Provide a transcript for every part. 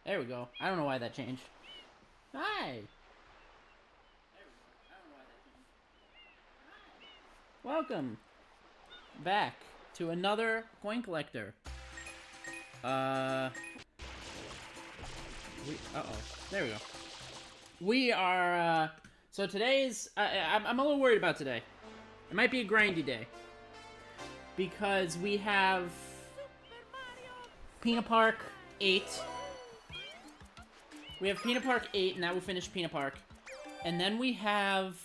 There we go. I don't know why that changed. Hi. Welcome back to another coin collector. Uh oh. There we go. We are, so today's, I'm a little worried about today. It might be a grindy day. Because we have Peanut Park 8. We have Peanut Park 8, and that will finish Peanut Park. And then we have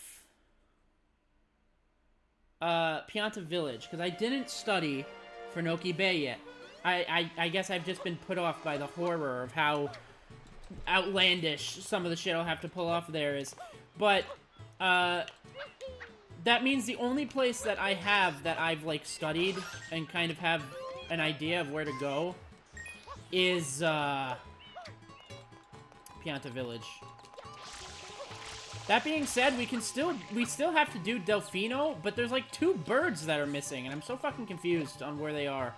Pianta Village, because I didn't study for Noki Bay yet. I guess I've just been put off by the horror of how outlandish some of the shit I'll have to pull off there is. But, that means the only place that I have that I've, like, studied and kind of have an idea of where to go is, Pianta Village. That being said, we still have to do Delfino, but there's like 2 birds that are missing, and I'm so fucking confused on where they are.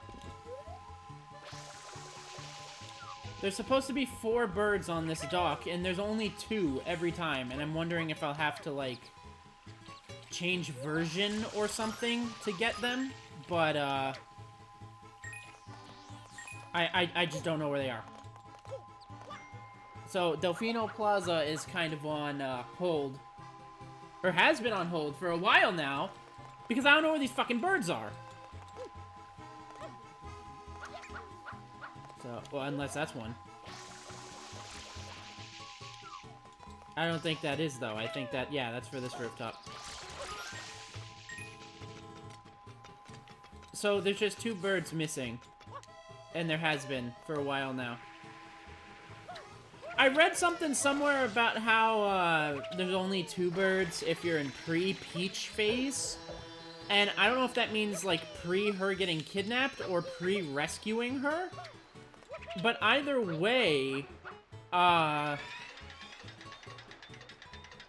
There's supposed to be 4 birds on this dock, and there's only 2 every time, and I'm wondering if I'll have to, like, change version or something to get them, but, I just don't know where they are. So, Delfino Plaza is kind of on, hold. Or has been on hold for a while now, because I don't know where these fucking birds are. So, well, unless that's one. I don't think that is, though. I think that, yeah, that's for this rooftop. So, there's just 2 birds missing. And there has been for a while now. I read something somewhere about how, there's only 2 birds if you're in pre-Peach phase. And I don't know if that means, like, pre-her getting kidnapped or pre-rescuing her. But either way,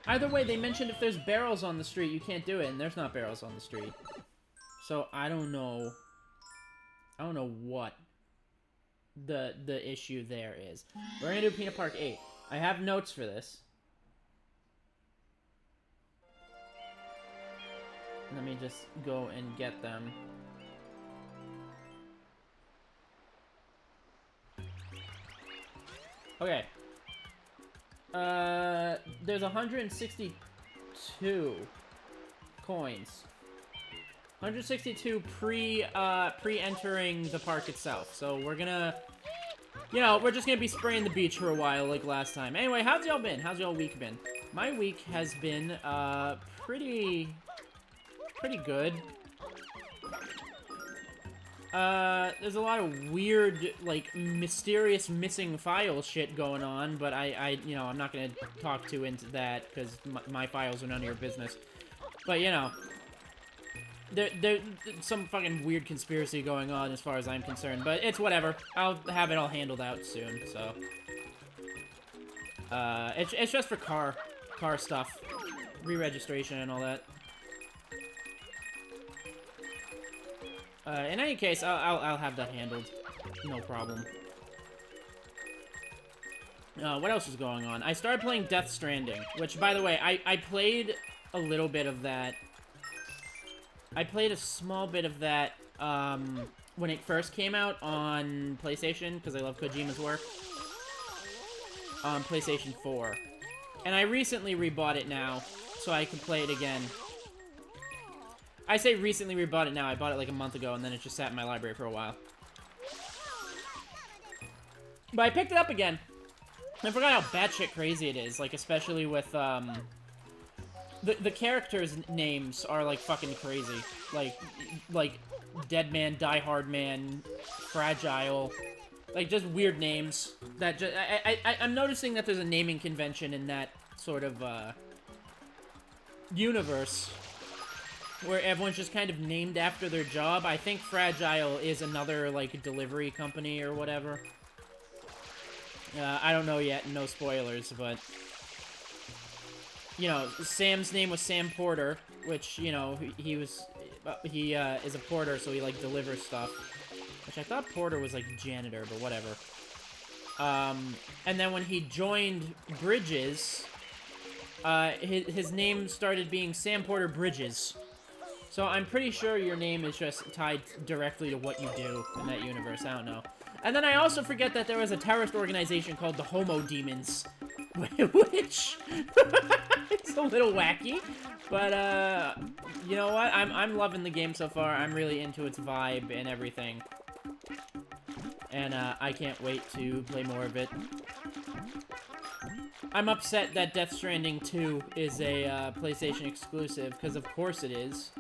they mentioned if there's barrels on the street, you can't do it, and there's not barrels on the street. So, I don't know what the issue there is. We're gonna do Peanut Park 8. I have notes for this. Let me just go and get them. Okay. There's 162 coins. 162 pre-entering the park itself. So we're gonna, you know, we're just gonna be spraying the beach for a while like last time. Anyway, how's y'all been? How's y'all week been? My week has been, pretty good. There's a lot of weird, like, mysterious missing file shit going on, but you know, I'm not gonna talk too into that, because my files are none of your business. But, you know, there's some fucking weird conspiracy going on as far as I'm concerned, but it's whatever. I'll have it all handled out soon, so. It's just for car stuff. Re-registration and all that. In any case, I'll have that handled. No problem. What else is going on? I started playing Death Stranding, which, by the way, I played a little bit of that. I played a small bit of that, when it first came out on PlayStation, because I love Kojima's work. On PlayStation 4. And I recently rebought it now, so I can play it again. I say recently rebought it now. I bought it like a month ago, and then it just sat in my library for a while. But I picked it up again. I forgot how batshit crazy it is, like, especially with, the characters' names are, like, fucking crazy. Like, Dead Man, Die Hard Man, Fragile. Like, just weird names. That just, I'm noticing that there's a naming convention in that sort of, universe. Where everyone's just kind of named after their job. I think Fragile is another, like, delivery company or whatever. I don't know yet, no spoilers, but... You know, Sam's name was Sam Porter, which, you know, he is a porter, so he, like, delivers stuff. Which I thought Porter was, like, janitor, but whatever. And then when he joined Bridges, his name started being Sam Porter Bridges. So I'm pretty sure your name is just tied directly to what you do in that universe. I don't know. And then I also forget that there was a terrorist organization called the Homo Demons, which it's a little wacky. But you know what? I'm loving the game so far. I'm really into its vibe and everything. And I can't wait to play more of it. I'm upset that Death Stranding 2 is a PlayStation exclusive, because of course it is.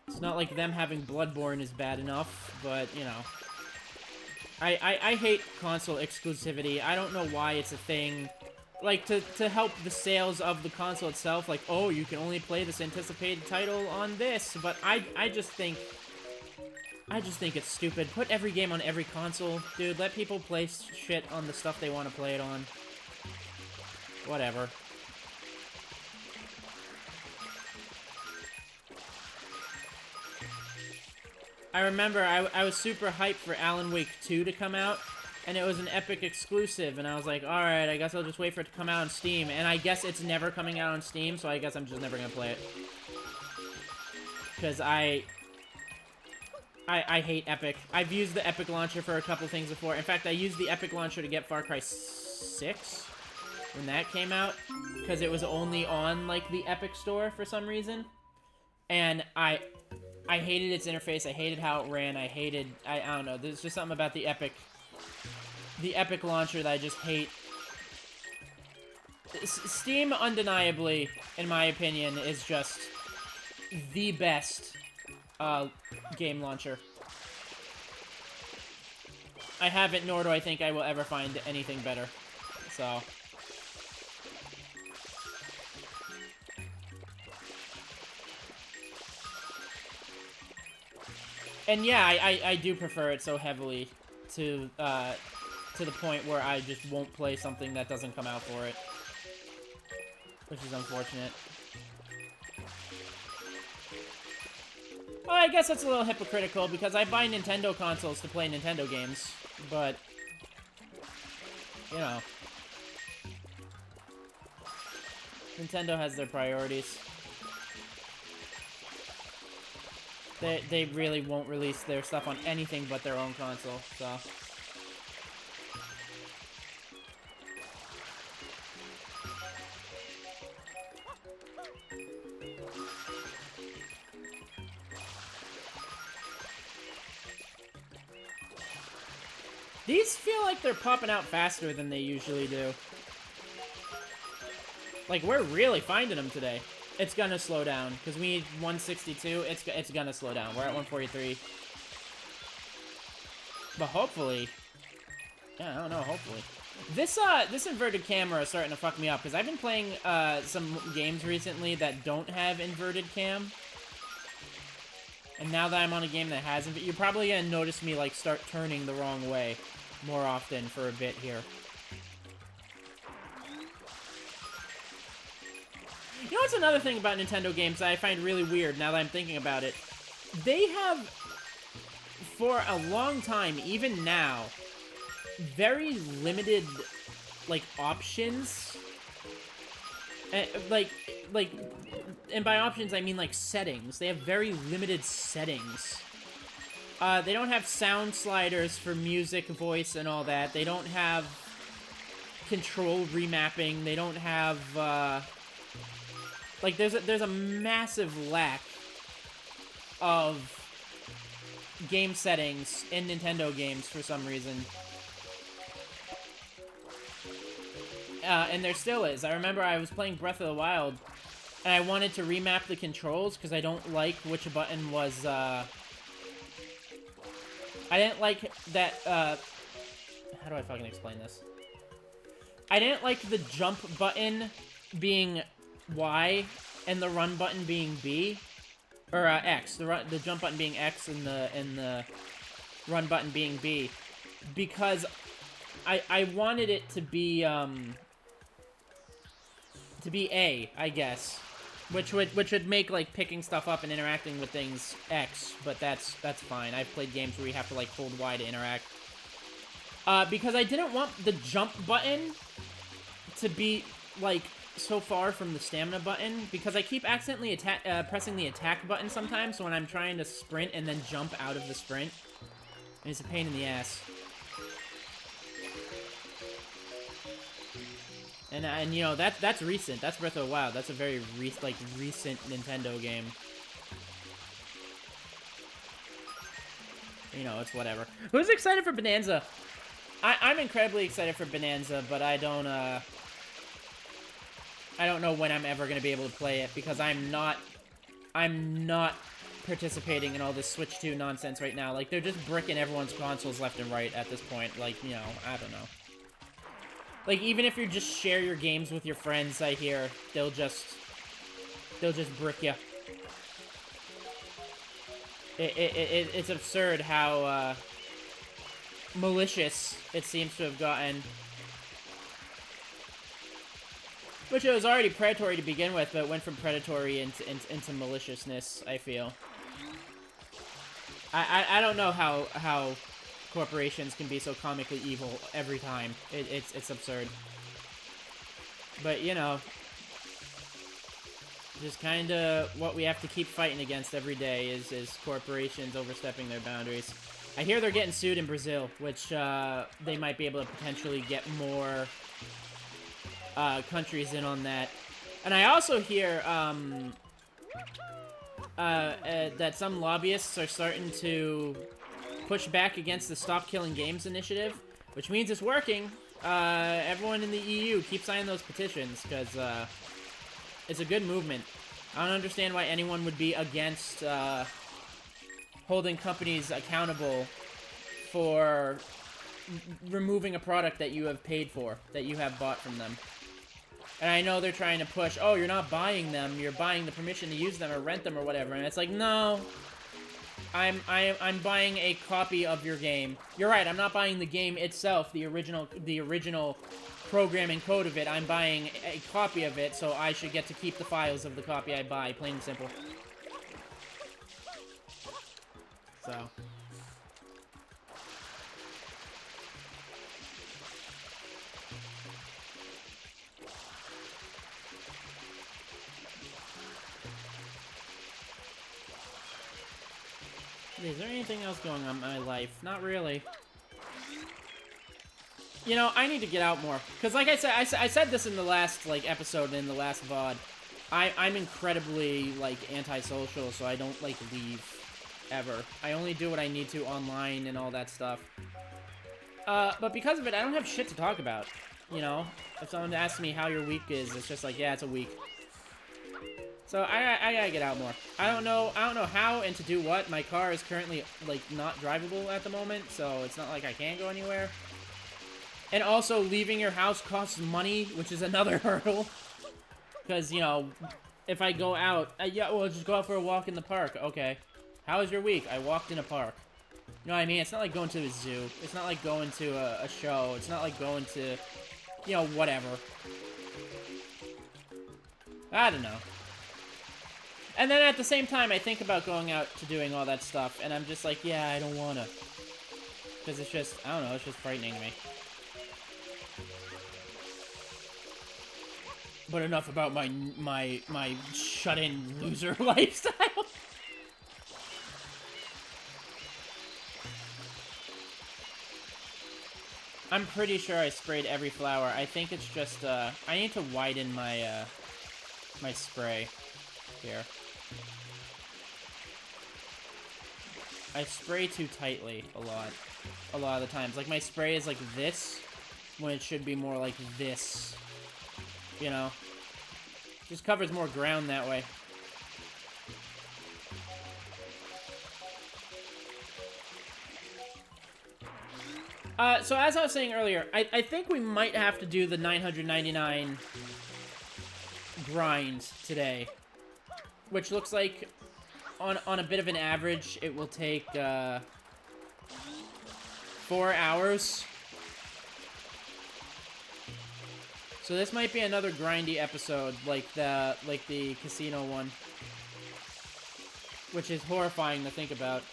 It's not like them having Bloodborne is bad enough, but, you know. I hate console exclusivity. I don't know why it's a thing. Like, to help the sales of the console itself, like, oh, you can only play this anticipated title on this, but I just think it's stupid. Put every game on every console, dude. Let people play shit on the stuff they want to play it on. Whatever. I remember I was super hyped for Alan Wake 2 to come out, and it was an Epic exclusive, and I was like, alright, I guess I'll just wait for it to come out on Steam, and I guess it's never coming out on Steam, so I guess I'm just never gonna play it. Because I hate Epic. I've used the Epic launcher for a couple things before. In fact, I used the Epic launcher to get Far Cry 6 when that came out, because it was only on, like, the Epic store for some reason. And I hated its interface. I hated how it ran. I don't know. There's just something about the Epic launcher that I just hate. Steam, undeniably, in my opinion, is just the best game launcher. I haven't, nor do I think I will ever find anything better. So. And yeah, I do prefer it so heavily to the point where I just won't play something that doesn't come out for it. Which is unfortunate. Well, I guess that's a little hypocritical, because I buy Nintendo consoles to play Nintendo games, but, you know. Nintendo has their priorities. They really won't release their stuff on anything but their own console, so. These feel like they're popping out faster than they usually do. Like, we're really finding them today. It's gonna slow down, because we need 162. It's gonna slow down. We're at 143. But hopefully... Yeah, I don't know, hopefully. This inverted camera is starting to fuck me up, because I've been playing some games recently that don't have inverted cam. And now that I'm on a game that has it, you're probably gonna notice me, like, start turning the wrong way more often for a bit here. You know what's another thing about Nintendo games that I find really weird now that I'm thinking about it? They have, for a long time, even now, very limited, like, options. And by options, I mean, like, settings. They have very limited settings. They don't have sound sliders for music, voice, and all that. They don't have control remapping. They don't have, like, there's a massive lack of game settings in Nintendo games for some reason. And there still is. I remember I was playing Breath of the Wild, and I wanted to remap the controls, because I don't like which button was, I didn't like that, how do I fucking explain this? I didn't like the jump button being Y, and the run button being B, or X. The jump button being X, and the run button being B, because I wanted it to be A, I guess, which would make, like, picking stuff up and interacting with things X, but that's fine. I've played games where you have to, like, hold Y to interact. Because I didn't want the jump button to be, like, so far from the stamina button, because I keep accidentally pressing the attack button sometimes when I'm trying to sprint and then jump out of the sprint. And it's a pain in the ass. And you know, that's recent. That's Breath of the Wild. That's a very recent Nintendo game. You know, it's whatever. Who's excited for Bonanza? I'm incredibly excited for Bonanza, but I don't know when I'm ever gonna be able to play it, because I'm not participating in all this Switch 2 nonsense right now. Like, they're just bricking everyone's consoles left and right at this point. Like, you know, I don't know. Like, even if you just share your games with your friends, I hear, they'll just brick you. It's absurd how, malicious it seems to have gotten. Which it was already predatory to begin with, but it went from predatory into maliciousness, I feel. I don't know how corporations can be so comically evil every time. It's absurd. But, you know, just kind of what we have to keep fighting against every day is corporations overstepping their boundaries. I hear they're getting sued in Brazil, which they might be able to potentially get more countries in on that. And I also hear that some lobbyists are starting to push back against the Stop Killing Games initiative, which means it's working. Everyone in the EU, keep signing those petitions, because it's a good movement. I don't understand why anyone would be against holding companies accountable for removing a product that you have paid for, that you have bought from them. And I know they're trying to push, oh, you're not buying them, you're buying the permission to use them or rent them or whatever. And it's like, no, I'm buying a copy of your game. You're right, I'm not buying the game itself, the original programming code of it. I'm buying a copy of it, so I should get to keep the files of the copy I buy, plain and simple. So. Is there anything else going on in my life? Not really. You know, I need to get out more. Because like I said this in the last, like, episode and in the last VOD. I'm incredibly, like, antisocial, so I don't, like, leave. Ever. I only do what I need to online and all that stuff. But because of it, I don't have shit to talk about. You know? If someone asks me how your week is, it's just like, yeah, it's a week. So I gotta get out more. I don't know how and to do what. My car is currently, like, not drivable at the moment, so it's not like I can go anywhere. And also, leaving your house costs money, which is another hurdle. Because, you know, if I go out, yeah, well, just go out for a walk in the park. Okay. How was your week? I walked in a park. You know what I mean? It's not like going to a zoo. It's not like going to a show. It's not like going to, you know, whatever. I don't know. And then at the same time, I think about going out to doing all that stuff, and I'm just like, yeah, I don't wanna. Because it's just, I don't know, it's just frightening me. But enough about my shut-in loser lifestyle. I'm pretty sure I sprayed every flower. I think it's just, I need to widen my, my spray here. I spray too tightly a lot of the times. Like, my spray is like this, when it should be more like this, you know? Just covers more ground that way. So as I was saying earlier, I think we might have to do the 999 grind today. Which looks like, on a bit of an average, it will take, 4 hours. So this might be another grindy episode, like the casino one. Which is horrifying to think about.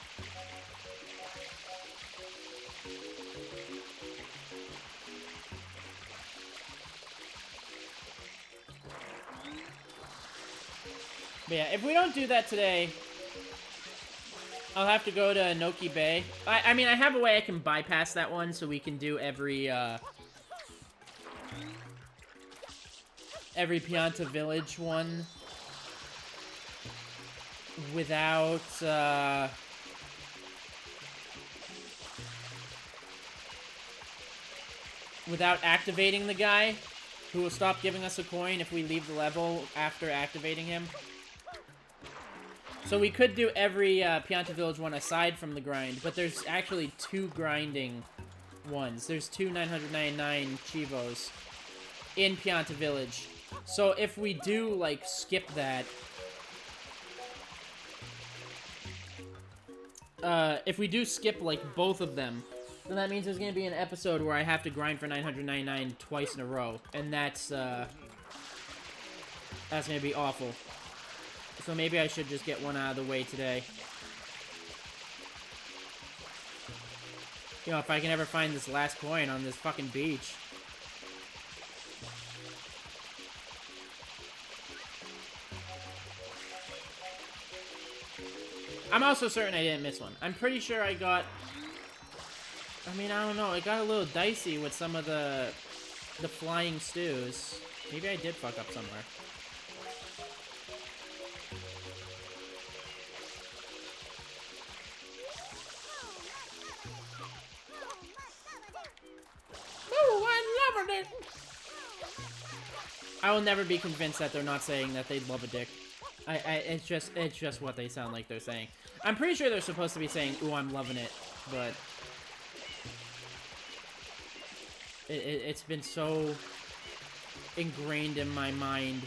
But yeah, if we don't do that today, I'll have to go to Anoki Bay. I mean, I have a way I can bypass that one so we can do every Pianta Village one without, without activating the guy who will stop giving us a coin if we leave the level after activating him. So we could do every Pianta Village one aside from the grind, but there's actually 2 grinding ones. There's 2 999 Chivos in Pianta Village. So if we do, like, skip that... if we do skip, like, both of them, then that means there's gonna be an episode where I have to grind for 999 twice in a row. And that's gonna be awful. So maybe I should just get one out of the way today. You know, if I can ever find this last coin on this fucking beach. I'm also certain I didn't miss one. I'm pretty sure I got... I mean, I don't know. It got a little dicey with some of the flying stews. Maybe I did fuck up somewhere. I will never be convinced that they're not saying that they love a dick. It's just what they sound like they're saying. I'm pretty sure they're supposed to be saying, "Ooh, I'm loving it," but it's been so ingrained in my mind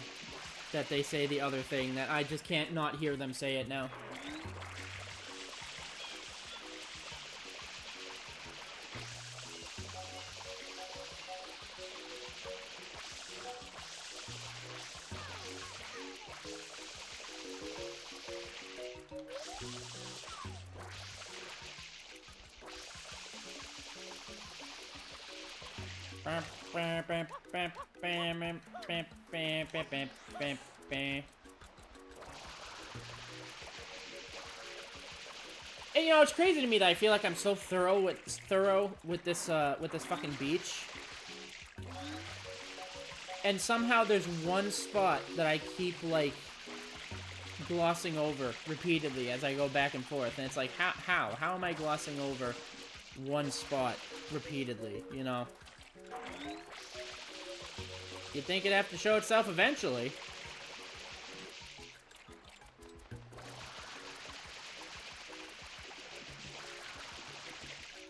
that they say the other thing that I just can't not hear them say it now. And you know, it's crazy to me that I feel like I'm so thorough with this fucking beach. And somehow there's one spot that I keep, like, glossing over repeatedly as I go back and forth. And it's like, how am I glossing over one spot repeatedly, you know? You'd think it'd have to show itself eventually.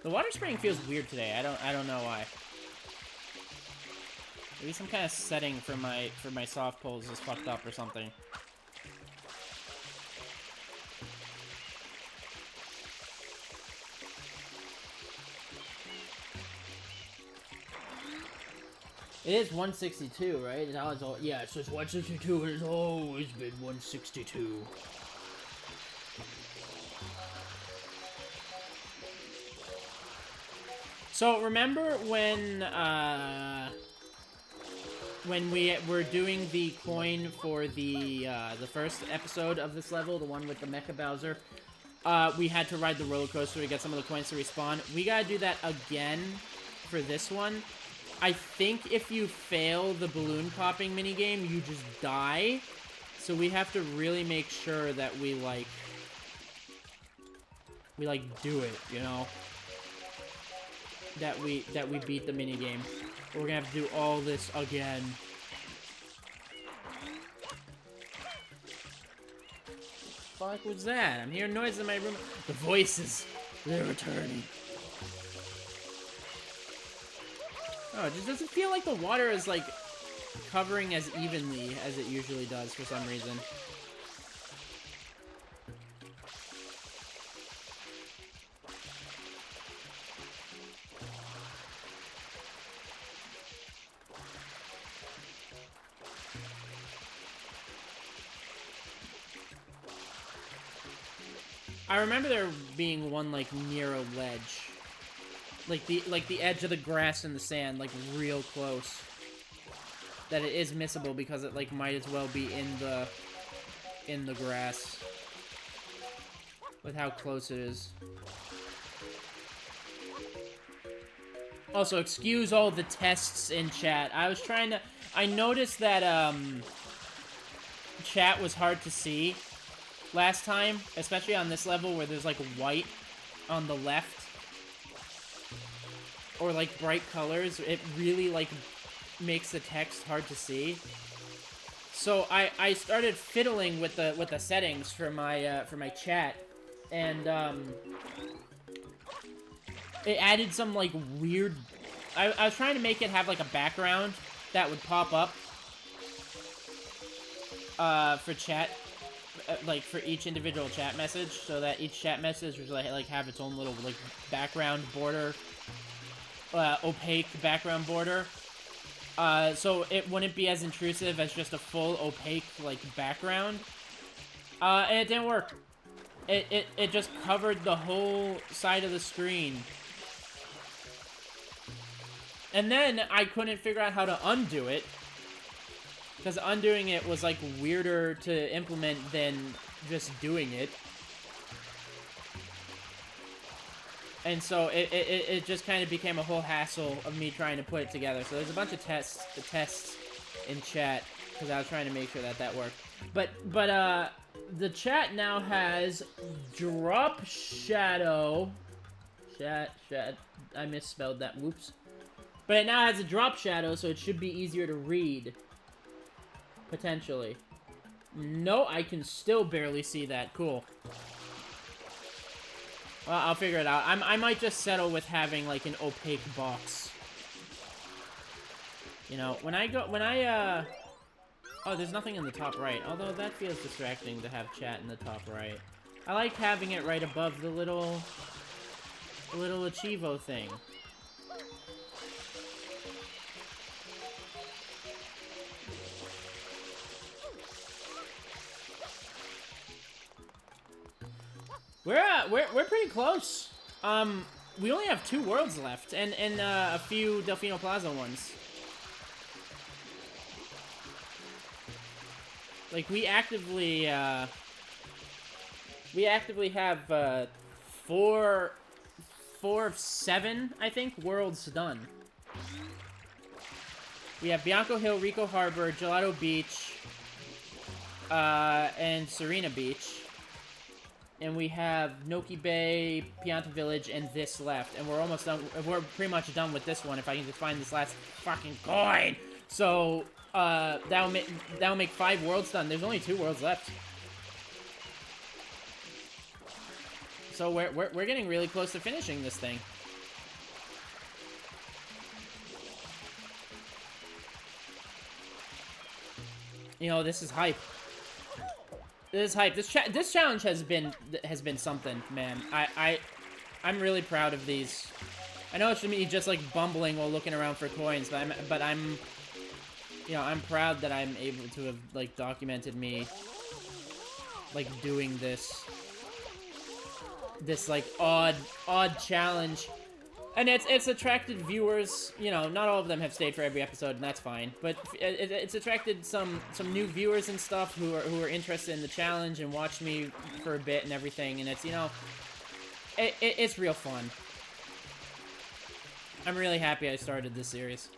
The water spraying feels weird today. I don't know why. Maybe some kind of setting for my soft pulls is fucked up or something. It is 162, right? It's always yeah, it says 162 and it's always been 162. So remember when we were doing the coin for the first episode of this level, the one with the Mecha Bowser, we had to ride the roller coaster to get some of the coins to respawn. We gotta do that again for this one. I think if you fail the balloon popping minigame, you just die. So we have to really make sure that we do it, you know? That we beat the minigame. We're gonna have to do all this again. Fuck was that? I'm hearing noises in my room. The voices, they're returning. Oh, it just doesn't feel like the water is, like, covering as evenly as it usually does for some reason. I remember there being one, like, near a ledge. Like the edge of the grass and the sand, like, real close. That it is missable because it, like, might as well be in the in the grass with how close it is. Also, excuse all the tests in chat. I noticed that, chat was hard to see last time, especially on this level where there's, like, white on the left. Or, like, bright colors. It really, like, makes the text hard to see. So, I started fiddling with the settings for my chat. And, it added some, like, weird... I was trying to make it have, like, a background that would pop up for chat, like, for each individual chat message, so that each chat message would, like have its own little, like, background border, opaque background border, so it wouldn't be as intrusive as just a full opaque, like, background, and it didn't work. It just covered the whole side of the screen. And then I couldn't figure out how to undo it, because undoing it was, like, weirder to implement than just doing it. And so it just kind of became a whole hassle of me trying to put it together. So there's a bunch of tests in chat, because I was trying to make sure that worked. But the chat now has drop shadow. I misspelled that, whoops. But it now has a drop shadow, so it should be easier to read. Potentially. No, I can still barely see that. Cool. Well, I'll figure it out. I might just settle with having, like, an opaque box. You know, oh, there's nothing in the top right. Although that feels distracting to have chat in the top right. I like having it right above the little Achievo thing. We're pretty close. We only have 2 worlds left, and a few Delfino Plaza ones. Like, we actively have 4 of 7, I think, worlds done. We have Bianco Hill, Rico Harbor, Gelato Beach, and Serena Beach. And we have Noki Bay, Pianta Village, and this left. And we're almost done. We're pretty much done with this one if I can just find this last fucking coin. So, that'll make 5 worlds done. There's only 2 worlds left. So we're getting really close to finishing this thing. You know, this is hype. This is hype. This challenge has been something, man. I'm really proud of these. I know it's me just like bumbling while looking around for coins, but I'm you know, I'm proud that I'm able to have like documented me like doing this like odd challenge. And it's attracted viewers, you know, not all of them have stayed for every episode, and that's fine. But it's attracted some new viewers and stuff who are interested in the challenge and watched me for a bit and everything. And it's, you know, it's real fun. I'm really happy I started this series.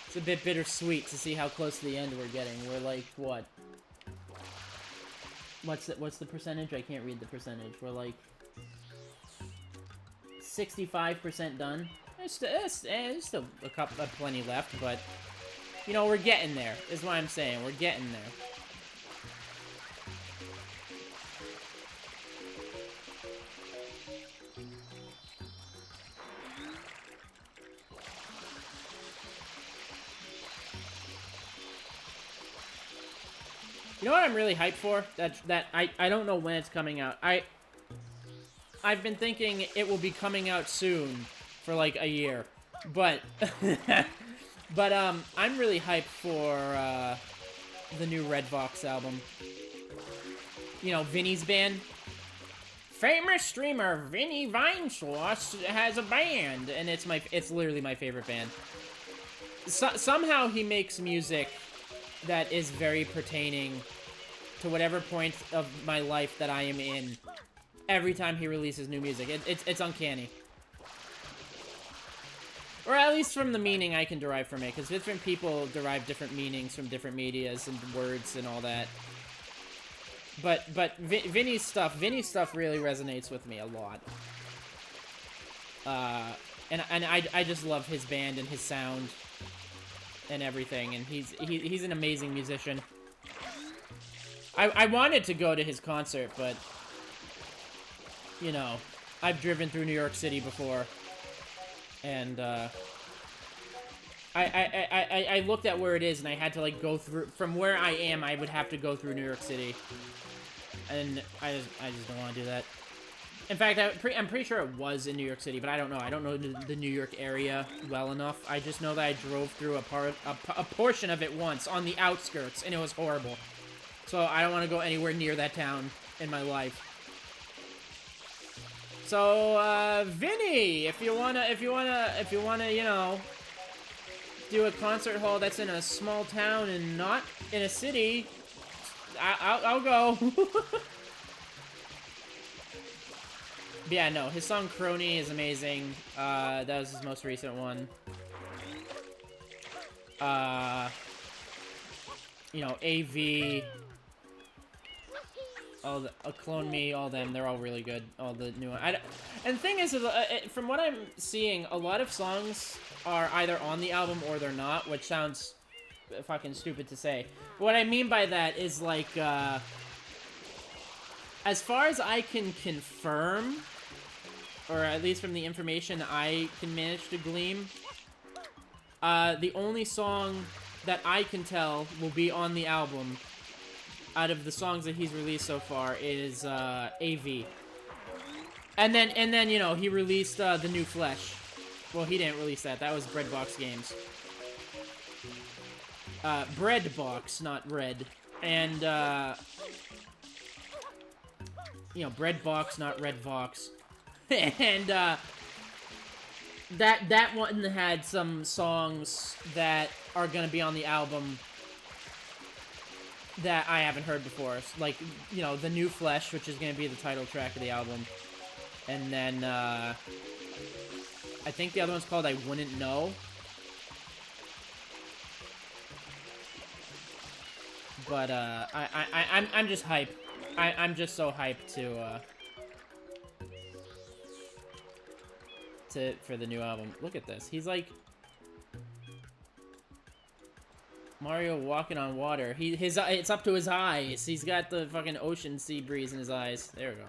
It's a bit bittersweet to see how close to the end we're getting. We're like, what? What's the percentage? I can't read the percentage. We're like 65% done. There's still plenty left, but you know, we're getting there. Is what I'm saying. We're getting there. You know what I'm really hyped for? That I don't know when it's coming out. I've been thinking it will be coming out soon for like a year. But I'm really hyped for the new Red Vox album. You know, Vinny's band. Famous streamer Vinny Vinesauce has a band, and it's literally my favorite band. somehow he makes music that is very pertaining to whatever point of my life that I am in. Every time he releases new music, it's uncanny. Or at least from the meaning I can derive from it, because different people derive different meanings from different medias and words and all that. But Vinny's stuff really resonates with me a lot. And I just love his band and his sound and everything, and he's an amazing musician. I wanted to go to his concert, but you know, I've driven through New York City before, and I looked at where it is, and I had to like go through from where I am. I would have to go through New York City, and I just don't want to do that. In fact, I'm pretty sure it was in New York City, but I don't know. I don't know the New York area well enough. I just know that I drove through a portion of it once on the outskirts, and it was horrible. So I don't want to go anywhere near that town in my life. So, Vinny, if you wanna, you know, do a concert hall that's in a small town and not in a city, I'll go. But yeah, no, his song Crony is amazing. That was his most recent one. You know, AV, all the Clone Me, all them, they're all really good. All the new ones. And the thing is, from what I'm seeing, a lot of songs are either on the album or they're not, which sounds fucking stupid to say. But what I mean by that is, like, as far as I can confirm, or at least from the information I can manage to glean, the only song that I can tell will be on the album out of the songs that he's released so far is AV. And then you know, he released The New Flesh. Well, he didn't release that. That was Breadbox Games. Breadbox, not Red. And you know, Breadbox, not Redbox. And that one had some songs that are gonna be on the album that I haven't heard before. Like, you know, The New Flesh, which is gonna be the title track of the album. And then I think the other one's called I Wouldn't Know. But I'm just hyped. I'm just so hyped for the new album. Look at this. He's like Mario walking on water. It's up to his eyes. He's got the fucking ocean sea breeze in his eyes. There we go.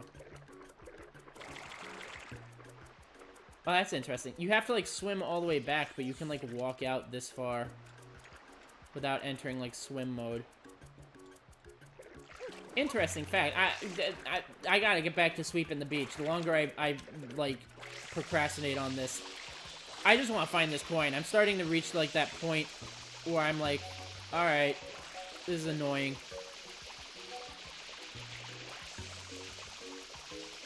Oh, that's interesting. You have to like swim all the way back, but you can like walk out this far without entering like swim mode. Interesting fact. I gotta get back to sweeping the beach. The longer I like procrastinate on this, I just want to find this coin. I'm starting to reach like that point where I'm like, all right, this is annoying.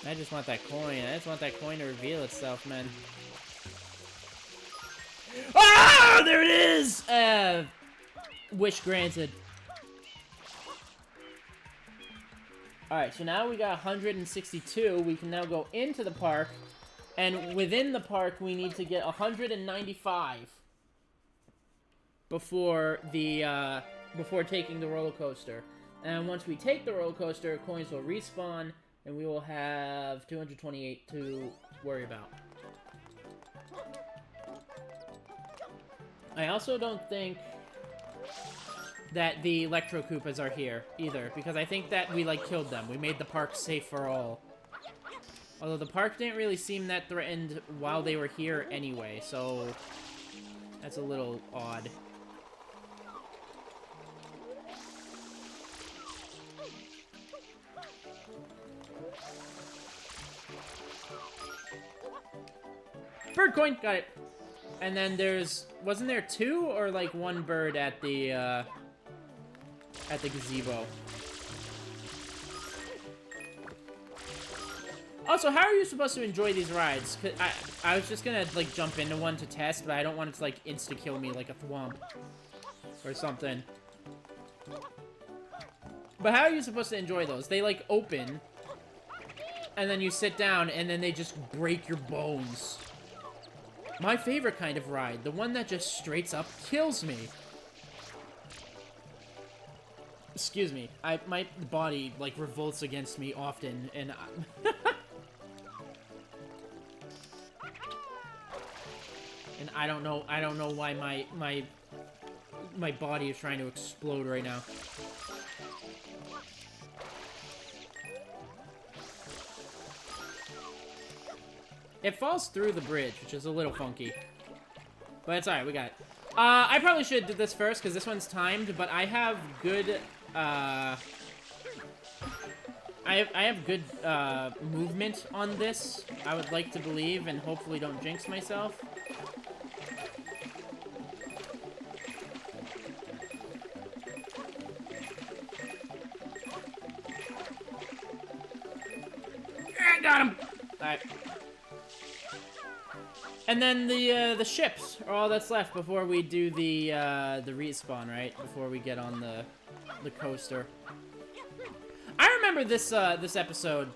I just want that coin. I just want that coin to reveal itself, man. Ah, there it is. Wish granted. Alright, so now we got 162. We can now go into the park. And within the park, we need to get 195 before taking the roller coaster. And once we take the roller coaster, coins will respawn, and we will have 228 to worry about. I also don't think that the Electro Koopas are here, either, because I think that we, like, killed them. We made the park safe for all. Although the park didn't really seem that threatened while they were here anyway, so that's a little odd. Bird coin! Got it. And then wasn't there two or like one bird at the gazebo? Also, how are you supposed to enjoy these rides? 'Cause I was just gonna, like, jump into one to test, but I don't want it to, like, insta-kill me like a thwomp. Or something. But how are you supposed to enjoy those? They, like, open, and then you sit down, and then they just break your bones. My favorite kind of ride, the one that just straight up kills me. Excuse me, my body, like, revolts against me often, and and I don't know why my body is trying to explode right now. It falls through the bridge, which is a little funky. But it's alright, we got it. I probably should have did this first, because this one's timed, but I have good, I have good, movement on this, I would like to believe, and hopefully don't jinx myself. I got him! Alright. And then the ships are all that's left before we do the respawn, right? Before we get on the coaster. I remember this this episode,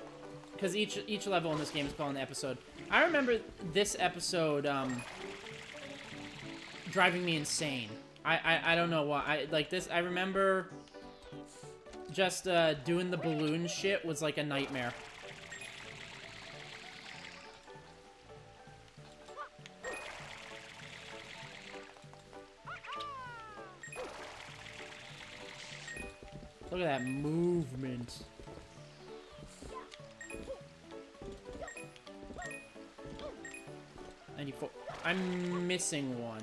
because each level in this game is called an episode. I remember this episode driving me insane. I don't know why. I remember just doing the balloon shit was like a nightmare. Look at that movement. I'm missing one.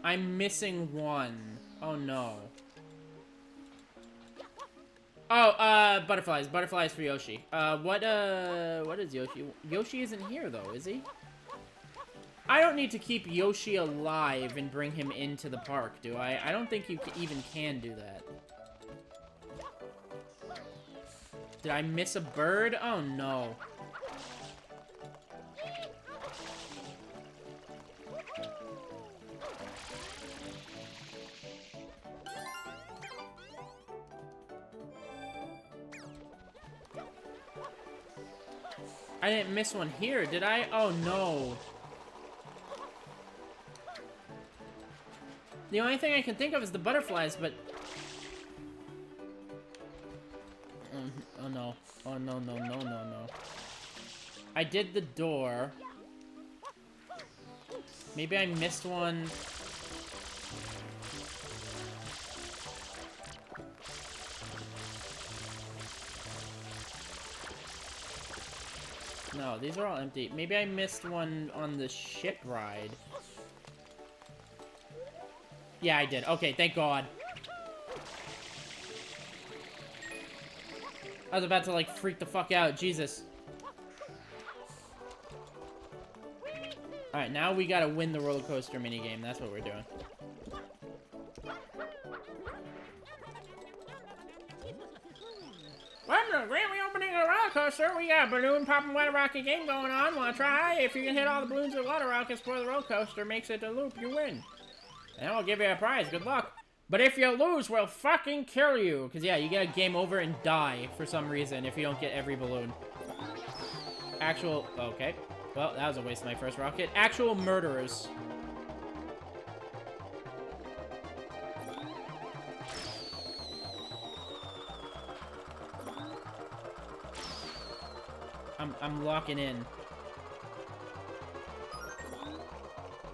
I'm missing one. Oh no. Oh, butterflies. Butterflies for Yoshi. What is Yoshi? Yoshi isn't here though, is he? I don't need to keep Yoshi alive and bring him into the park, do I? I don't think you even can do that. Did I miss a bird? Oh, no. I didn't miss one here, did I? Oh, no. The only thing I can think of is the butterflies, but... Oh no. Oh no, no, no, no, no. I did the door. Maybe I missed one. No, these are all empty. Maybe I missed one on the ship ride. Yeah, I did. Okay, thank God. I was about to, like, freak the fuck out. Jesus. Alright, now we gotta win the roller coaster minigame. That's what we're doing. Welcome to the grand reopening of the roller coaster. We got a balloon popping water rocket game going on. Wanna try? If you can hit all the balloons with water rockets before the roller coaster makes it a loop, you win. And we'll give you a prize. Good luck. But if you lose, we'll fucking kill you. Because, yeah, you get a game over and die for some reason if you don't get every balloon. Actual... Okay. Well, that was a waste of my first rocket. Actual murderers. I'm locking in.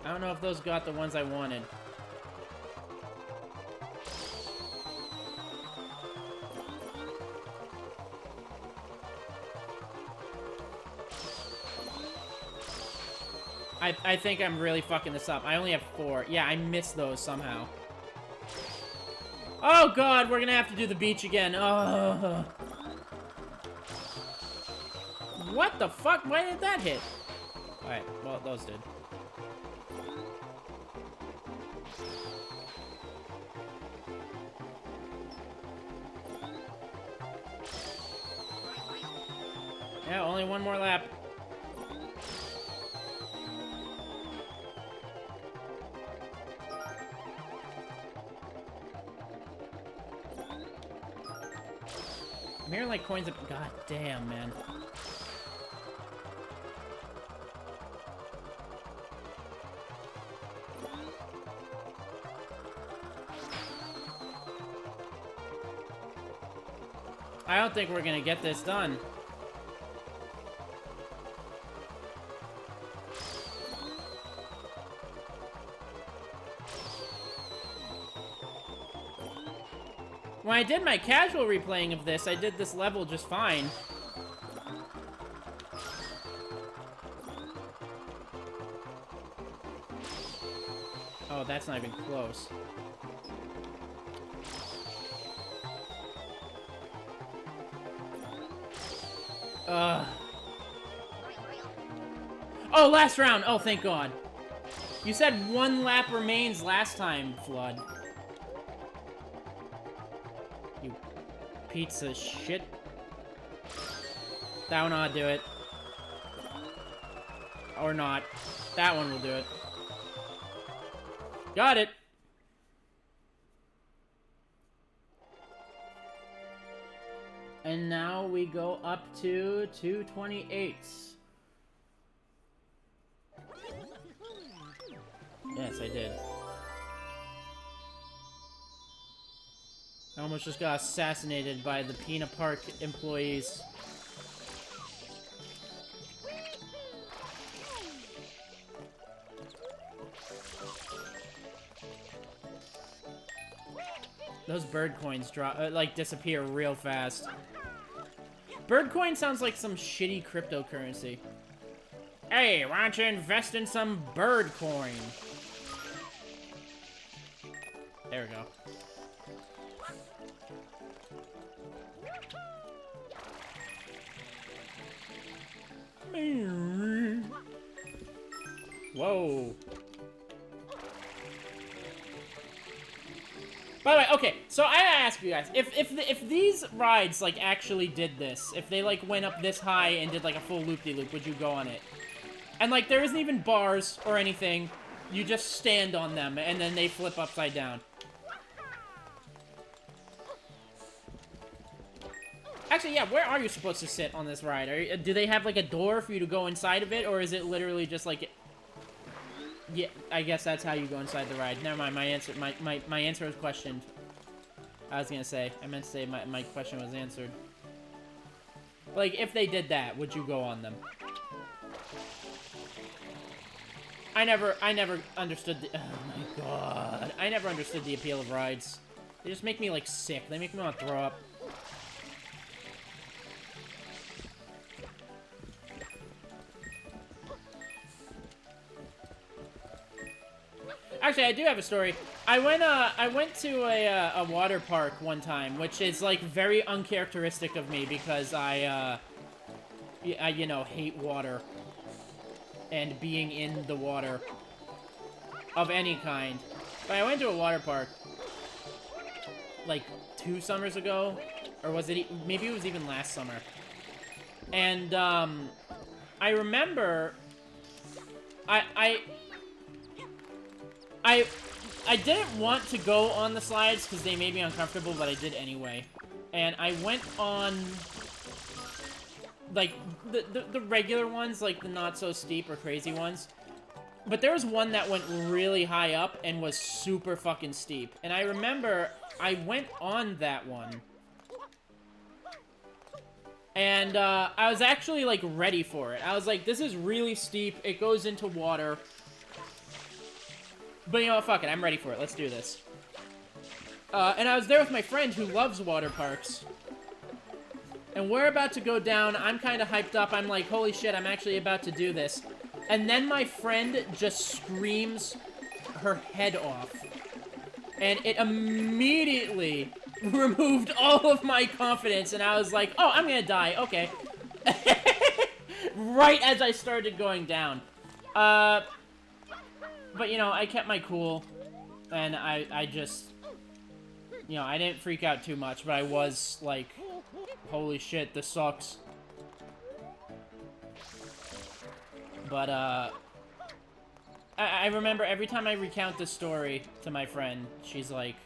I don't know if those got the ones I wanted. I think I'm really fucking this up. I only have 4. Yeah, I missed those somehow. Oh God, we're gonna have to do the beach again. Oh. What the fuck? Why did that hit? Alright, well, those did. Yeah, only one more lap. I'm hearing like coins up. God damn, man. I don't think we're gonna get this done. When I did my casual replaying of this, I did this level just fine. Oh, that's not even close. Oh, last round! Oh, thank God. You said one lap remains last time, Flood. You pizza shit. That one ought to do it. Or not. That one will do it. Got it! And now we go up to 228. Yes, I did. I almost just got assassinated by the Pina Park employees. Those bird coins drop, like, disappear real fast. Bird coin sounds like some shitty cryptocurrency. Hey, why don't you invest in some bird coin? There we go. Whoa. By the way, okay, so I gotta ask you guys, if these rides, like, actually did this, if they, like, went up this high and did, like, a full loop-de-loop, would you go on it? And, like, there isn't even bars or anything. You just stand on them, and then they flip upside down. Actually, yeah, where are you supposed to sit on this ride? Do they have, like, a door for you to go inside of it, or is it literally just, like... Yeah, I guess that's how you go inside the ride. Never mind, my answer was questioned. I was gonna say, I meant to say my question was answered. Like, if they did that, would you go on them? I never understood the... Oh my God. I never understood the appeal of rides. They just make me, like, sick. They make me want to throw up. Actually, I do have a story. I went to a water park one time, which is, like, very uncharacteristic of me because I, you know, hate water. And being in the water. Of any kind. But I went to a water park, like, 2 summers ago. Or was it, maybe it was even last summer. And, I remember, I didn't want to go on the slides because they made me uncomfortable, but I did anyway. And I went on, like, the regular ones, like the not so steep or crazy ones. But there was one that went really high up and was super fucking steep. And I remember I went on that one. And I was actually, like, ready for it. I was like, this is really steep. It goes into water. But you know what, fuck it, I'm ready for it, let's do this. And I was there with my friend who loves water parks. And we're about to go down, I'm kind of hyped up, I'm like, holy shit, I'm actually about to do this. And then my friend just screams her head off. And it immediately removed all of my confidence, and I was like, oh, I'm gonna die, okay. Right as I started going down. But, you know, I kept my cool, and I just, you know, I didn't freak out too much, but I was like, holy shit, this sucks. But, I remember every time I recount this story to my friend, she's like,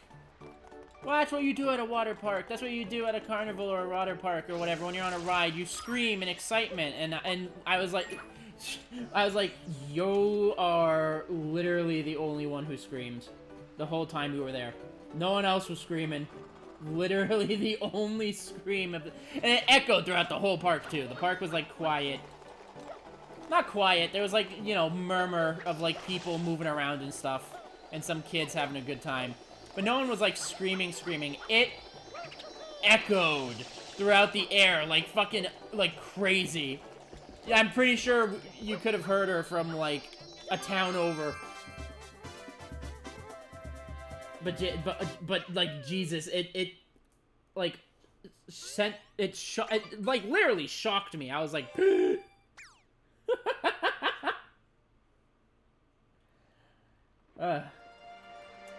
well, that's what you do at a water park. That's what you do at a carnival or a water park or whatever. When you're on a ride, you scream in excitement. And I was like, you are literally the only one who screamed the whole time we were there. No one else was screaming. Literally the only scream of the... And it echoed throughout the whole park, too. The park was, like, quiet. Not quiet. There was, like, you know, murmur of, like, people moving around and stuff. And some kids having a good time. But no one was, like, screaming. It echoed throughout the air, like, fucking, like, crazy. Yeah, I'm pretty sure you could have heard her from, like, a town over. But like, Jesus, it like, like, literally shocked me. I was like, but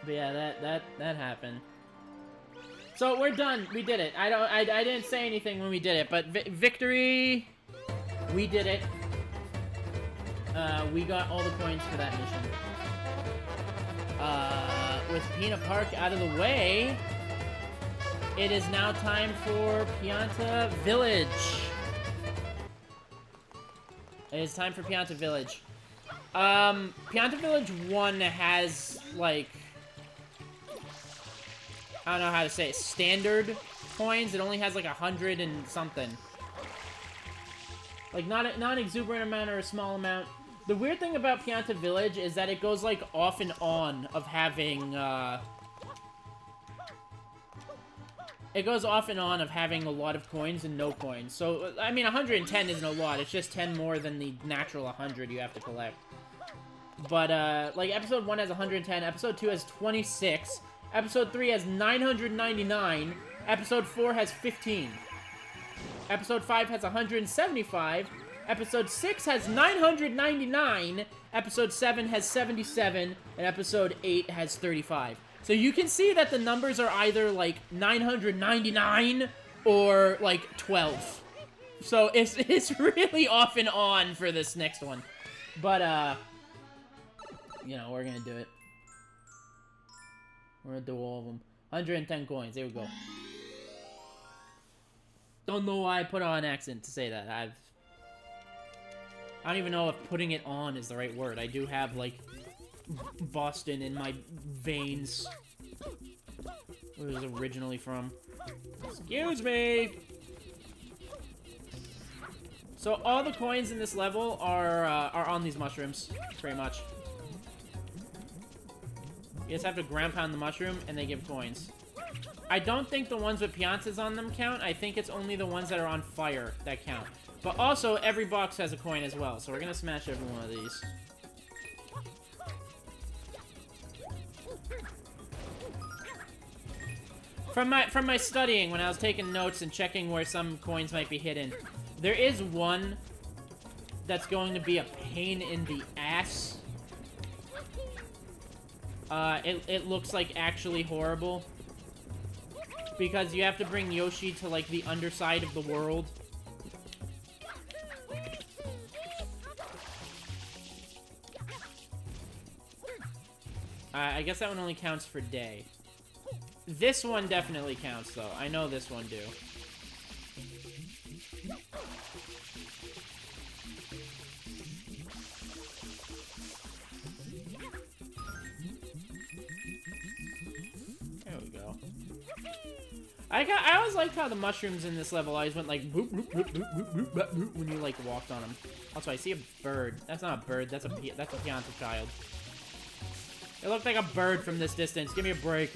yeah, that happened. So we're done. We did it. I didn't say anything when we did it, but victory. We did it. We got all the coins for that mission. With Peanut Park out of the way, it is now time for Pianta Village. It is time for Pianta Village. Pianta Village 1 has, like, I don't know how to say it, standard coins. It only has, like, 100 and something. Like, not an exuberant amount or a small amount. The weird thing about Pianta Village is that it goes, like, off and on of having, it goes off and on of having a lot of coins and no coins. So, I mean, 110 isn't a lot. It's just 10 more than the natural 100 you have to collect. But, like, Episode 1 has 110, Episode 2 has 26, Episode 3 has 999, Episode 4 has 15. Episode 5 has 175, Episode 6 has 999, Episode 7 has 77, and Episode 8 has 35. So you can see that the numbers are either, like, 999 or, like, 12. So it's really off and on for this next one. But, you know, we're gonna do it. We're gonna do all of them. 110 coins, there we go. Don't know why I put on an accent to say that. I don't even know if putting it on is the right word. I do have, like, Boston in my veins. Where it was originally from. Excuse me! So all the coins in this level are on these mushrooms, pretty much. You just have to ground pound the mushroom, and they give coins. I don't think the ones with piantas on them count. I think it's only the ones that are on fire that count. But also, every box has a coin as well, so we're gonna smash every one of these. From my studying, when I was taking notes and checking where some coins might be hidden, there is one that's going to be a pain in the ass. It looks like actually horrible. Because you have to bring Yoshi to, like, the underside of the world. I guess that one only counts for day. This one definitely counts, though. I know this one do. There we go. I always liked how the mushrooms in this level always went like boop, boop, boop, boop, boop, boop, boop, boop, when you like walked on them. Also, I see a bird. That's not a bird. That's a Pianta child. It looked like a bird from this distance. Give me a break.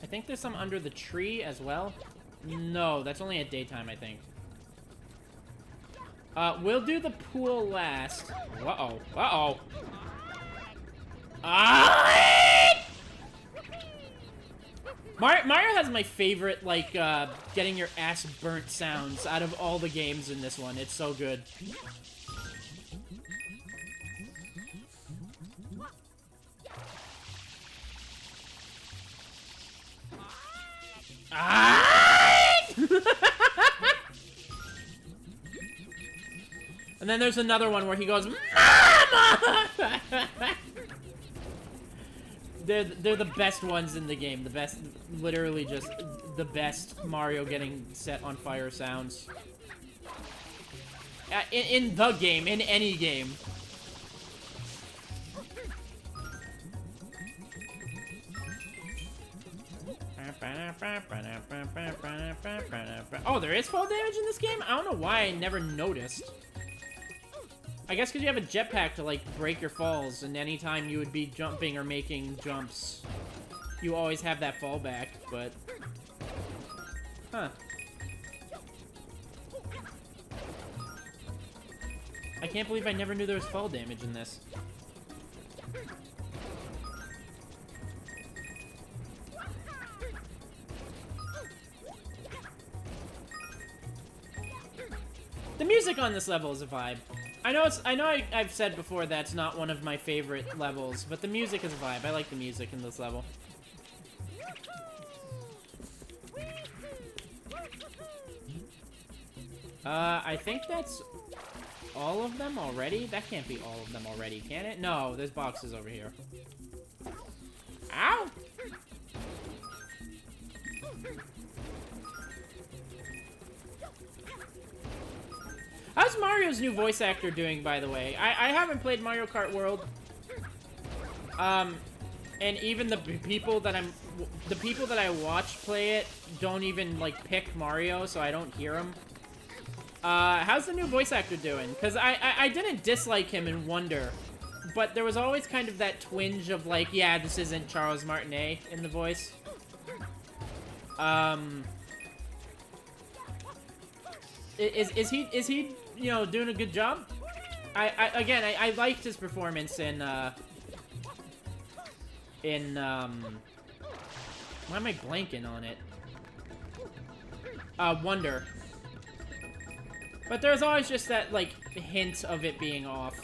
I think there's some under the tree as well. No, that's only at daytime, I think. We'll do the pool last. Uh-oh. Uh-oh. Ah! Mario has my favorite, like, getting your ass burnt sounds out of all the games in this one. It's so good. Ah! And then there's another one where he goes, Mama! They're the best ones in the game. The best, literally just the best Mario getting set on fire sounds. In the game, in any game. Oh, there is fall damage in this game? I don't know why I never noticed. I guess because you have a jetpack to, like, break your falls, and anytime you would be jumping or making jumps, you always have that fallback, but... Huh. I can't believe I never knew there was fall damage in this. The music on this level is a vibe. I've said before that's not one of my favorite levels, but the music is a vibe. I like the music in this level. I think that's all of them already? That can't be all of them already, can it? No, there's boxes over here. Ow! How's Mario's new voice actor doing, by the way? I haven't played Mario Kart World. And even the people that I watch play it don't even, like, pick Mario, so I don't hear them. How's the new voice actor doing? Because I didn't dislike him in Wonder, but there was always kind of that twinge of, like, yeah, this isn't Charles Martinet in the voice. Is he, you know, doing a good job? I liked his performance in, why am I blanking on it? Wonder. But there's always just that, like, hint of it being off.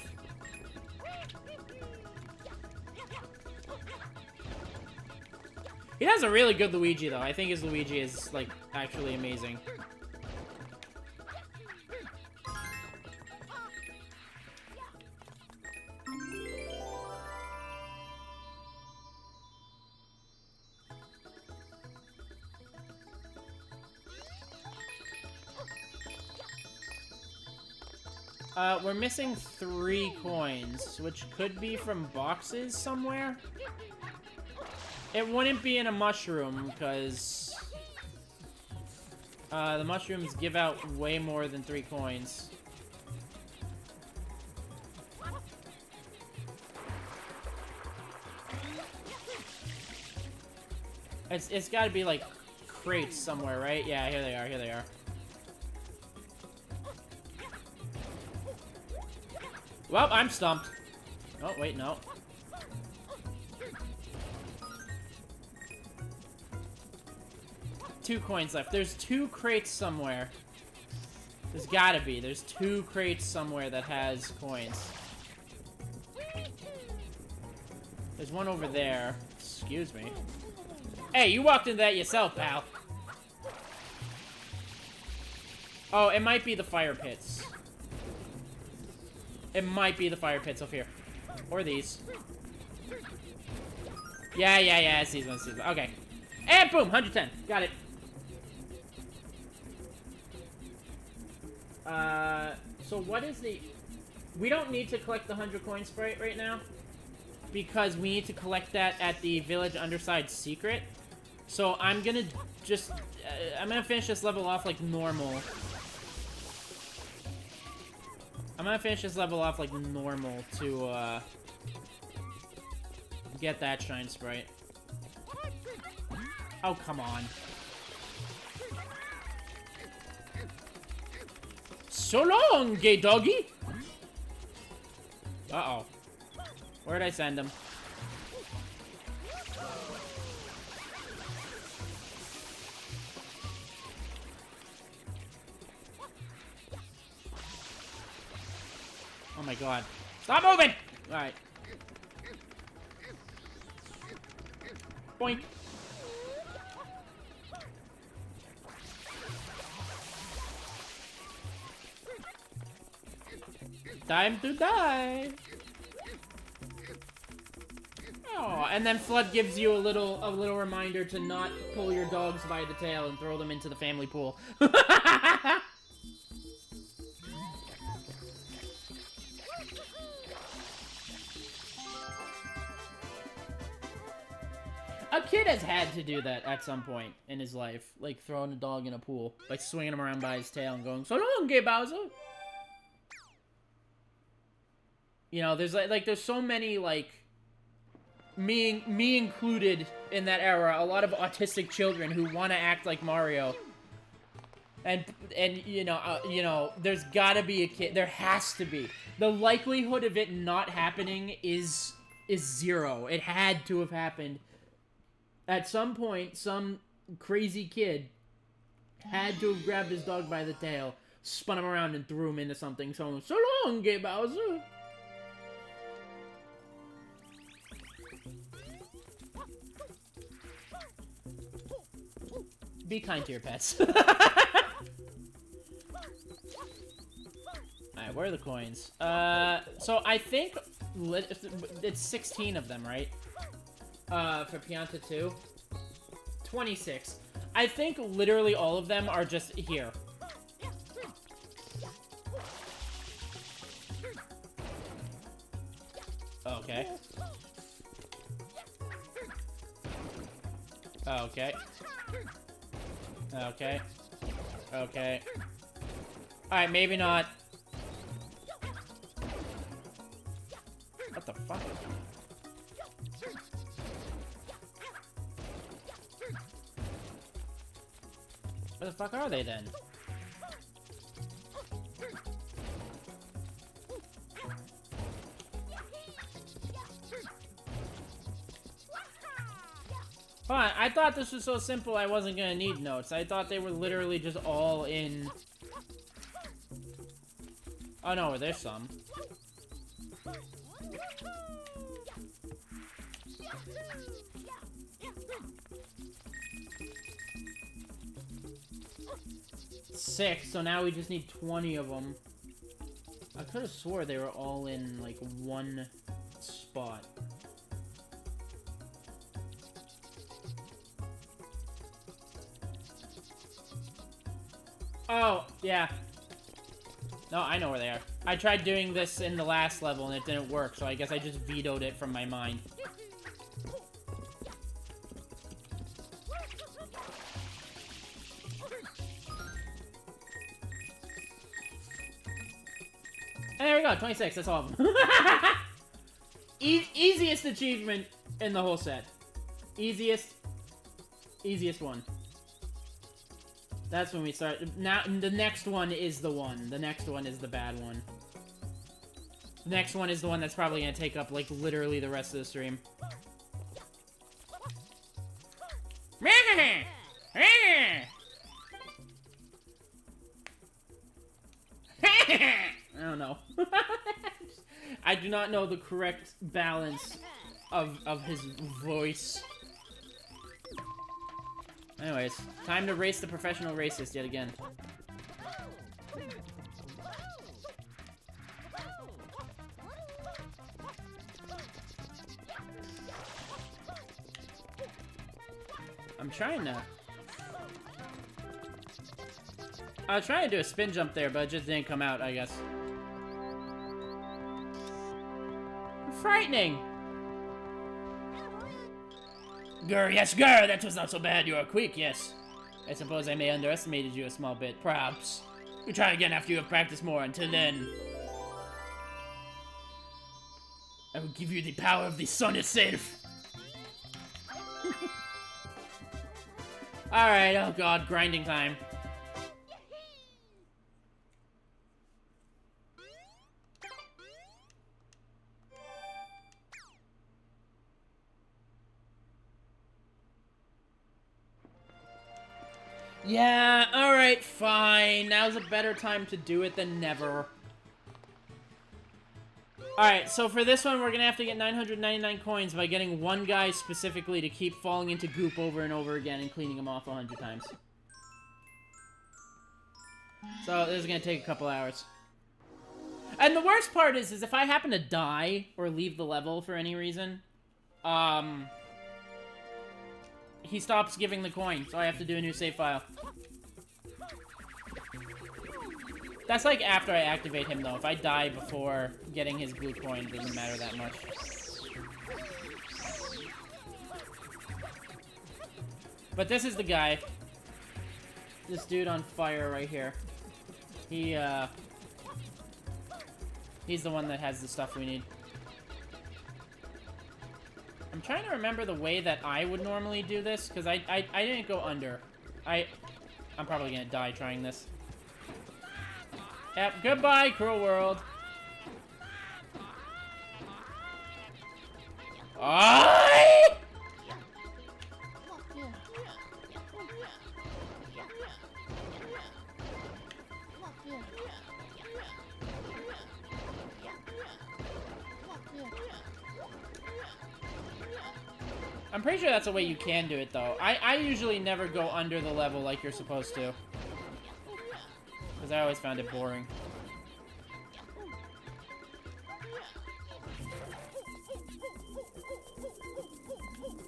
He has a really good Luigi, though. I think his Luigi is, like, actually amazing. We're missing 3 coins, which could be from boxes somewhere. It wouldn't be in a mushroom, because... the mushrooms give out way more than 3 coins. It's gotta be, like, crates somewhere, right? Yeah, here they are, here they are. Well, I'm stumped. Oh, wait, no. Two coins left. There's 2 crates somewhere. There's gotta be. There's 2 crates somewhere that has coins. There's one over there. Excuse me. Hey, you walked into that yourself, pal. Oh, it might be the fire pits. It might be the fire pits over here. Or these. Yeah, it's these ones, Okay. And boom, 110. Got it. So what is the... We don't need to collect the 100 coin sprite right now. Because we need to collect that at the village underside secret. So I'm gonna just... I'm gonna finish this level off like normal. I'm gonna finish this level off like normal to, get that shine sprite. Oh, come on. So long, gay doggy! Uh-oh. Where'd I send him? Oh my god. Stop moving! Alright. Boink. time to die. Oh, and then Flood gives you a little reminder to not pull your dogs by the tail and throw them into the family pool. A kid has had to do that at some point in his life, like throwing a dog in a pool, like swinging him around by his tail and going, "So long, gay Bowser." You know, there's like there's so many like me included in that era, a lot of autistic children who want to act like Mario. And you know, there's gotta be a kid. There has to be. The likelihood of it not happening is zero. It had to have happened. At some point, some crazy kid had to have grabbed his dog by the tail, spun him around, and threw him into something. So long, gay Bowser. Be kind to your pets. Alright, where are the coins? So I think it's 16 of them, right? For Pianta 2. 26. I think literally all of them are just here. Okay. Okay. Okay. Okay. Alright, maybe not. What the fuck? Where the fuck are they then? Hold on, I thought this was so simple I wasn't gonna need notes. I thought they were literally just all in... Oh no, there's some. Six, so now we just need 20 of them. I could have swore they were all in, like, one spot. Oh, yeah. No, I know where they are. I tried doing this in the last level and it didn't work, so I guess I just vetoed it from my mind. And there we go, 26, that's all of them. Easiest achievement in the whole set. Easiest one. That's when we start. Now, the next one is the one. The next one is the bad one. The next one is the one that's probably gonna take up, like, literally the rest of the stream. I don't know. I do not know the correct balance of his voice. Anyways, time to race the professional racist yet again. I'm trying to... I was trying to do a spin jump there, but it just didn't come out, I guess. Frightening! Grr, yes, grr, that was not so bad. You are quick, yes. I suppose I may have underestimated you a small bit, perhaps. We try again after you have practiced more. Until then, I will give you the power of the sun itself. Alright, oh god, grinding time. Yeah, alright, fine. Now's a better time to do it than never. Alright, so for this one, we're gonna have to get 999 coins by getting one guy specifically to keep falling into goop over and over again and cleaning him off 100 times. So, this is gonna take a couple hours. And the worst part is if I happen to die or leave the level for any reason, he stops giving the coin, so I have to do a new save file. That's like after I activate him, though. If I die before getting his blue coin, it doesn't matter that much. But this is the guy. This dude on fire right here. He's the one that has the stuff we need. I'm trying to remember the way that I would normally do this, because I didn't go under. I'm probably gonna die trying this. Yep, goodbye, cruel world. I. I'm pretty sure that's a way you can do it, though. I usually never go under the level like you're supposed to. Because I always found it boring.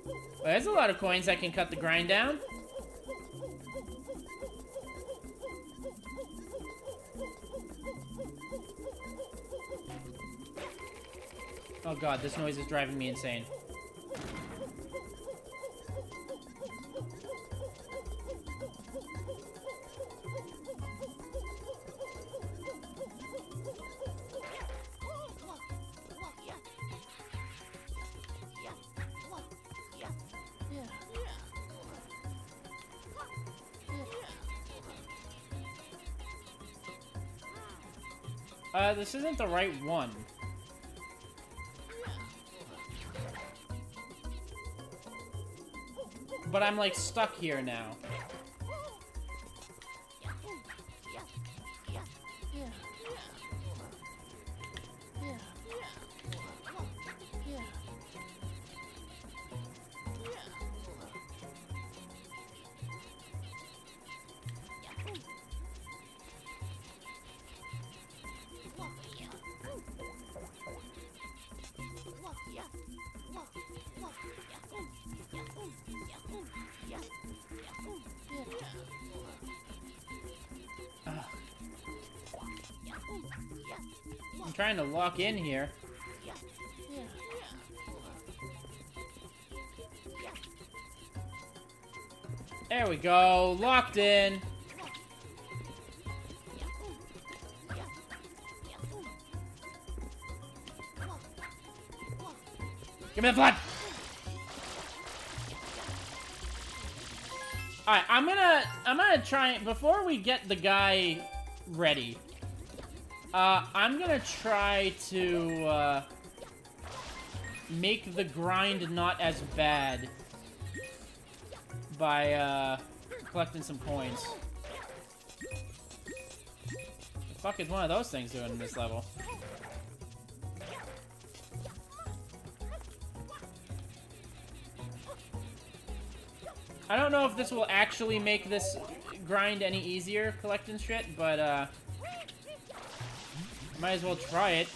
Well, there's a lot of coins that can cut the grind down. Oh god, this noise is driving me insane. This isn't the right one. But I'm, like, stuck here now. I'm trying to lock in here. There we go, locked in. Give me the blood. Alright, I'm gonna try, before we get the guy ready, I'm gonna try to, make the grind not as bad by, collecting some coins. The fuck is one of those things doing in this level? I don't know if this will actually make this grind any easier, collecting shit, but, might as well try it.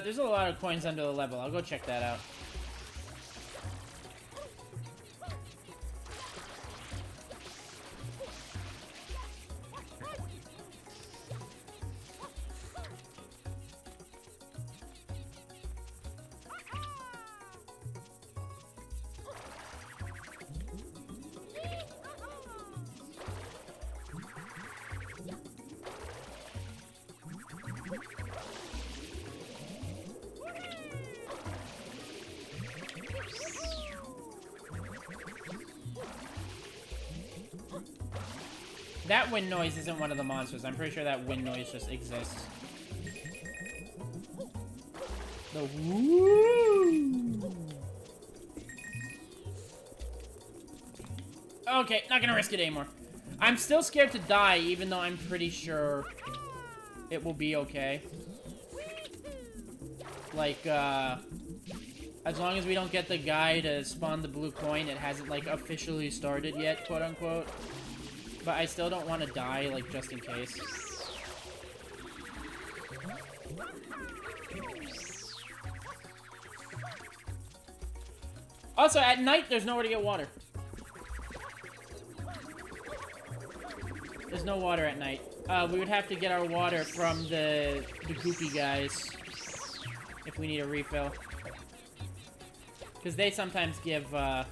There's a lot of coins under the level. I'll go check that out. That wind noise isn't one of the monsters. I'm pretty sure that wind noise just exists. The woo. Okay, not gonna risk it anymore. I'm still scared to die, even though I'm pretty sure it will be okay. Like, as long as we don't get the guy to spawn the blue coin, it hasn't, like, officially started yet, quote-unquote. But I still don't want to die, like, just in case. Also, at night, there's nowhere to get water. There's no water at night. We would have to get our water from the goopy guys if we need a refill. Because they sometimes give water.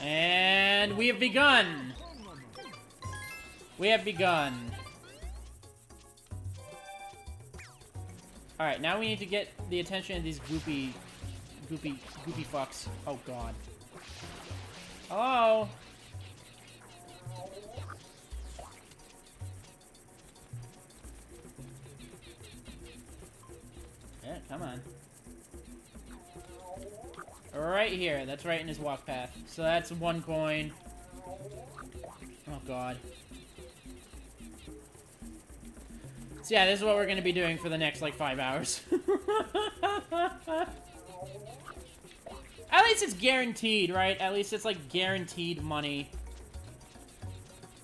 And we have begun! We have begun. Alright, now we need to get the attention of these goopy fucks. Oh god. Hello? Yeah, come on. Right here. That's right in his walk path. So that's 1 coin. Oh god. So yeah, this is what we're gonna be doing for the next, like, 5 hours. At least it's guaranteed, right? At least it's, like, guaranteed money.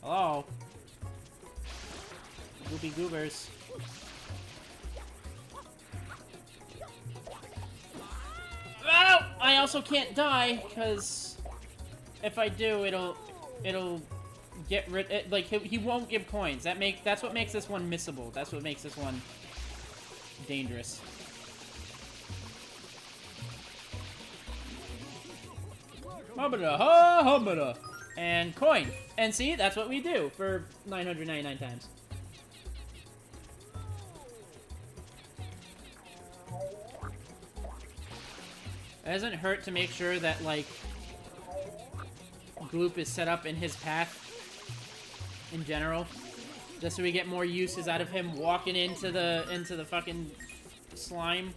Hello? Goopy goobers. Oh! I also can't die, because if I do, it'll get rid... like, he won't give coins. That's what makes this one missable. That's what makes this one dangerous. And coin. And see, that's what we do for 999 times. It doesn't hurt to make sure that, like, Gloop is set up in his path in general. Just so we get more uses out of him walking into the fucking slime.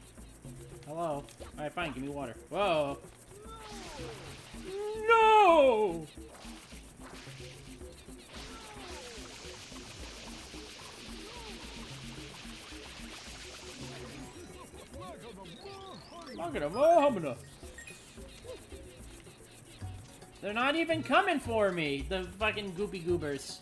Hello. Alright, fine, give me water. Whoa. No! They're not even coming for me, the fucking goopy goobers.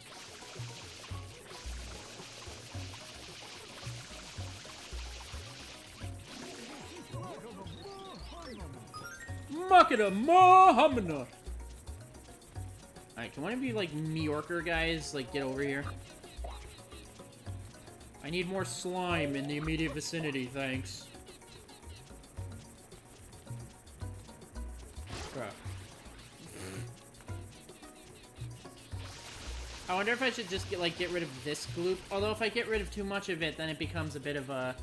Alright, can one of you, like, New Yorker guys, like, get over here? I need more slime in the immediate vicinity, thanks. Crap. I wonder if I should just get rid of this gloop. Although if I get rid of too much of it, then it becomes a bit of a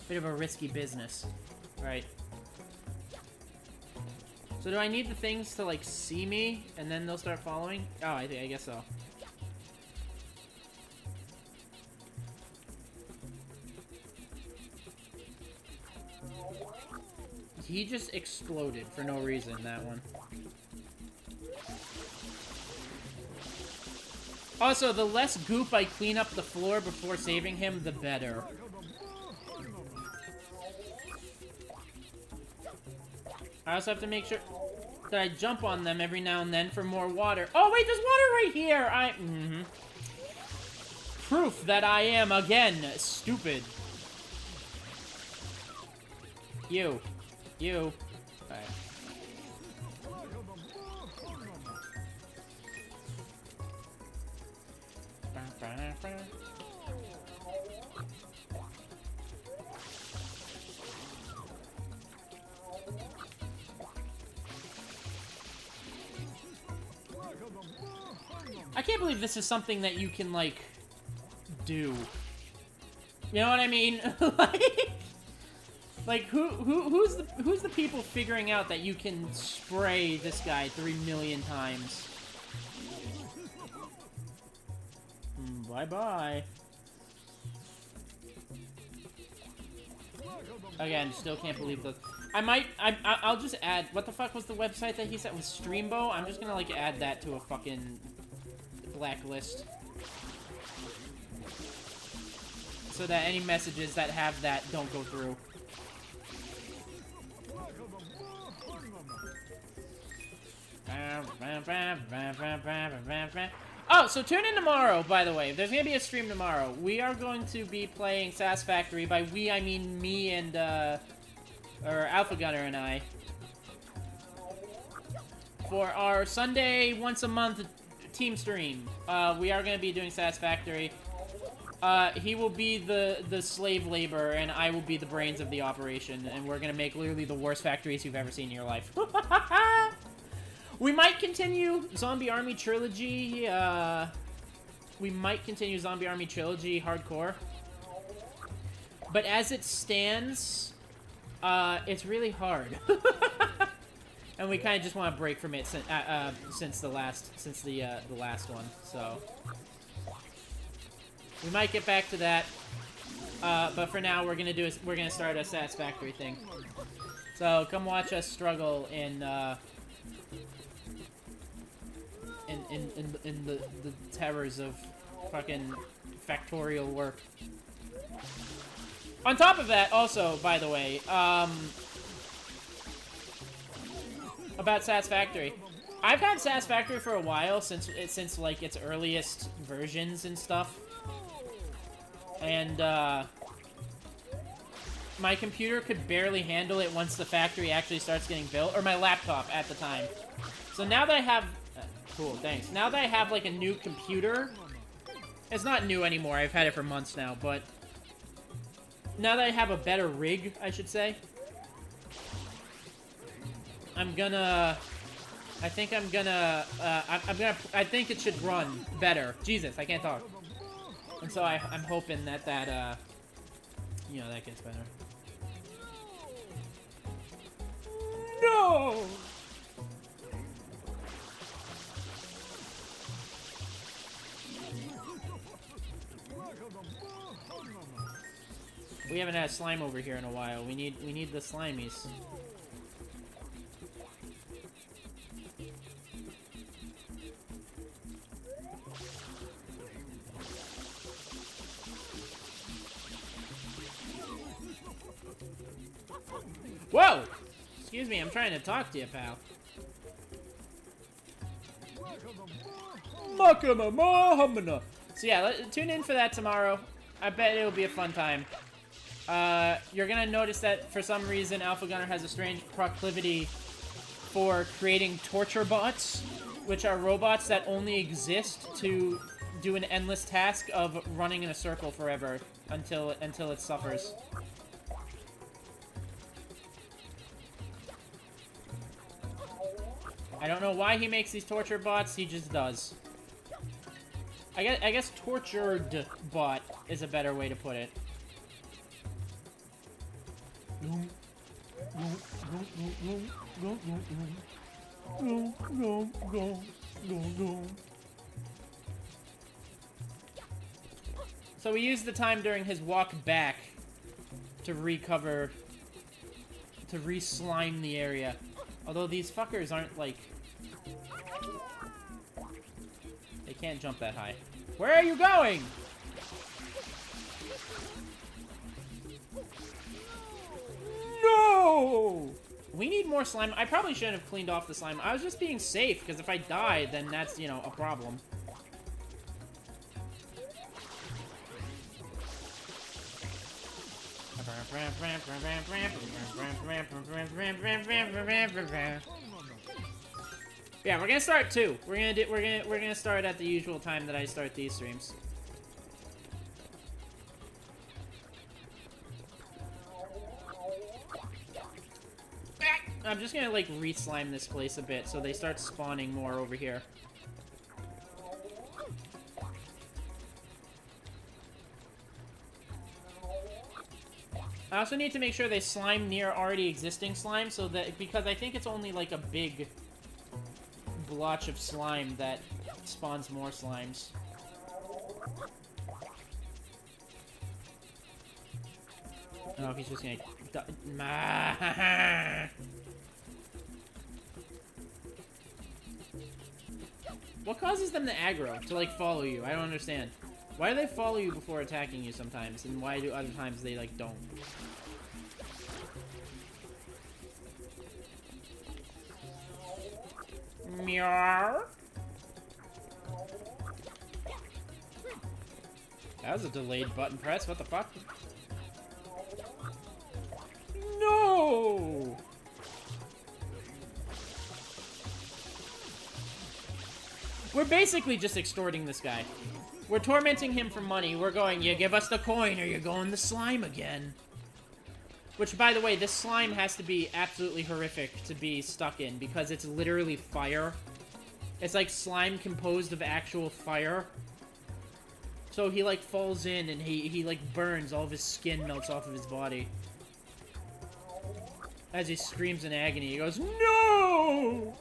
risky business. Right. So do I need the things to, like, see me, and then they'll start following? Oh, I guess so. He just exploded for no reason, that one. Also, the less goop I clean up the floor before saving him, the better. I also have to make sure that I jump on them every now and then for more water. Oh, wait, there's water right here! Proof that I am, again, stupid. You. Alright. I can't believe this is something that you can, like, do. You know what I mean? Like, who's the people figuring out that you can spray this guy 3 million times? Bye-bye. Again, still can't believe those. I'll just add, what the fuck was the website that he said was Streambo? I'm just gonna, like, add that to a fucking blacklist. So that any messages that have that don't go through. Oh, so tune in tomorrow, by the way. There's gonna be a stream tomorrow. We are going to be playing Sass Factory. By we, I mean me and, or Alpha Gunner and I. For our Sunday, once a month team stream. We are gonna be doing Sass Factory. He will be the slave labor, and I will be the brains of the operation, and we're gonna make literally the worst factories you've ever seen in your life. We might continue Zombie Army Trilogy, we might continue Zombie Army Trilogy Hardcore. But as it stands, it's really hard. And we kind of just want to break from it since the last one, so... We might get back to that, but for now we're gonna start a Sass Factory thing. So come watch us struggle in the terrors of fucking factorial work. On top of that, also, by the way, about Sass Factory. I've had Sass Factory for a while, since like its earliest versions and stuff. And, my computer could barely handle it once the factory actually starts getting built. Or my laptop at the time. So now that I have... cool, thanks. Now that I have, like, a new computer... It's not new anymore. I've had it for months now, but... Now that I have a better rig, I should say... I'm gonna... I think it should run better. Jesus, I can't talk. And so I'm hoping that you know, that gets better. No! We haven't had slime over here in a while. We need the slimies. Whoa! Excuse me, I'm trying to talk to you, pal. So yeah, tune in for that tomorrow. I bet it'll be a fun time. You're gonna notice that for some reason Alpha Gunner has a strange proclivity for creating torture bots, which are robots that only exist to do an endless task of running in a circle forever until it suffers. I don't know why he makes these torture bots, he just does. I guess tortured bot is a better way to put it. So we used the time during his walk back to recover, to re-slime the area. Although these fuckers aren't, like... They can't jump that high. Where are you going? No! We need more slime. I probably shouldn't have cleaned off the slime. I was just being safe, because if I die, then that's, you know, a problem. Yeah, we're gonna start too. We're gonna start at the usual time that I start these streams. I'm just gonna like re-slime this place a bit so they start spawning more over here. I also need to make sure they slime near already existing slime so that, because I think it's only like a big blotch of slime that spawns more slimes. Oh, he's just gonna What causes them to aggro? To, like, follow you? I don't understand. Why do they follow you before attacking you sometimes? And why do other times they, like, don't? Meow. That was a delayed button press. What the fuck? No! We're basically just extorting this guy. We're tormenting him for money. We're going, you give us the coin or you're going the slime again. Which, by the way, this slime has to be absolutely horrific to be stuck in because it's literally fire. It's like slime composed of actual fire. So he, like, falls in and he like, burns. All of his skin melts off of his body. As he screams in agony, he goes, no!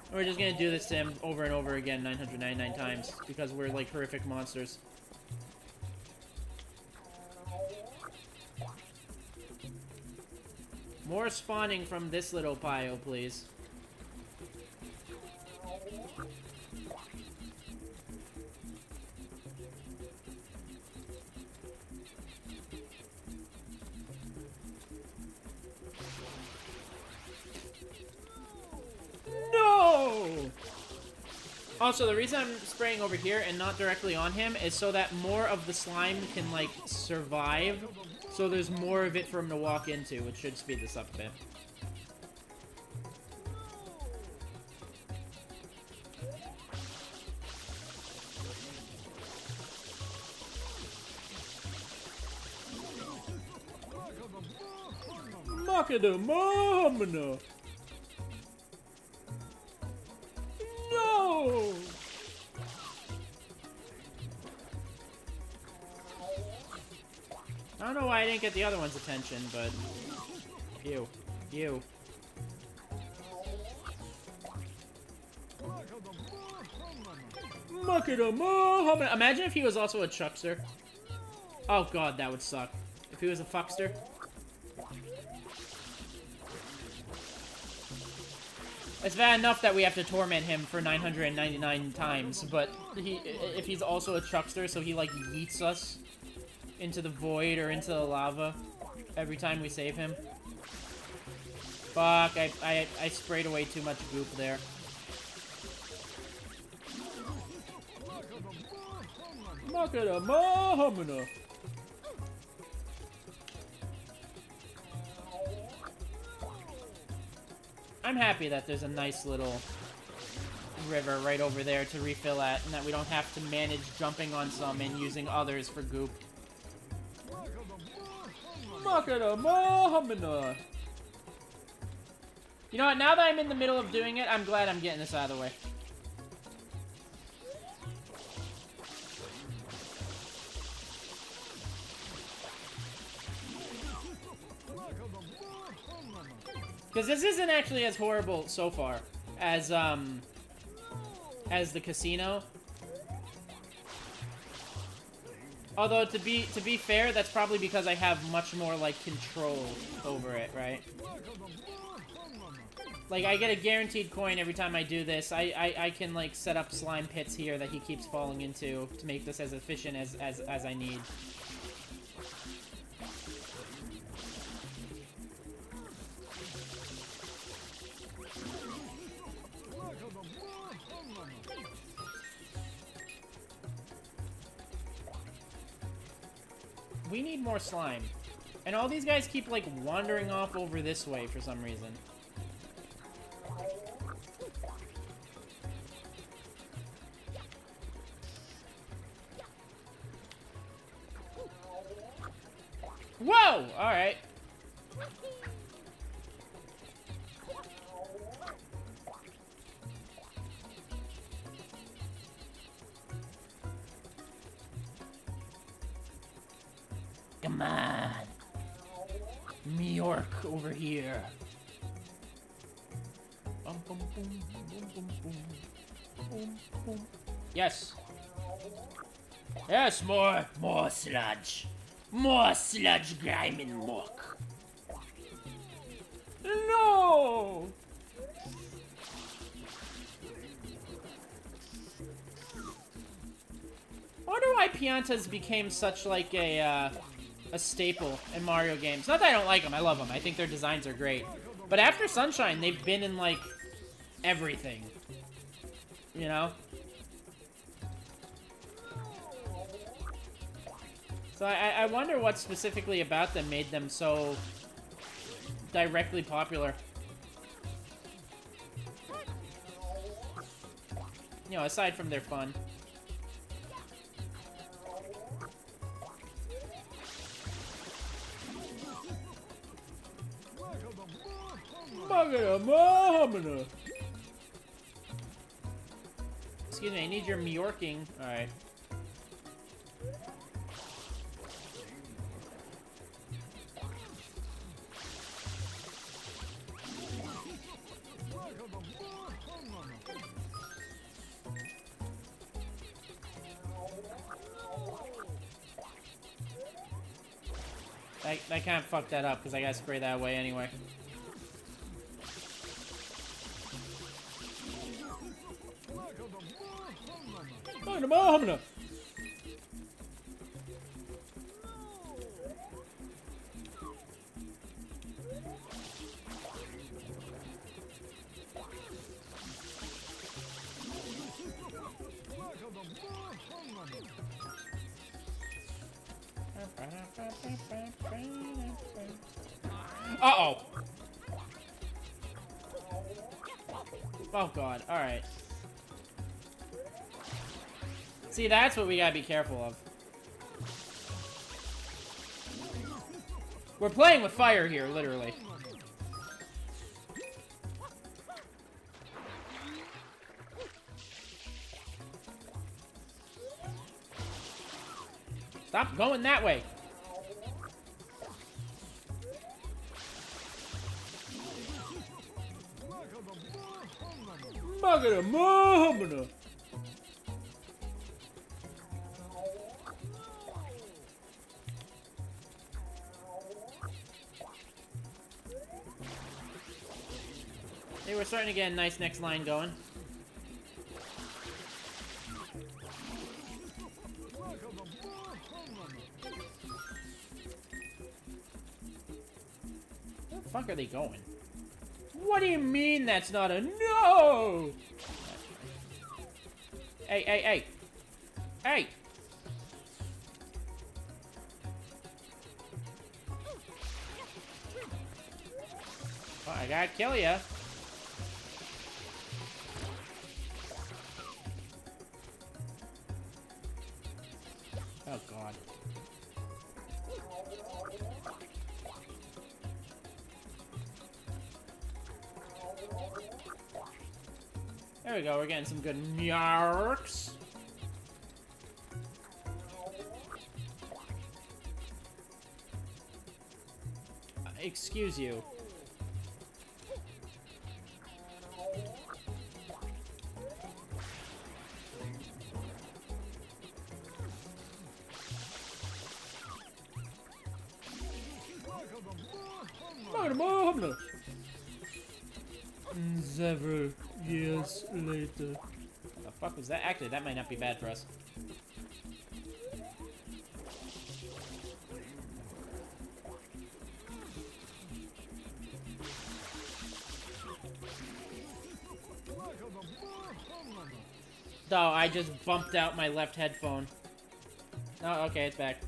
And we're just gonna do this to him over and over again 999 times. Because we're, like, horrific monsters. More spawning from this little pile, please. No! Also, the reason I'm spraying over here and not directly on him is so that more of the slime can, like, survive. So there's more of it for him to walk into, which should speed this up a bit. Makadamamana. No! I don't know why I didn't get the other one's attention, but... You. You. Imagine if he was also a chuckster. Oh god, that would suck. If he was a fuckster. It's bad enough that we have to torment him for 999 times, but if he's also a chuckster, so he, like, yeets us into the void or into the lava every time we save him. Fuck, I sprayed away too much goop there. I'm happy that there's a nice little river right over there to refill at, and that we don't have to manage jumping on some and using others for goop. You know what, now that I'm in the middle of doing it, I'm glad I'm getting this out of the way. Because this isn't actually as horrible so far as the casino. Although to be fair, that's probably because I have much more, like, control over it, right? Like, I get a guaranteed coin every time I do this. I can, like, set up slime pits here that he keeps falling into to make this as efficient as I need. We need more slime. And all these guys keep, like, wandering off over this way for some reason. Whoa! Alright. Come on. New York over here. Yes. Yes, more sludge. More sludge, grime, and muck. No! I wonder why Piantas became such, like, a staple in Mario games. Not that I don't like them, I love them. I think their designs are great. But after Sunshine, they've been in, like, everything. You know? So I wonder what specifically about them made them so directly popular. You know, aside from their fun. Excuse me, I need your Myorking. Alright. I can't fuck that up because I gotta spray that away anyway. Uh-oh. Oh, God. Alright. See, that's what we gotta be careful of. We're playing with fire here, literally. Stop going that way. Hey, we're starting to get a nice next line going. Where the fuck are they going? What do you mean that's not a no? Hey, hey, hey. Hey! Oh, I gotta kill ya. Oh, God. There we go, we're getting some good nyarks. Excuse you. Several years later. What the fuck was that? Actually, that might not be bad for us. Oh, I just bumped out my left headphone. Oh, okay, it's back.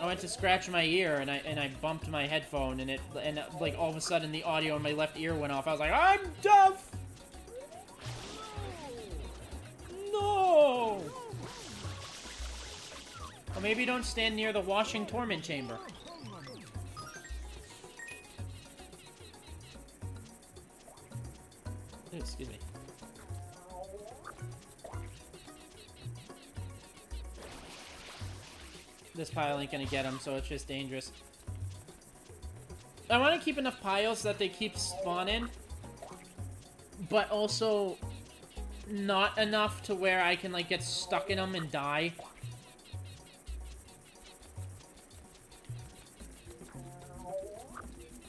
I went to scratch my ear and I bumped my headphone and like all of a sudden the audio in my left ear went off. I was like, I'm deaf. No. Or maybe don't stand near the washing torment chamber. Ooh, excuse me. This pile ain't gonna get him, so it's just dangerous. I want to keep enough piles that they keep spawning, but also not enough to where I can, like, get stuck in them and die.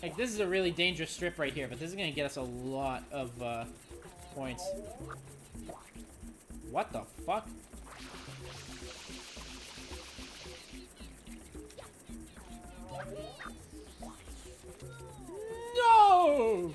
Like, this is a really dangerous strip right here, but this is gonna get us a lot of, points. What the fuck? No!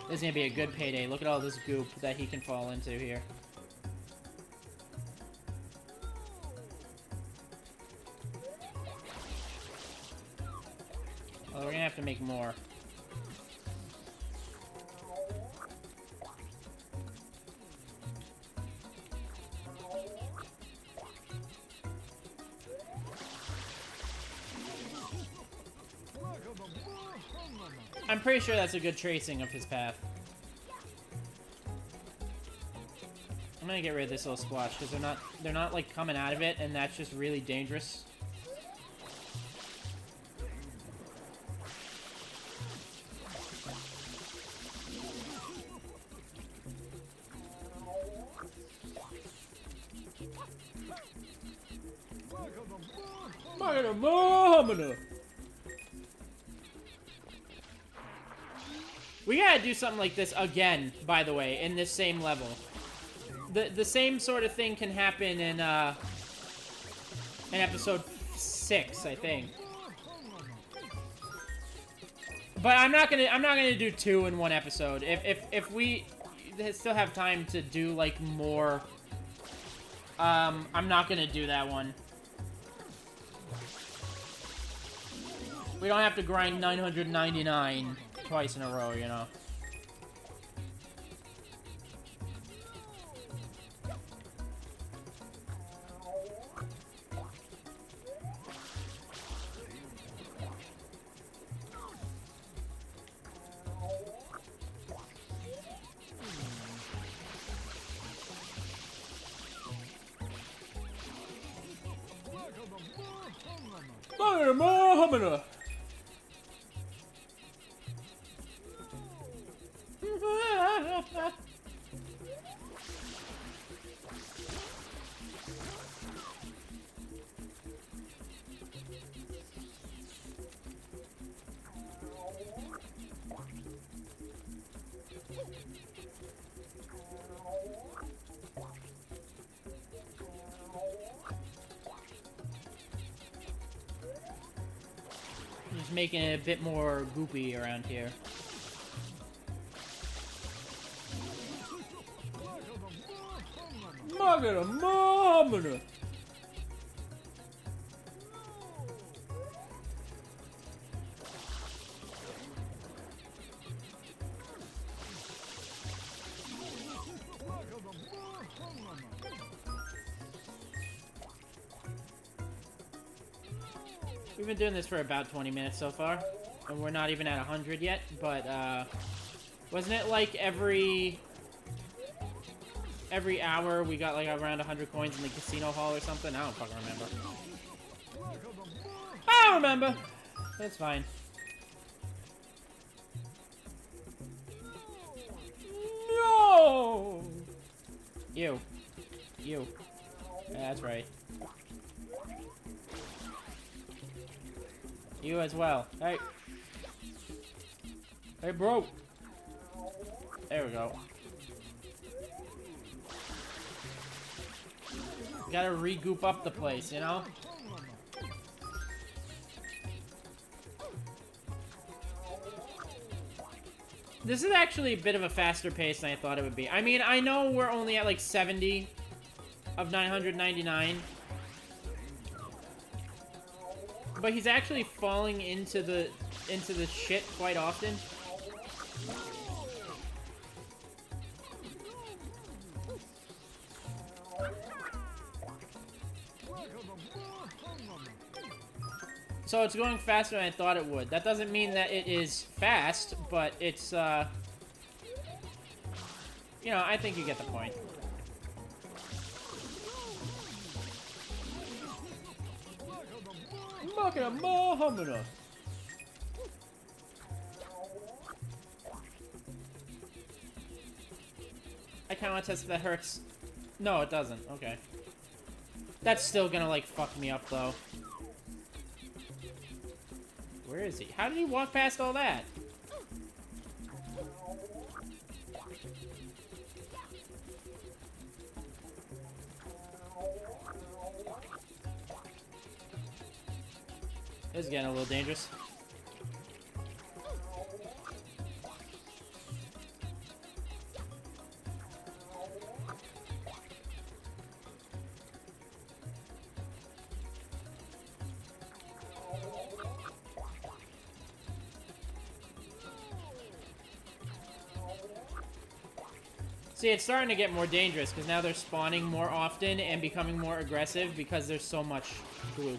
This is gonna be a good payday. Look at all this goop that he can fall into here. Well, we're gonna have to make more. I'm pretty sure that's a good tracing of his path. I'm gonna get rid of this little squash because they're not like coming out of it, and that's just really dangerous. We gotta do something like this again, by the way, in this same level. The same sort of thing can happen in episode 6, I think. But I'm not gonna do 2 in one episode. If we still have time to do like more, I'm not gonna do that one. We don't have to grind 999 twice in a row, you know. Just making it a bit more goopy around here. We've been doing this for about 20 minutes so far, and we're not even at 100 yet, but, wasn't it like every hour we got like around 100 coins in the casino hall or something? I don't fucking remember. I don't remember! That's fine. No! You. Yeah, that's right. You as well. Hey. Hey, bro. There we go. Gotta re-goop up the place, you know? This is actually a bit of a faster pace than I thought it would be. I mean, I know we're only at like 70 of 999. But he's actually falling into the shit quite often. So it's going faster than I thought it would. That doesn't mean that it is fast, but it's, you know, I think you get the point. I kind of want to test if that hurts. No, it doesn't. Okay. That's still gonna, like, fuck me up, though. Where is he? How did he walk past all that? This is getting a little dangerous. See, it's starting to get more dangerous because now they're spawning more often and becoming more aggressive because there's so much glue.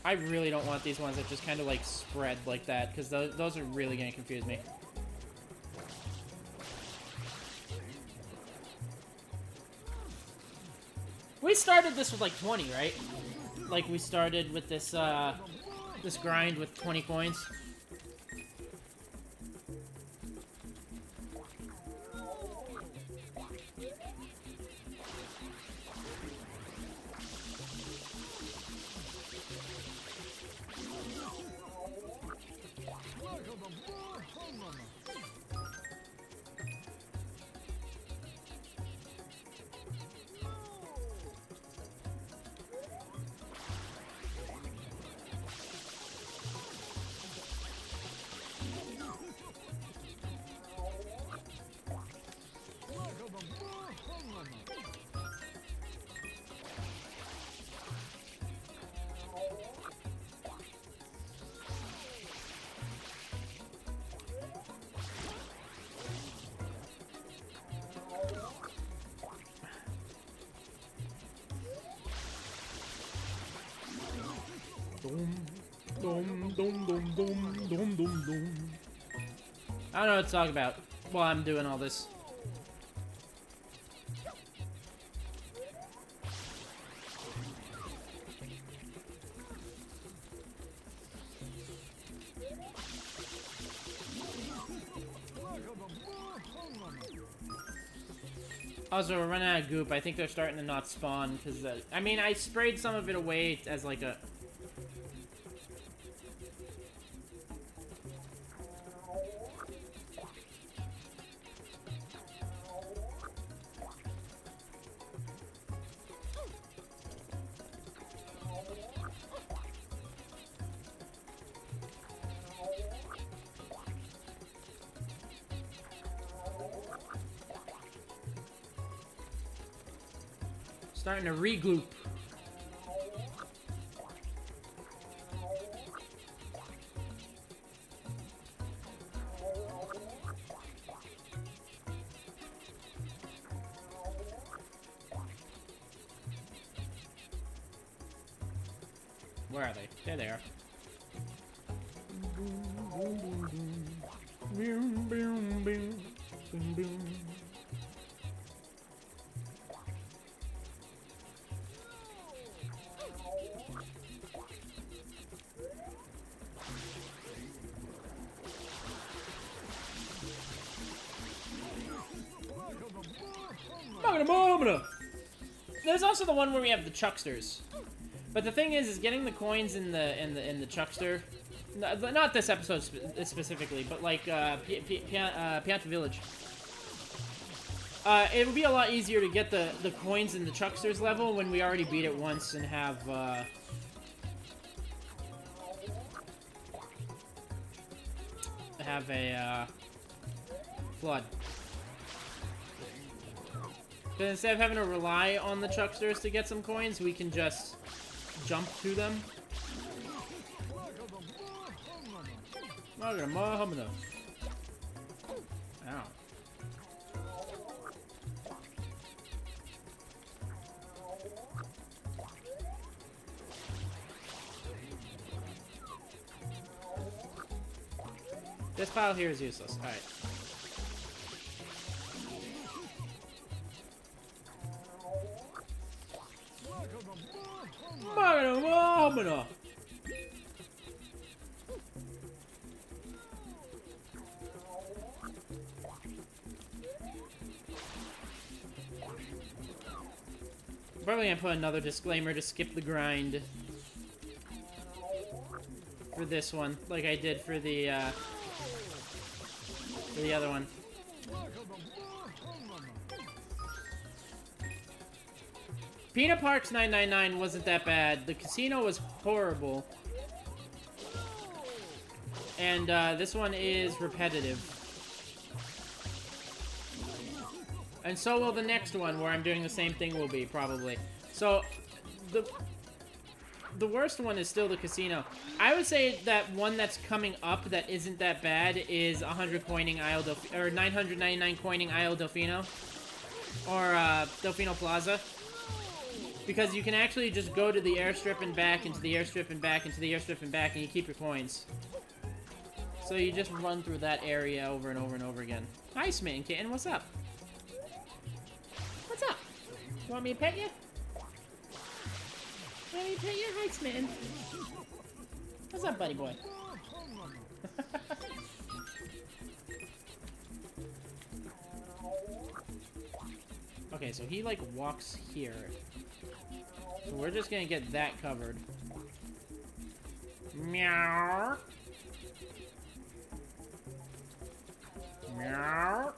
I really don't want these ones that just kind of like spread like that because those are really going to confuse me. We started this with like 20, right? Like we started with this this grind with 20 coins. I don't know what to talk about while I'm doing all this. Also, we're running out of goop. I think they're starting to not spawn because, I mean, I sprayed some of it away as like a... Starting to regloop. Where are they? There they are. There's also the one where we have the chucksters, but the thing is getting the coins in the chuckster. Not this episode specifically, but like Pianta Village. It would be a lot easier to get the coins in the chucksters level when we already beat it once and have a flood. Because instead of having to rely on the chucksters to get some coins, we can just jump to them. Ow. This pile here is useless. Alright. Probably gonna put another disclaimer to skip the grind for this one, like I did for the other one. Peanut Parks 999 wasn't that bad. The casino was horrible. And this one is repetitive. And so will the next one, where I'm doing the same thing will be, probably. So, the worst one is still the casino. I would say that one that's coming up that isn't that bad is 100 coining Isle or 999 coining Isle Delfino. Or Delfino Plaza. Because you can actually just go to the airstrip and back, into the airstrip and back, into the airstrip and back, and you keep your coins. So you just run through that area over and over and over again. Hi, Smitten Kitten, what's up? What's up? You want me to pet you? Want me to pet you? Hi, Smitten. What's up, buddy boy? Okay, so he, like, walks here. So we're just gonna get that covered. Meow. Meow.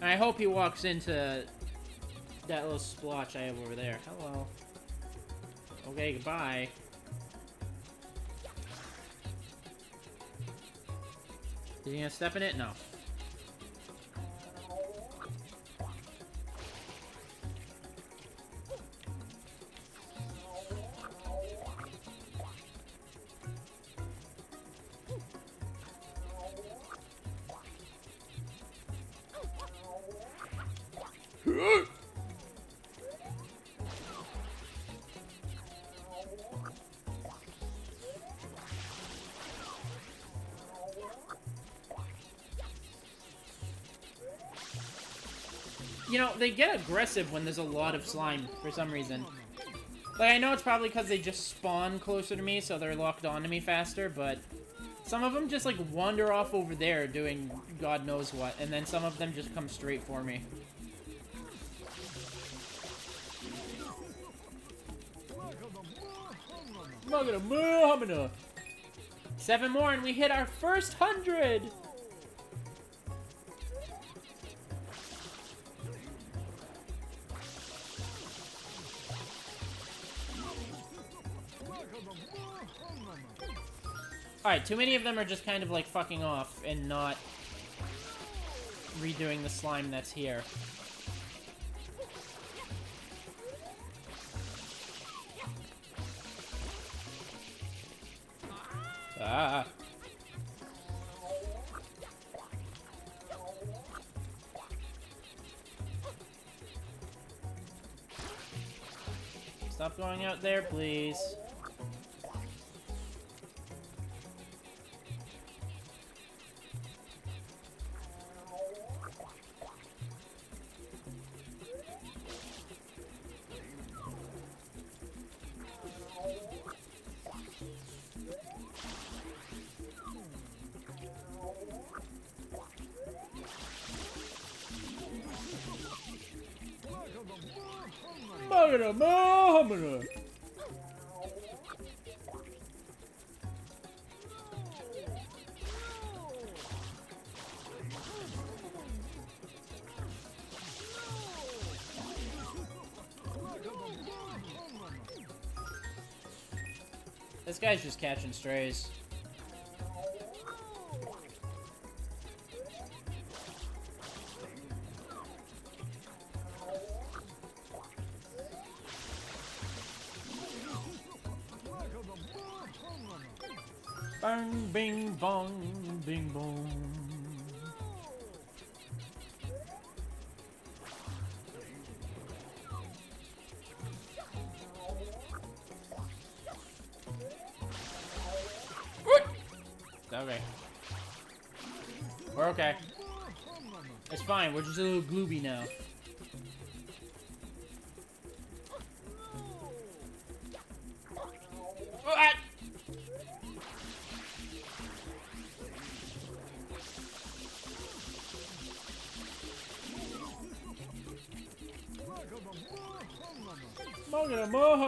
I hope he walks into that little splotch I have over there. Hello. Okay, goodbye. Is he gonna step in it? No. You know, they get aggressive when there's a lot of slime, for some reason. Like, I know it's probably because they just spawn closer to me, so they're locked onto me faster, but some of them just, like, wander off over there doing God knows what, and then some of them just come straight for me. Magana. 7 more and we hit our first 100! Alright, too many of them are just kind of like fucking off and not redoing the slime that's here. Ah. Stop going out there, please. This guy's just catching strays. Bang, bing, bong, bing, bong. Okay. We're okay. It's fine, we're just a little glooby now.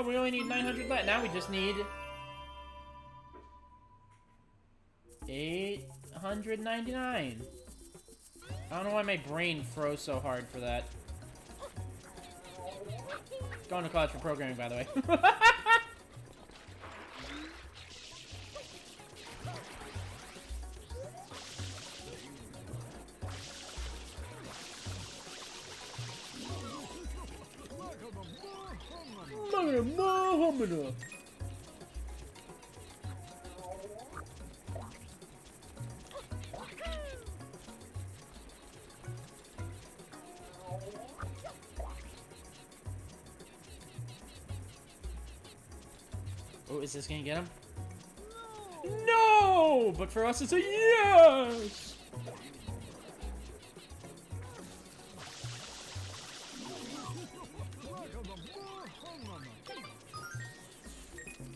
We only need 900 left. Now we just need 899. I don't know why my brain froze so hard for that. Going to college for programming, by the way. Oh, is this gonna get him? No! But for us, it's a yes!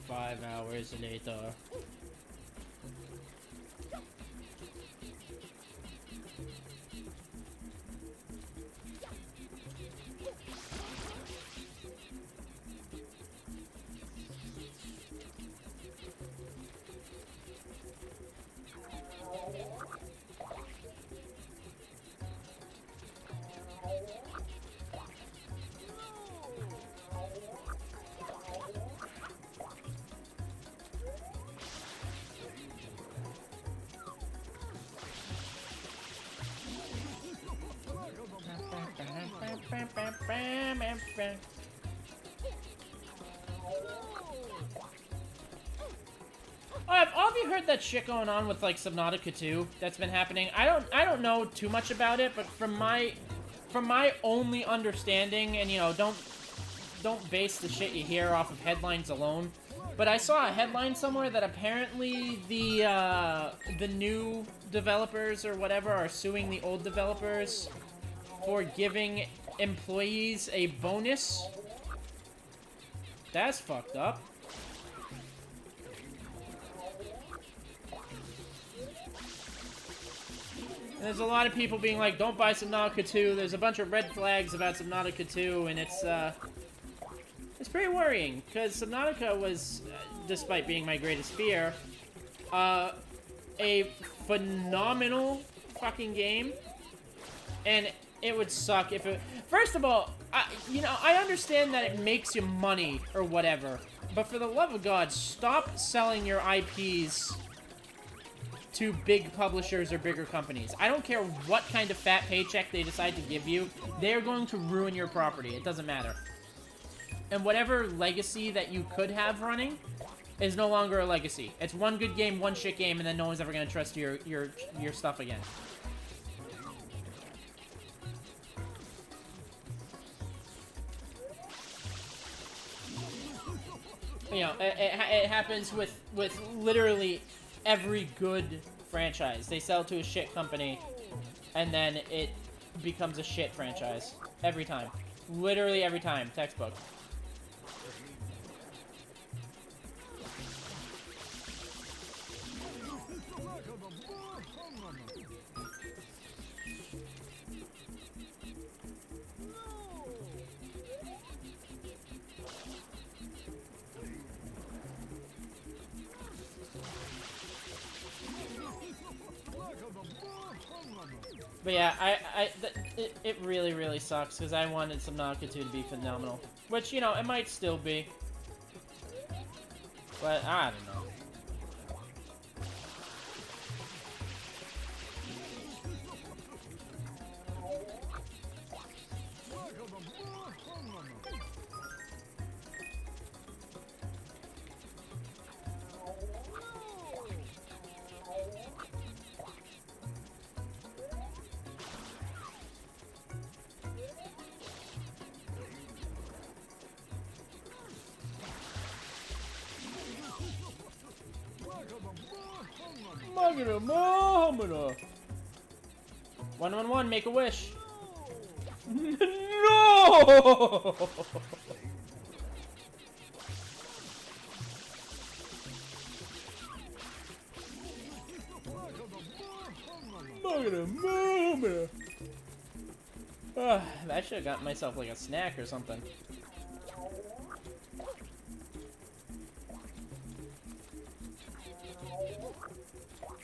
Five hours later. Oh, have all of you heard that shit going on with like Subnautica 2 that's been happening? I don't know too much about it, but from my only understanding, and you know, don't base the shit you hear off of headlines alone. But I saw a headline somewhere that apparently the new developers or whatever are suing the old developers for giving employees a bonus. That's fucked up. And there's a lot of people being like, don't buy Subnautica 2. There's a bunch of red flags about Subnautica 2, and it's pretty worrying, because Subnautica was, despite being my greatest fear, a phenomenal fucking game, and it would suck if it... First of all, you know, I understand that it makes you money or whatever, but for the love of God, stop selling your IPs to big publishers or bigger companies. I don't care what kind of fat paycheck they decide to give you, they're going to ruin your property. It doesn't matter. And whatever legacy that you could have running is no longer a legacy. It's one good game, one shit game, and then no one's ever going to trust your stuff again. You know, it happens with literally every good franchise. They sell to a shit company, and then it becomes a shit franchise. Every time. Literally every time. Textbook. But yeah, it really, really sucks, because I wanted Subnautica 2 to be phenomenal. Which, you know, it might still be. But, I don't know. Magna. 111, make a wish. No! Magna. I should have got myself like a snack or something.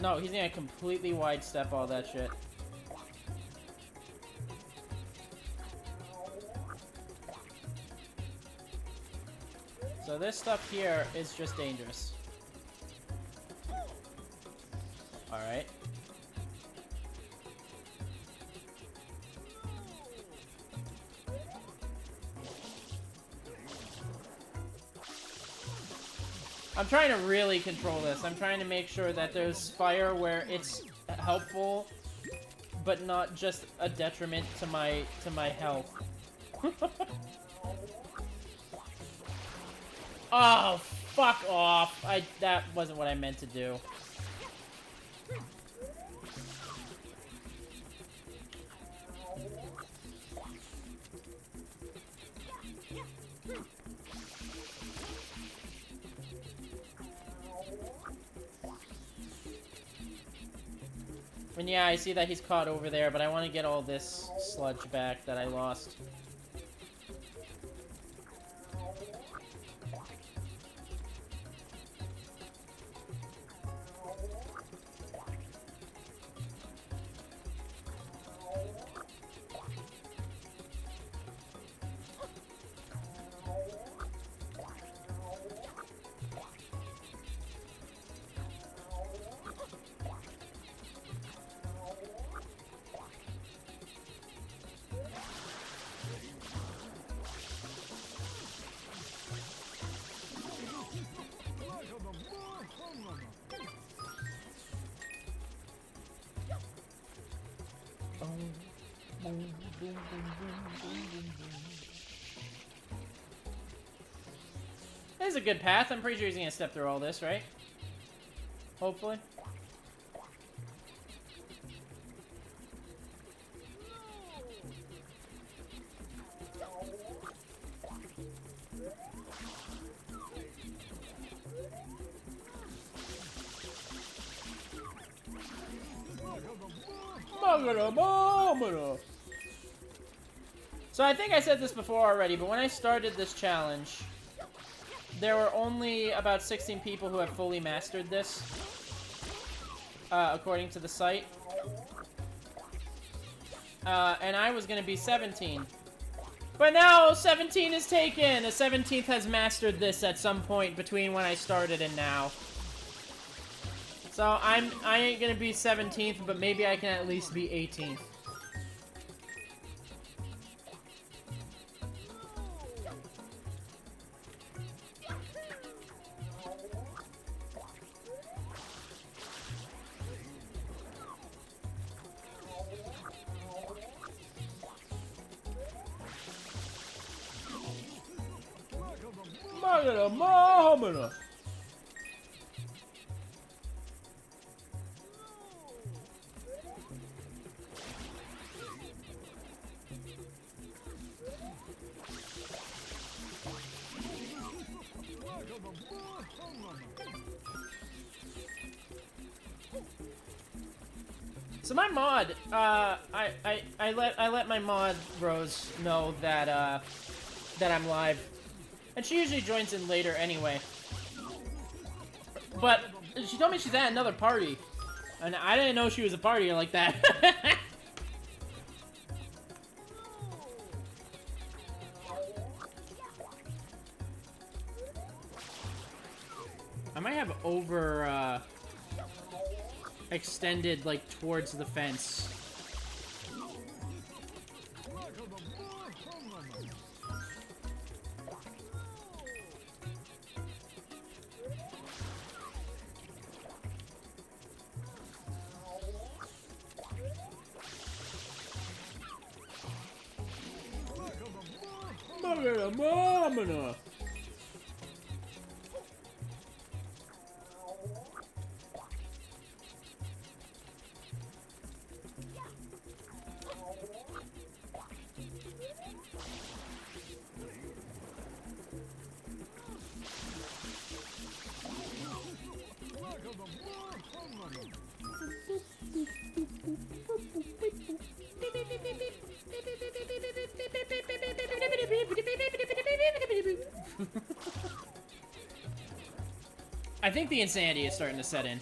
No, he's gonna completely wide step all that shit. So this stuff here is just dangerous. Alright. I'm trying to really control this. I'm trying to make sure that there's fire where it's helpful, but not just a detriment to my health. Oh, fuck off. That wasn't what I meant to do. And yeah, I see that he's caught over there, but I want to get all this sludge back that I lost. This is a good path. I'm pretty sure he's gonna step through all this, right? Hopefully. So I think I said this before already, but when I started this challenge, there were only about 16 people who have fully mastered this, according to the site. And I was gonna be 17. But now 17 is taken! A 17th has mastered this at some point between when I started and now. So I ain't gonna be 17th, but maybe I can at least be 18th. So my mod, I let my mod Rose know that that I'm live, and she usually joins in later anyway. But she told me she's at another party, and I didn't know she was a partier like that. I might have over extended like towards the fence. think the insanity is starting to set in.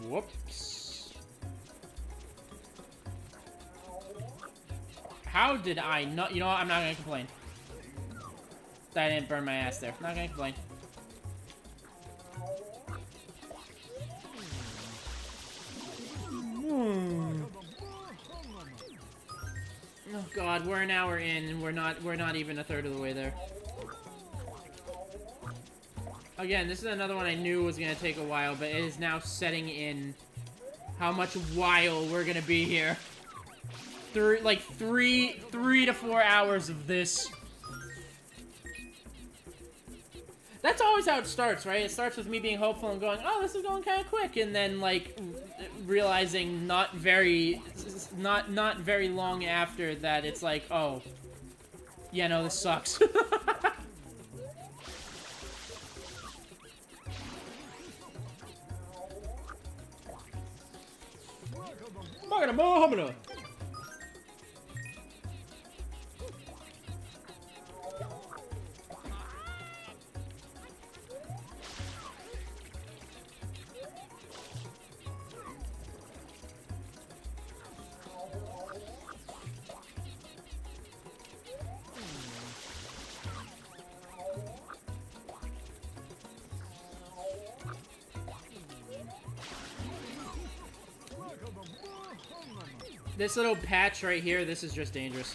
Whoops. How did I not? You know what? I'm not gonna complain. That didn't burn my ass there. Not gonna complain. Oh god, we're an hour in and we're not even a third of the way there. Again, this is another one I knew was gonna take a while, but it is now setting in how much while we're gonna be here. Like three to 4 hours of this. That's always how it starts, right? It starts with me being hopeful and going, oh, this is going kind of quick, and then, like, realizing not very long after that it's like, oh, yeah, no, this sucks. This little patch right here, this is just dangerous.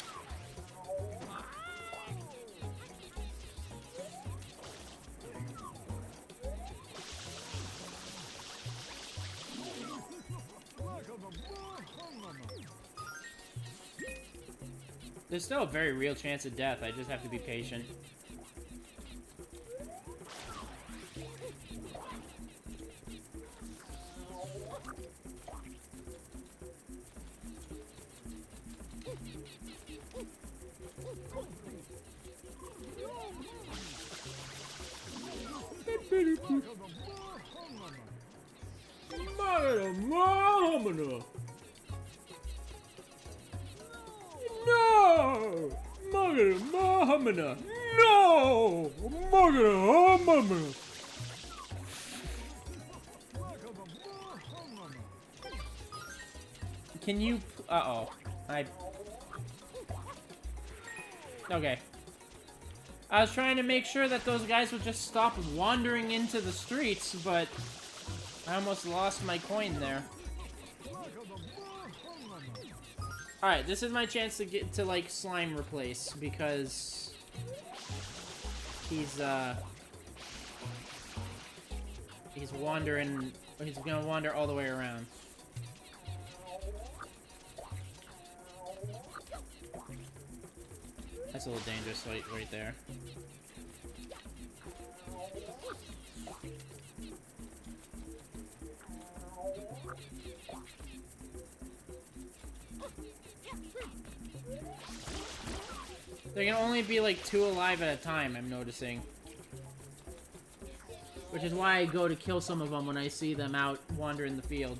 There's still a very real chance of death. I just have to be patient. Can you... Uh-oh. Okay. I was trying to make sure that those guys would just stop wandering into the streets, but I almost lost my coin there. Alright, this is my chance to get to, like, slime replace, because he's wandering... He's gonna wander all the way around. That's a little dangerous right there. There can only be like 2 alive at a time, I'm noticing. Which is why I go to kill some of them when I see them out wandering the field.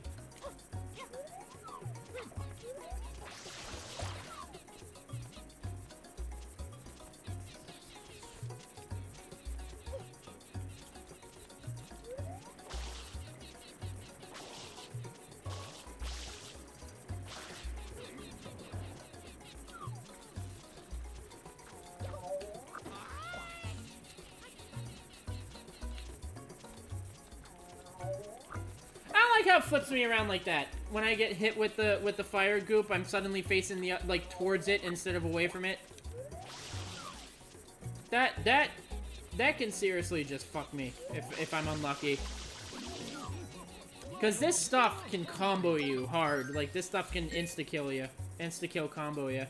How it flips me around like that. When I get hit with the fire goop, I'm suddenly facing the like towards it instead of away from it. That can seriously just fuck me if I'm unlucky. Cause this stuff can combo you hard. Like this stuff can insta-kill you. Insta-kill combo you.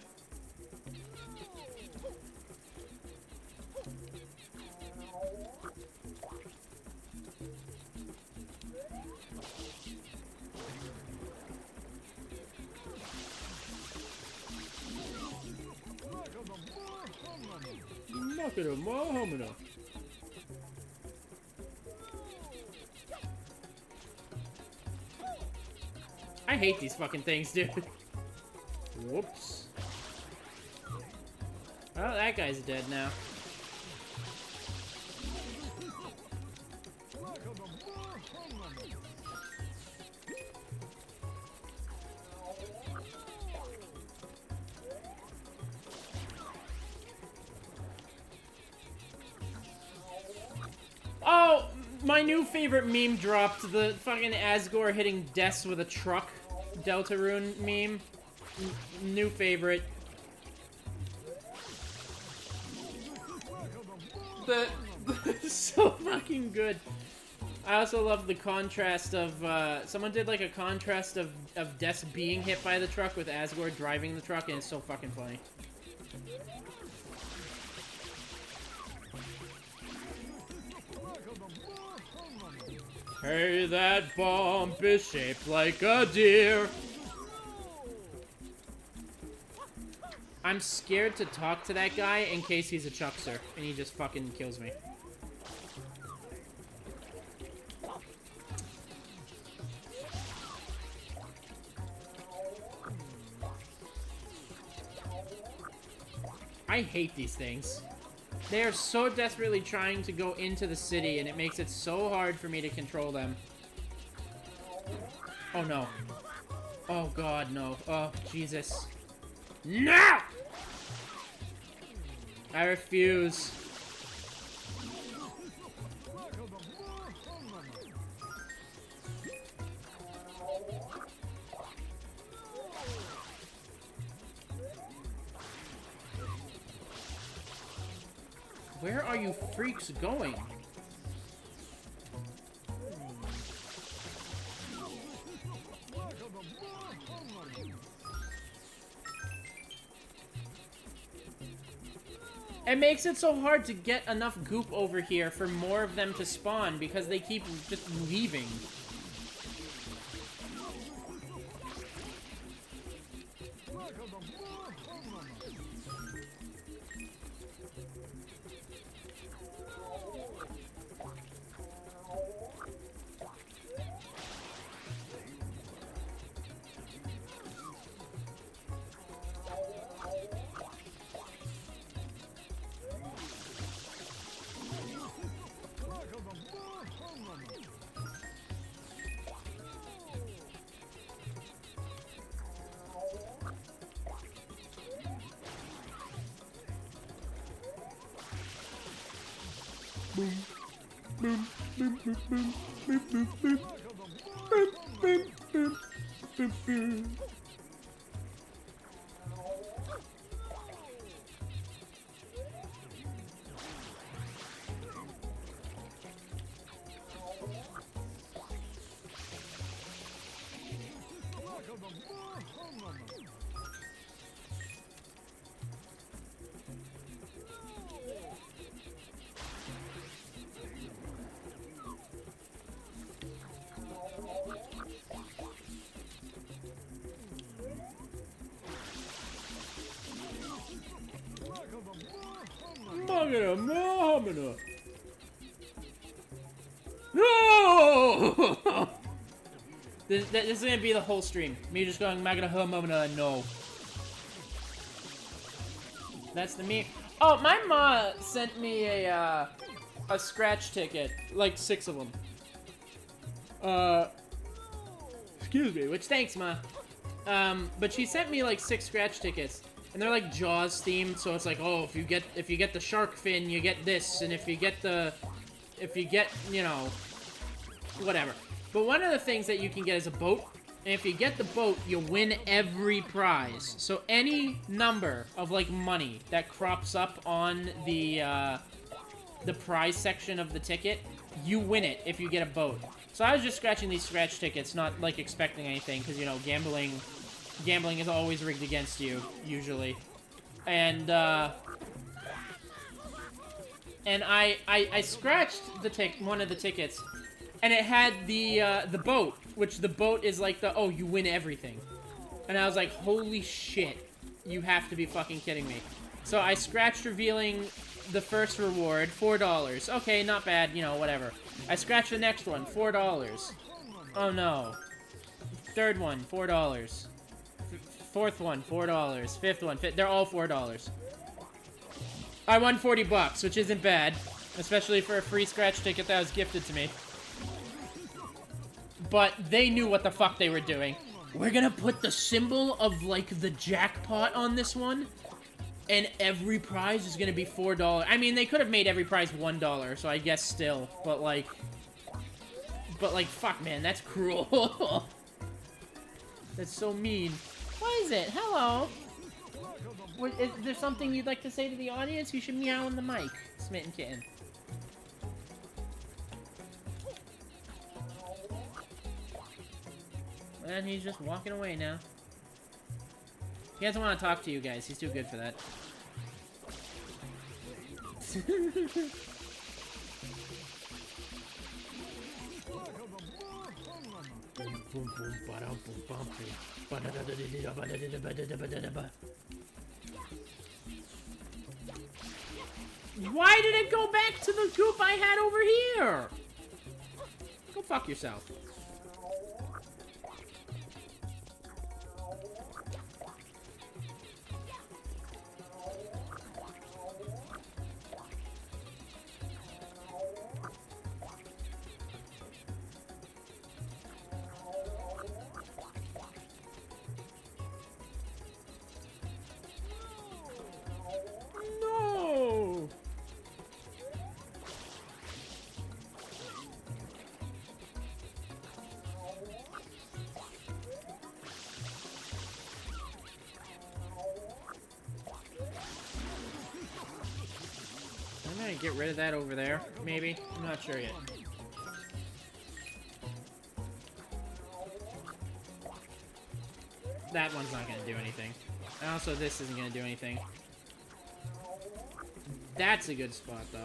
I hate these fucking things, dude. Whoops. Oh, that guy's dead now. Oh, my new favorite meme dropped. The fucking Asgore hitting Des with a truck. Deltarune meme. New favorite. So fucking good. I also love the contrast of, someone did like a contrast of Des being hit by the truck with Asgore driving the truck, and it's so fucking funny. Hey, that bomb is shaped like a deer. I'm scared to talk to that guy in case he's a Chuckster and he just fucking kills me. I hate these things. They are so desperately trying to go into the city, and it makes it so hard for me to control them. Oh, no. Oh, God, no. Oh, Jesus. No! I refuse. Where are you freaks going? It makes it so hard to get enough goop over here for more of them to spawn because they keep just leaving. No! This is gonna be the whole stream. Me just going Magana no. That's the meme. Oh, my ma sent me a scratch ticket, like 6 of them. Excuse me, which thanks, ma. But she sent me like 6 scratch tickets. And they're like Jaws themed, so it's like, oh, if you get the shark fin, you get this, and if you get, you know, whatever. But one of the things that you can get is a boat, and if you get the boat, you win every prize. So any number of like money that crops up on the prize section of the ticket, you win it if you get a boat. So I was just scratching these scratch tickets, not like expecting anything, because you know, gambling is always rigged against you, usually. And I scratched one of the tickets, and it had the boat, which the boat is like the, oh, you win everything. And I was like, holy shit, you have to be fucking kidding me. So I scratched, revealing the first reward, $4. Okay, not bad, you know, whatever. I scratched the next one, $4. Oh no. Third one, $4. Fourth one, $4. Fifth one, they're all $4. I won 40 bucks, which isn't bad. Especially for a free scratch ticket that was gifted to me. But they knew what the fuck they were doing. We're gonna put the symbol of, like, the jackpot on this one. And every prize is gonna be $4. I mean, they could have made every prize $1, so I guess still. But, like... fuck, man, that's cruel. That's so mean. What is it? Hello? Is there something you'd like to say to the audience? You should meow on the mic, Smitten Kitten. And he's just walking away now. He doesn't want to talk to you guys. He's too good for that. Why did it go back to the goop I had over here? Go fuck yourself. No! I'm gonna get rid of that over there, maybe. I'm not sure yet. That one's not gonna do anything. And also, this isn't gonna do anything. That's a good spot, though.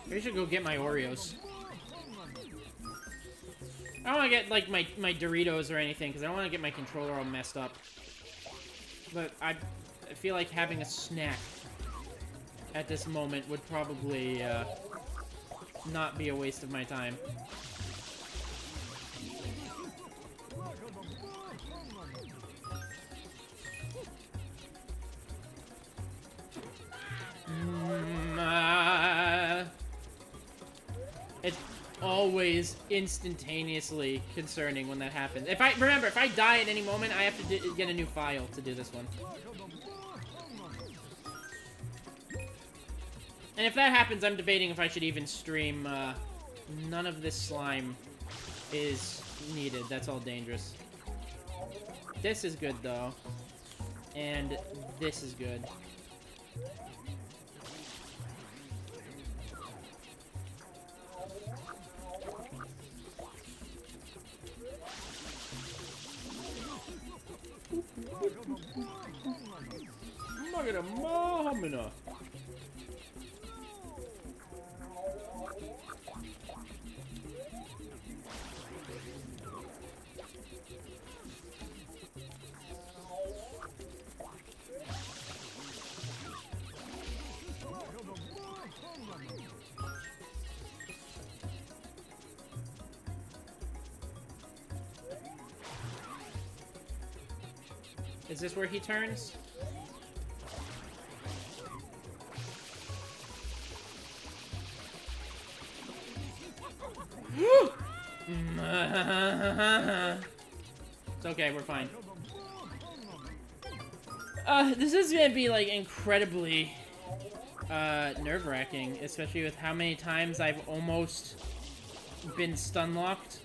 Maybe I should go get my Oreos. I don't want to get, like, my Doritos or anything, because I don't want to get my controller all messed up. But I feel like having a snack at this moment would probably, not be a waste of my time. It's always instantaneously concerning when that happens. If I die at any moment, I have to get a new file to do this one. And if that happens, I'm debating if I should even stream. None of this slime is needed. That's all dangerous. This is good, though. And this is good. Is this where he turns? It's okay, we're fine. This is gonna be, like, incredibly, nerve-wracking, especially with how many times I've almost been stun-locked.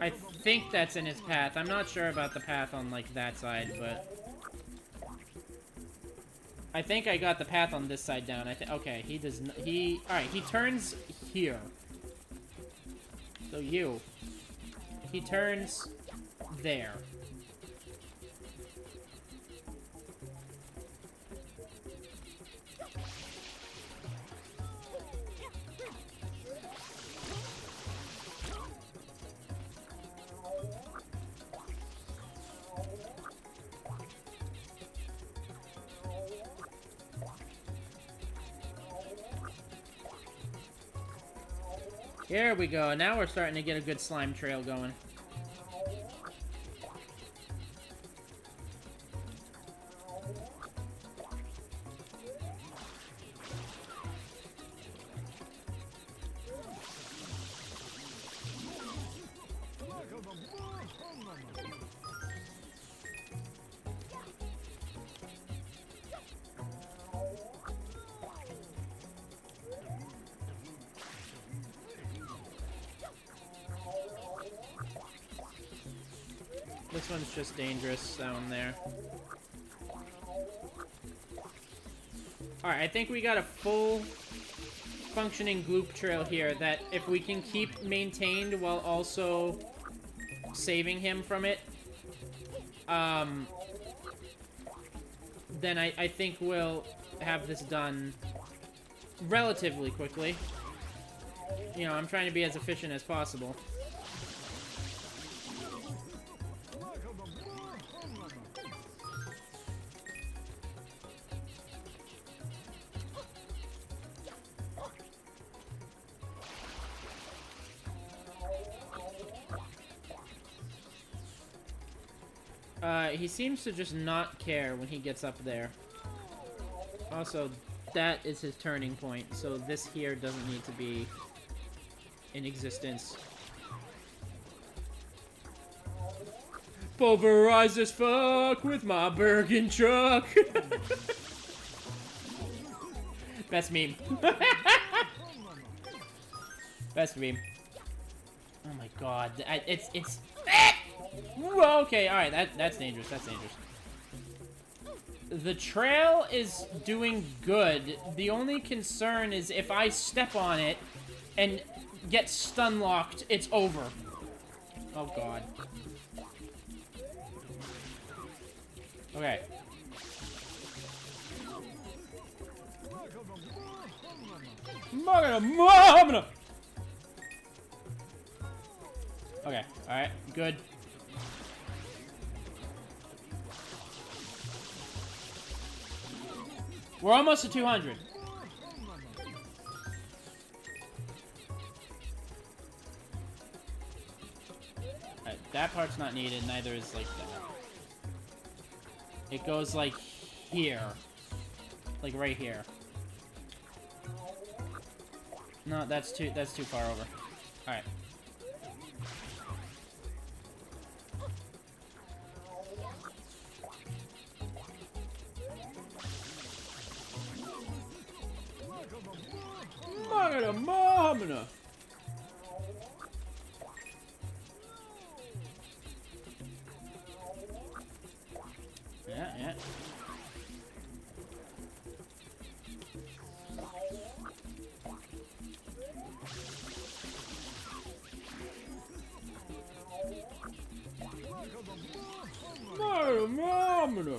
I think that's in his path. I'm not sure about the path on, like, that side, but... I think I got the path on this side down. Okay, he does not... Alright, he turns here. So you. He turns there. Here we go. Now we're starting to get a good slime trail going. This one's just dangerous down there. Alright, I think we got a full functioning gloop trail here that if we can keep maintained while also saving him from it, then I think we'll have this done relatively quickly. You know, I'm trying to be as efficient as possible. He seems to just not care when he gets up there. Also, that is his turning point, so this here doesn't need to be in existence. Pulverize this fuck with my Bergen truck! Best meme. Best meme. Oh my god, it's... Whoa, okay, alright, that's dangerous, that's dangerous. The trail is doing good. The only concern is if I step on it and get stun locked, it's over. Oh god. Okay. Okay, alright, good. We're almost to 200. Alright, that part's not needed, neither is, like, that. It goes, like, here. Like, right here. No, that's too far over. Alright. Mamma. Yeah. Mamma.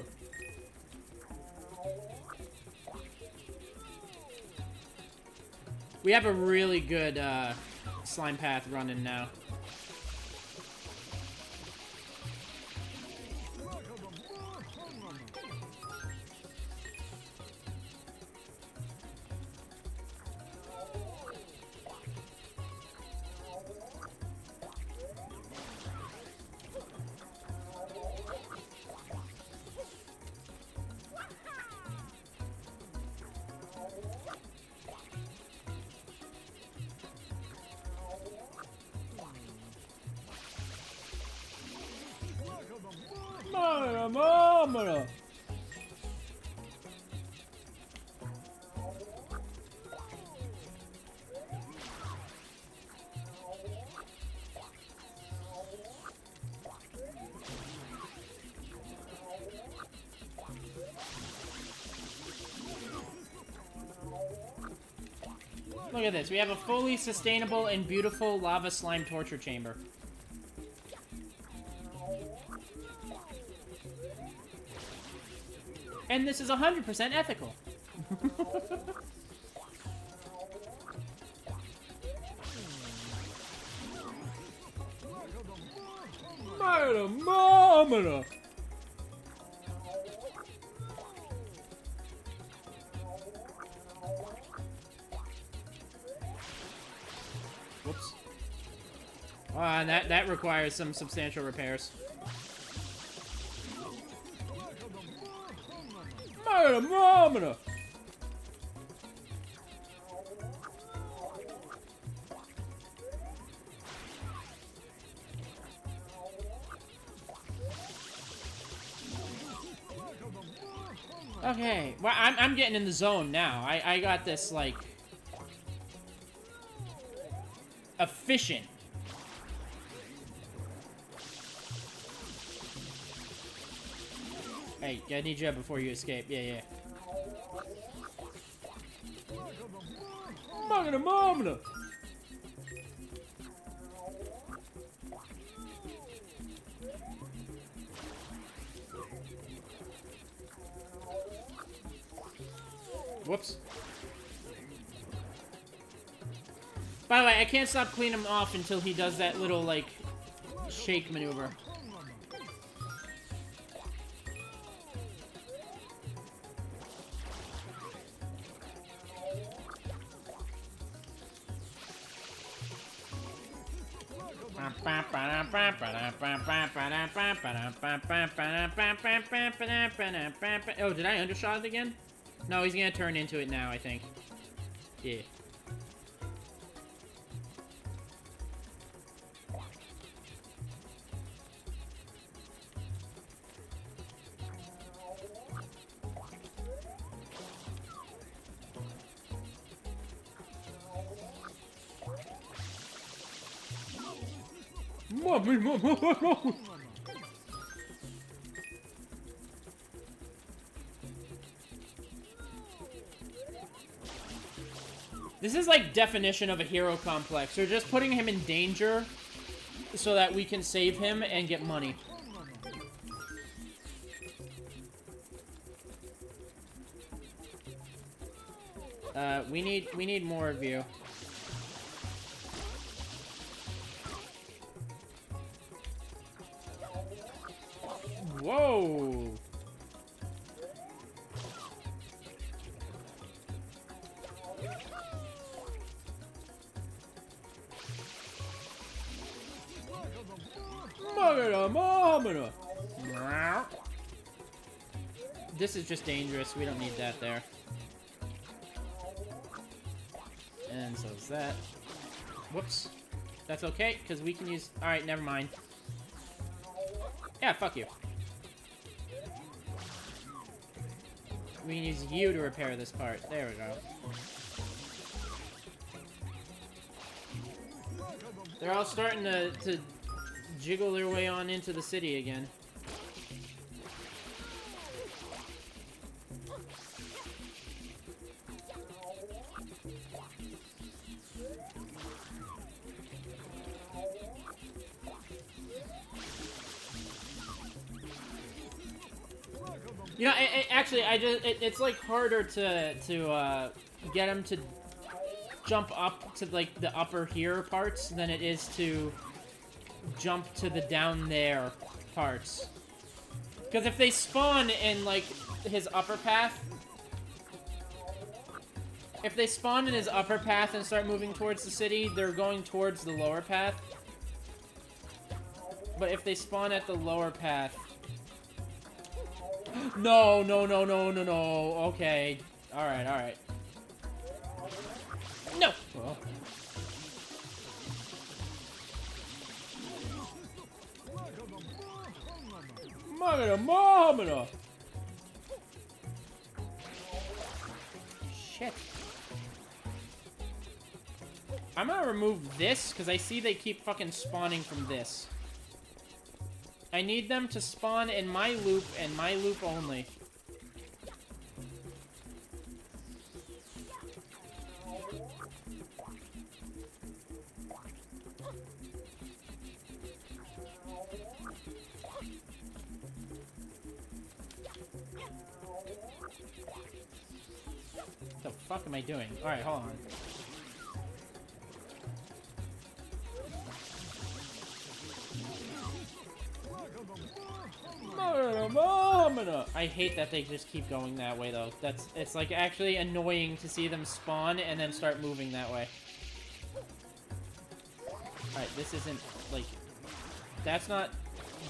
We have a really good slime path running now. Mamma. Look at this. We have a fully sustainable and beautiful lava slime torture chamber. And this is 100% ethical. Mamma. Whoops. And that requires some substantial repairs. Okay, well, I'm getting in the zone now. I got this, like, efficient. Hey, I need you before you escape. Yeah. Magna. Whoops. By the way, I can't stop cleaning him off until he does that little, like, shake maneuver. Oh, did I undershot it again? No, he's gonna turn into it now, I think. Yeah. This is like definition of a hero complex. We're just putting him in danger so that we can save him and get money. We need more of you. Whoa! This is just dangerous. We don't need that there. And so is that. Whoops. That's okay, because we can use... Alright, never mind. Yeah, fuck you. We can use you to repair this part. There we go. They're all starting to jiggle their way on into the city again. You know, actually, it's like harder to get him to jump up to like the upper here parts than it is to jump to the down there parts. Because if they spawn in like his upper path, and start moving towards the city, they're going towards the lower path. But if they spawn at the lower path... No. Okay. Alright. No! Oh. Mamma! Shit. I'm gonna remove this, because I see they keep fucking spawning from this. I need them to spawn in my loop, and my loop only. What the fuck am I doing? Alright, hold on. I hate that they just keep going that way, though. It's like actually annoying to see them spawn and then start moving that way. Alright, this isn't like, that's not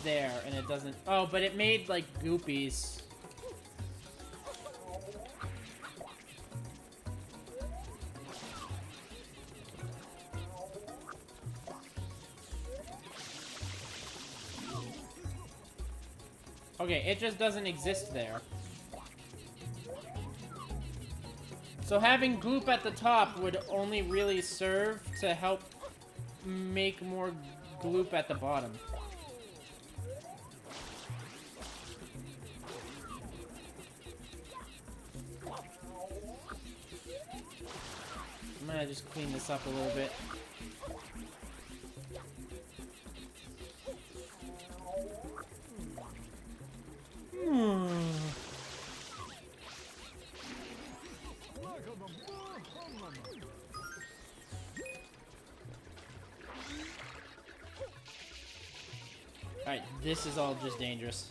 there, and it doesn't... Oh, but it made, like, goopies. Okay, it just doesn't exist there. So having goop at the top would only really serve to help make more gloop at the bottom. I'm gonna just clean this up a little bit. Alright, this is all just dangerous.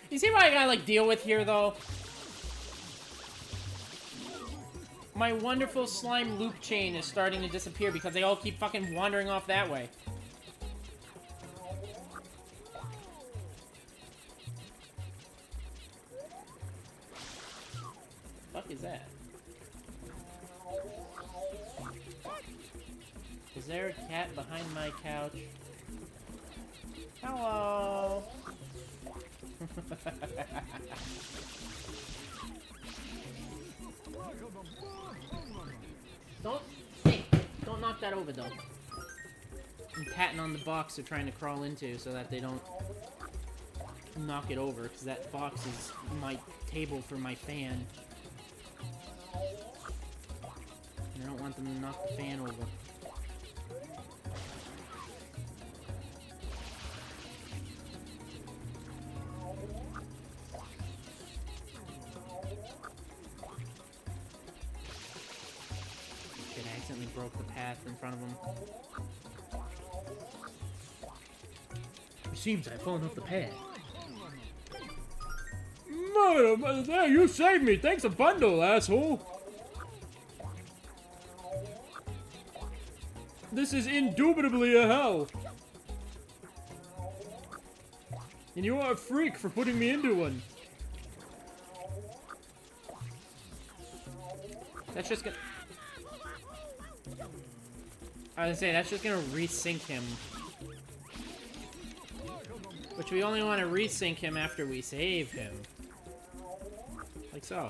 You see what I gotta, like, deal with here, though? My wonderful slime loop chain is starting to disappear because they all keep fucking wandering off that way. Fuck is that? Is there a cat behind my couch? Hello? Don't knock that over, though. I'm patting on the box they're trying to crawl into so that they don't knock it over, because that box is my table for my fan. And I don't want them to knock the fan over. Broke the path in front of him. It seems I've fallen off the path. There, you saved me! Thanks a bundle, asshole! This is indubitably a hell! And you are a freak for putting me into one. That's just gonna... I was gonna say, that's just gonna resync him. Which we only want to resync him after we save him. Like so.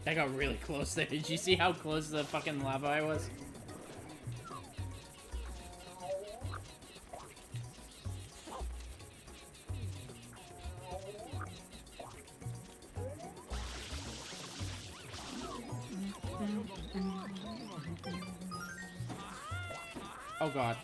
That got really close there. Did you see how close the fucking lava I was? Oh god.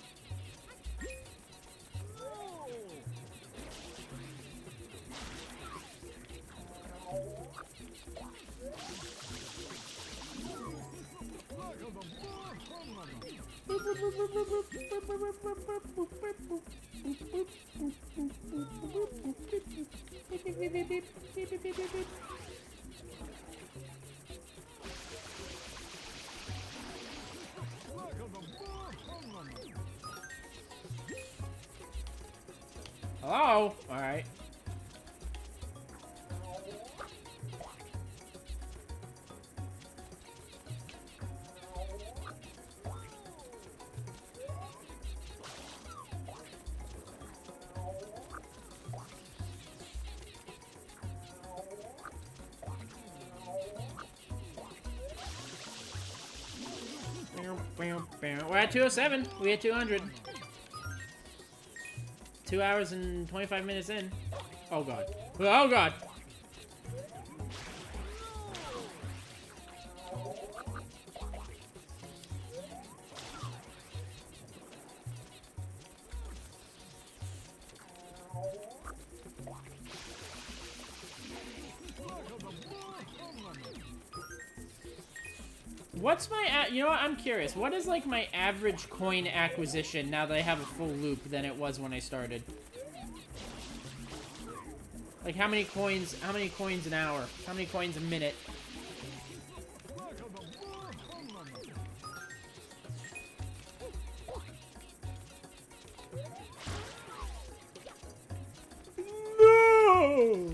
Hello? Alright. We're at 207. We hit 200. 2 hours and 25 minutes in. Oh god. Oh god. What's my, you know what, I'm curious. What is, like, my average coin acquisition now that I have a full loop than it was when I started? Like, how many coins an hour? How many coins a minute? No!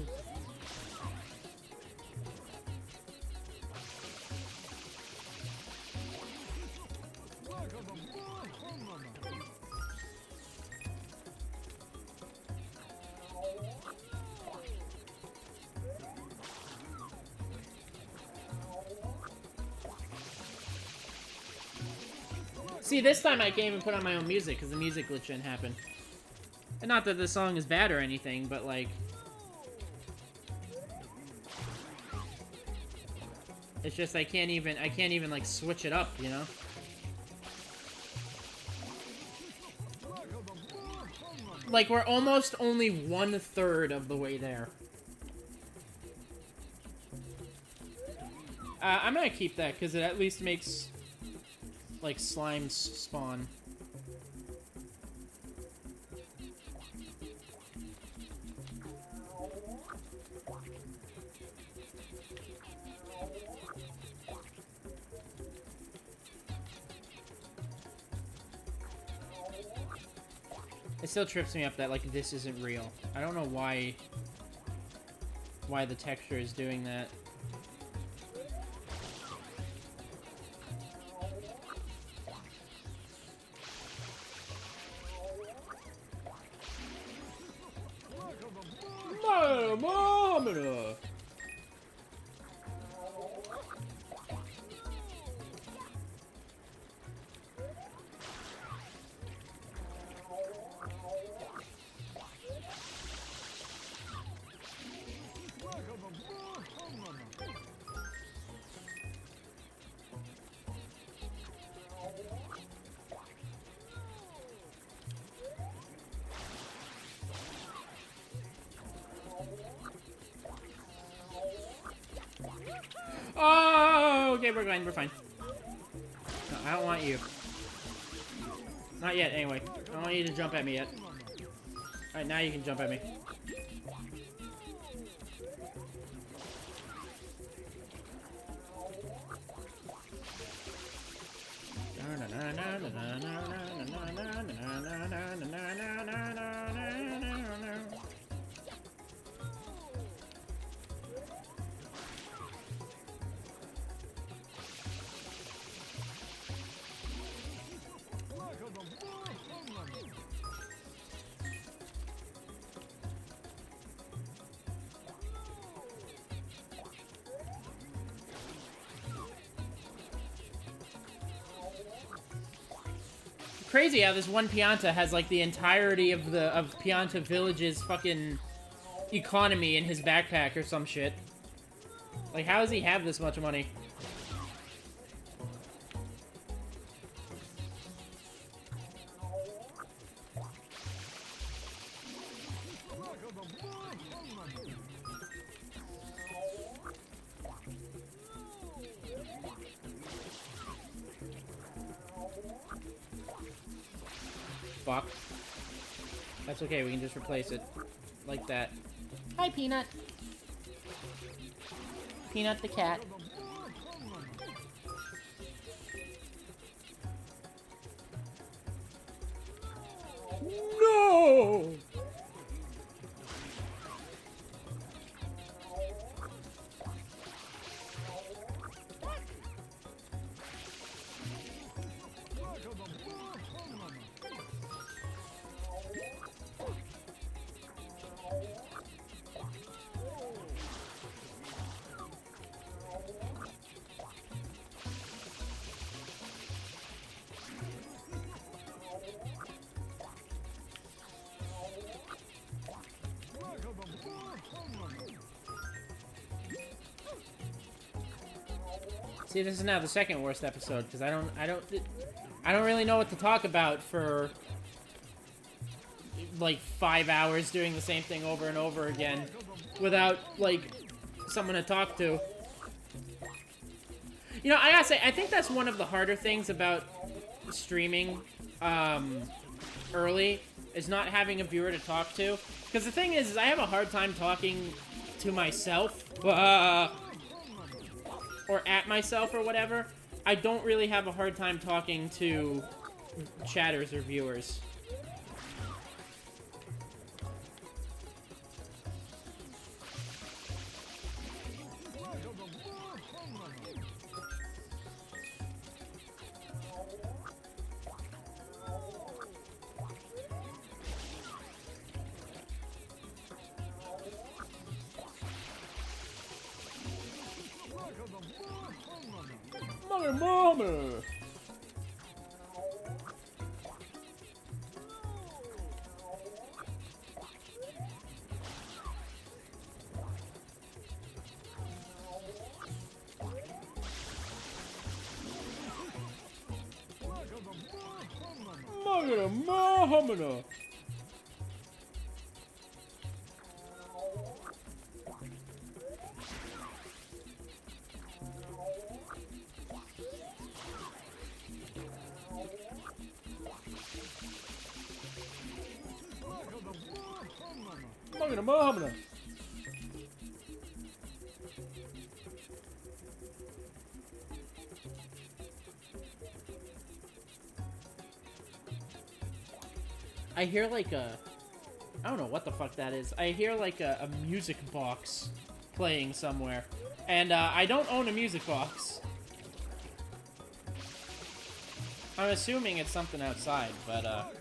See, this time I can't even put on my own music because the music glitch didn't happen. And not that the song is bad or anything, but like... It's just I can't even like switch it up, you know? Like, we're almost only 1/3 of the way there. I'm gonna keep that because it at least makes... like, slimes spawn. It still trips me up that, like, this isn't real. I don't know why the texture is doing that. Thermometer. Oh, okay, we're fine. No, I don't want you. Not yet, anyway. I don't want you to jump at me yet. Alright, now you can jump at me. Crazy how this one Pianta has like the entirety of Pianta Village's fucking economy in his backpack or some shit. Like, how does he have this much money? Fuck. That's okay, we can just replace it. Like that. Hi, Peanut. Peanut the cat. No! See, this is now the second worst episode because I don't really know what to talk about for like 5 hours doing the same thing over and over again without like someone to talk to. You know, I gotta say, I think that's one of the harder things about streaming early is not having a viewer to talk to. Because the thing is I have a hard time talking to myself. Or at myself or whatever. I don't really have a hard time talking to chatters or viewers. Mama! Mahamana. Mahamana. I hear like a... I don't know what the fuck that is. I hear like a music box playing somewhere. And I don't own a music box. I'm assuming it's something outside, but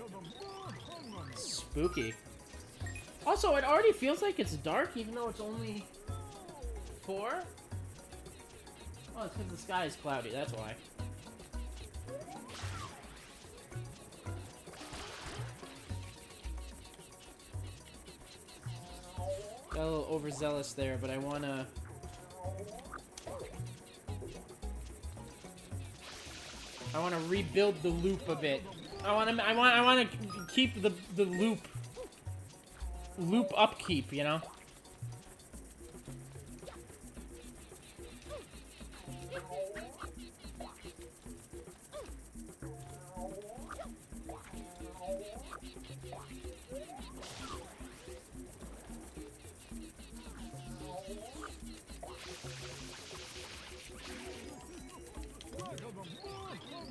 spooky. Also, it already feels like it's dark even though it's only 4? Oh, it's because the sky is cloudy, that's why. Got a little overzealous there, but I wanna... rebuild the loop a bit. I wanna keep the loop upkeep, you know?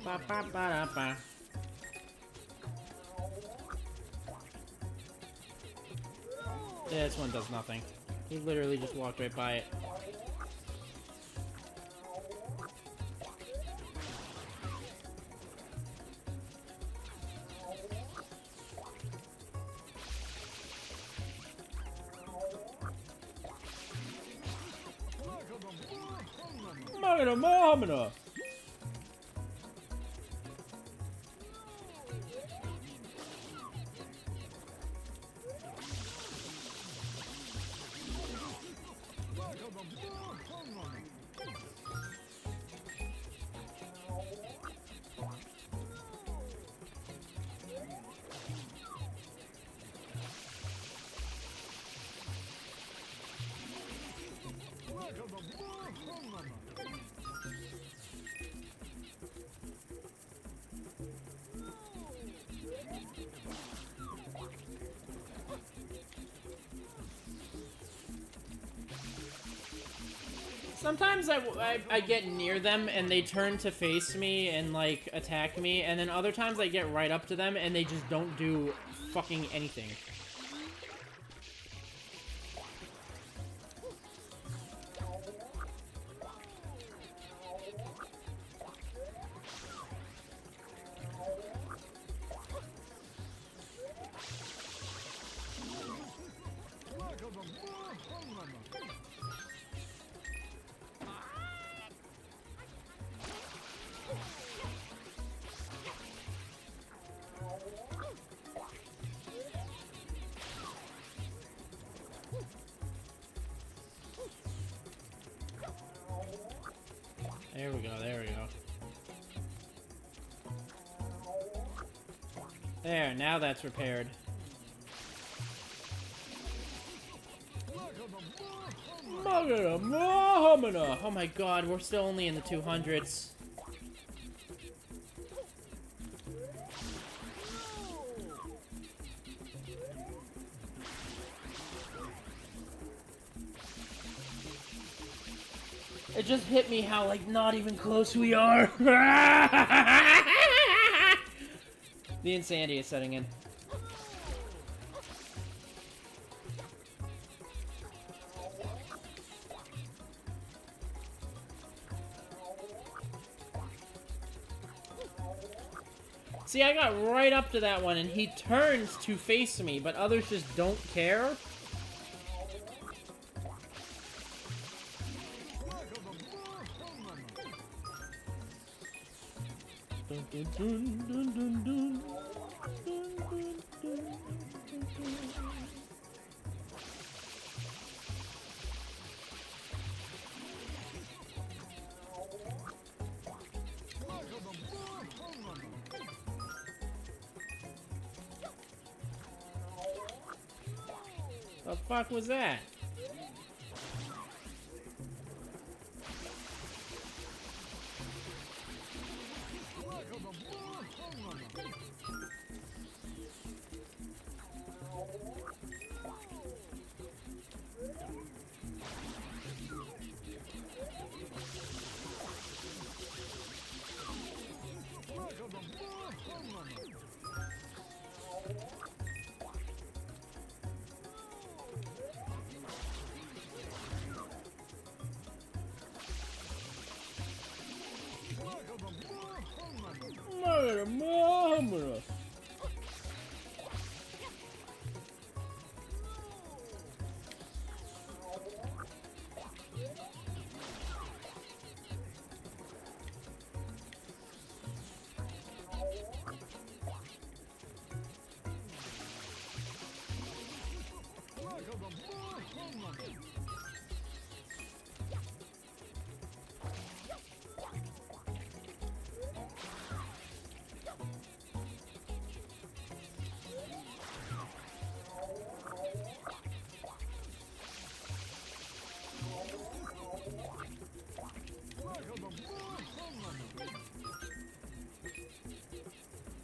Ba ba ba da ba. Yeah, this one does nothing. He literally just walked right by it. Mamma. Sometimes I get near them and they turn to face me and like attack me, and then other times I get right up to them and they just don't do fucking anything. There we go, there we go. There, now that's repaired. Oh my god, we're still only in the 200s. It just hit me how, like, not even close we are. The insanity is setting in. See, I got right up to that one, and he turns to face me, but others just don't care. The fuck was that?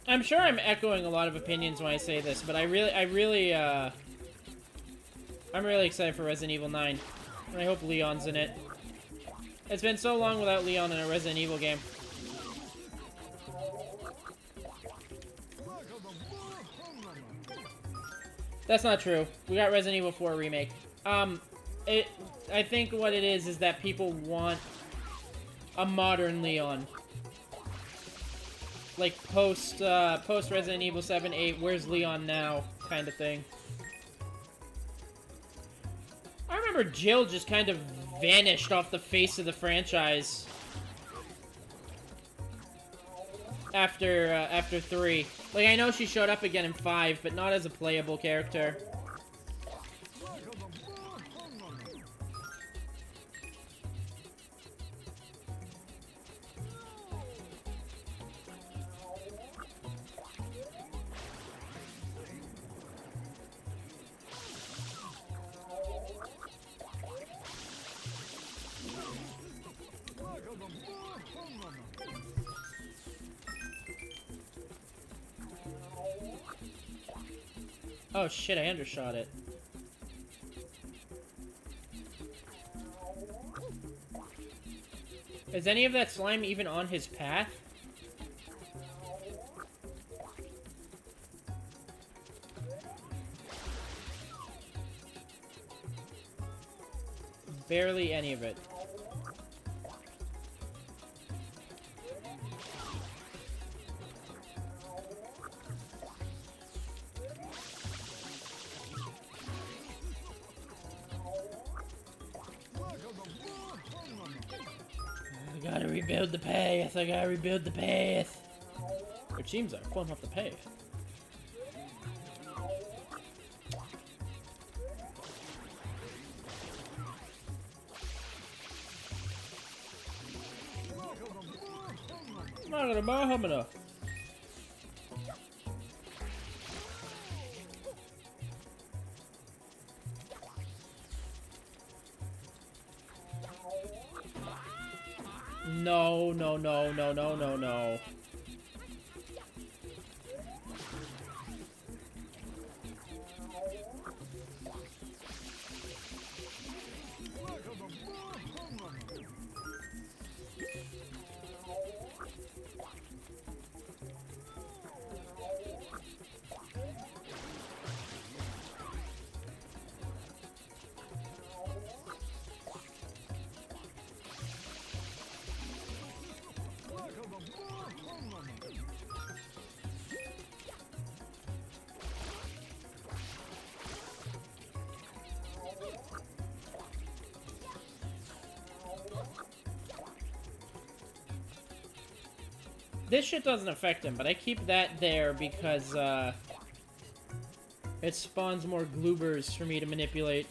I'm sure I'm echoing a lot of opinions when I say this, but I'm really excited for Resident Evil 9, and I hope Leon's in it. It's been so long without Leon in a Resident Evil game. That's not true. We got Resident Evil 4 remake. I think what it is that people want a modern Leon. Like, post Resident Evil 7, 8, where's Leon now, kind of thing. I remember Jill just kind of vanished off the face of the franchise. After 3. Like, I know she showed up again in 5, but not as a playable character. Oh shit, I undershot it. Is any of that slime even on his path? Barely any of it. I gotta rebuild the path. I gotta rebuild the path. Which seems like pulling off the path. No, no, no, no, no, no, no. This shit doesn't affect him, but I keep that there because, it spawns more gloobers for me to manipulate.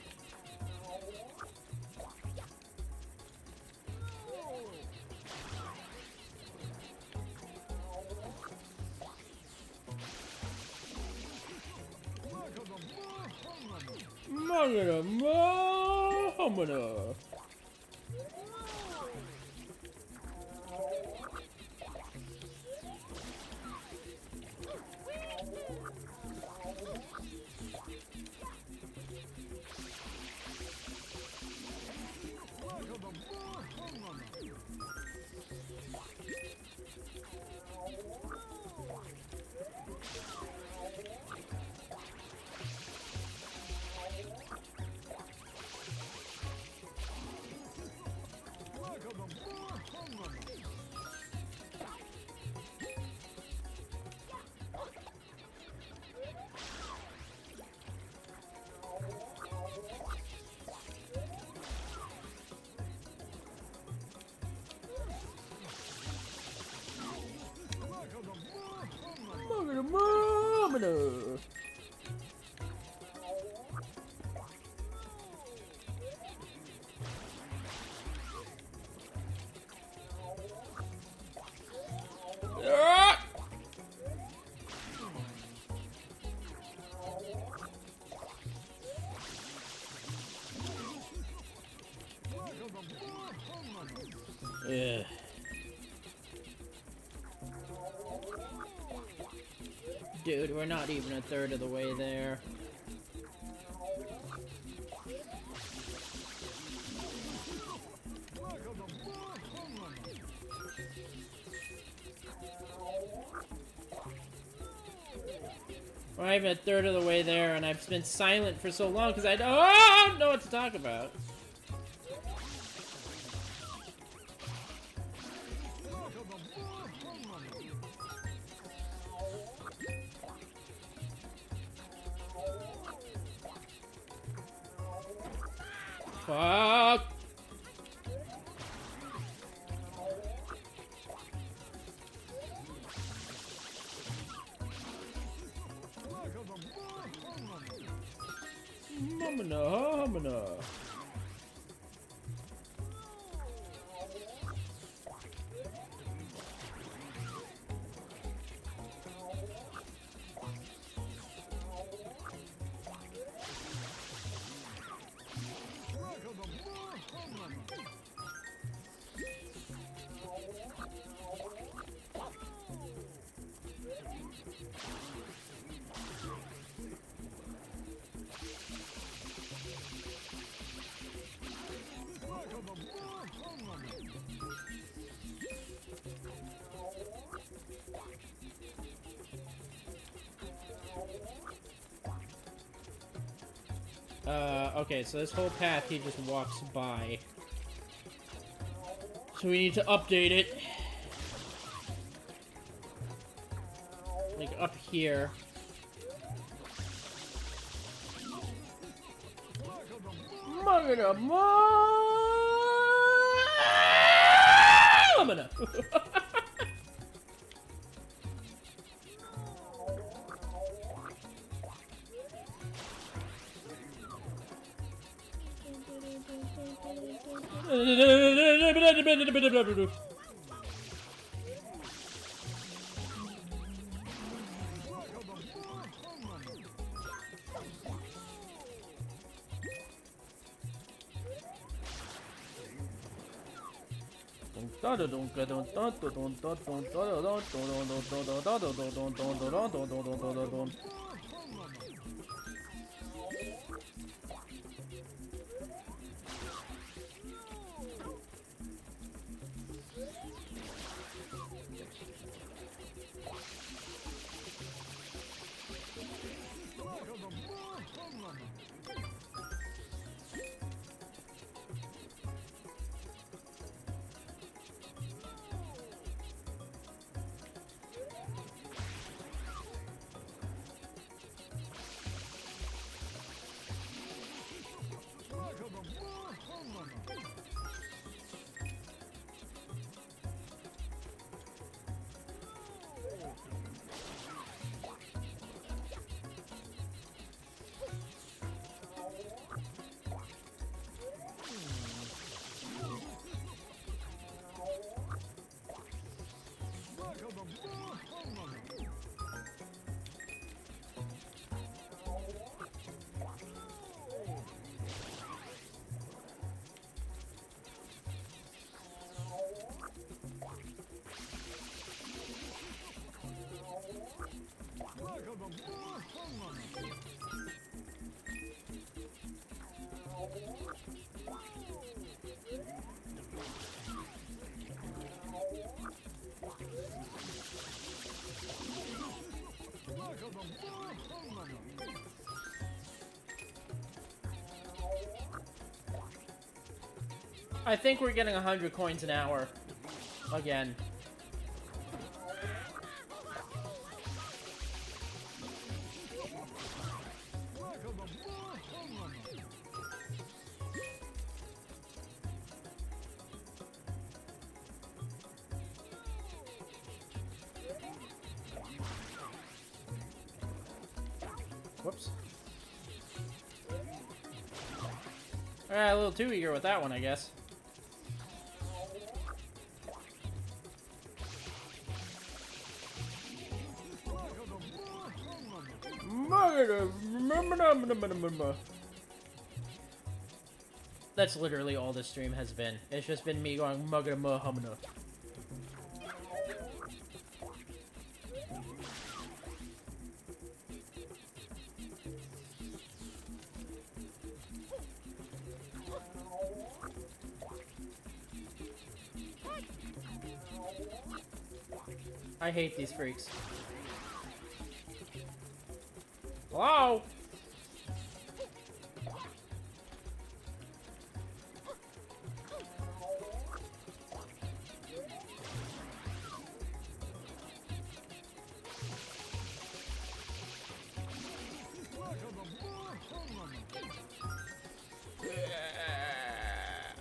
Ugh. Dude, we're not even a third of the way there. We're not even a third of the way there, and I've been silent for so long because I don't know what to talk about. Fuck! Mamana. Okay, so this whole path he just walks by. So we need to update it. Like, up here. Magana. I think we're getting 100 coins an hour. Again. Whoops. Alright, a little too eager with that one, I guess. That's literally all this stream has been. It's just been me going mugga. I hate these freaks. Hello?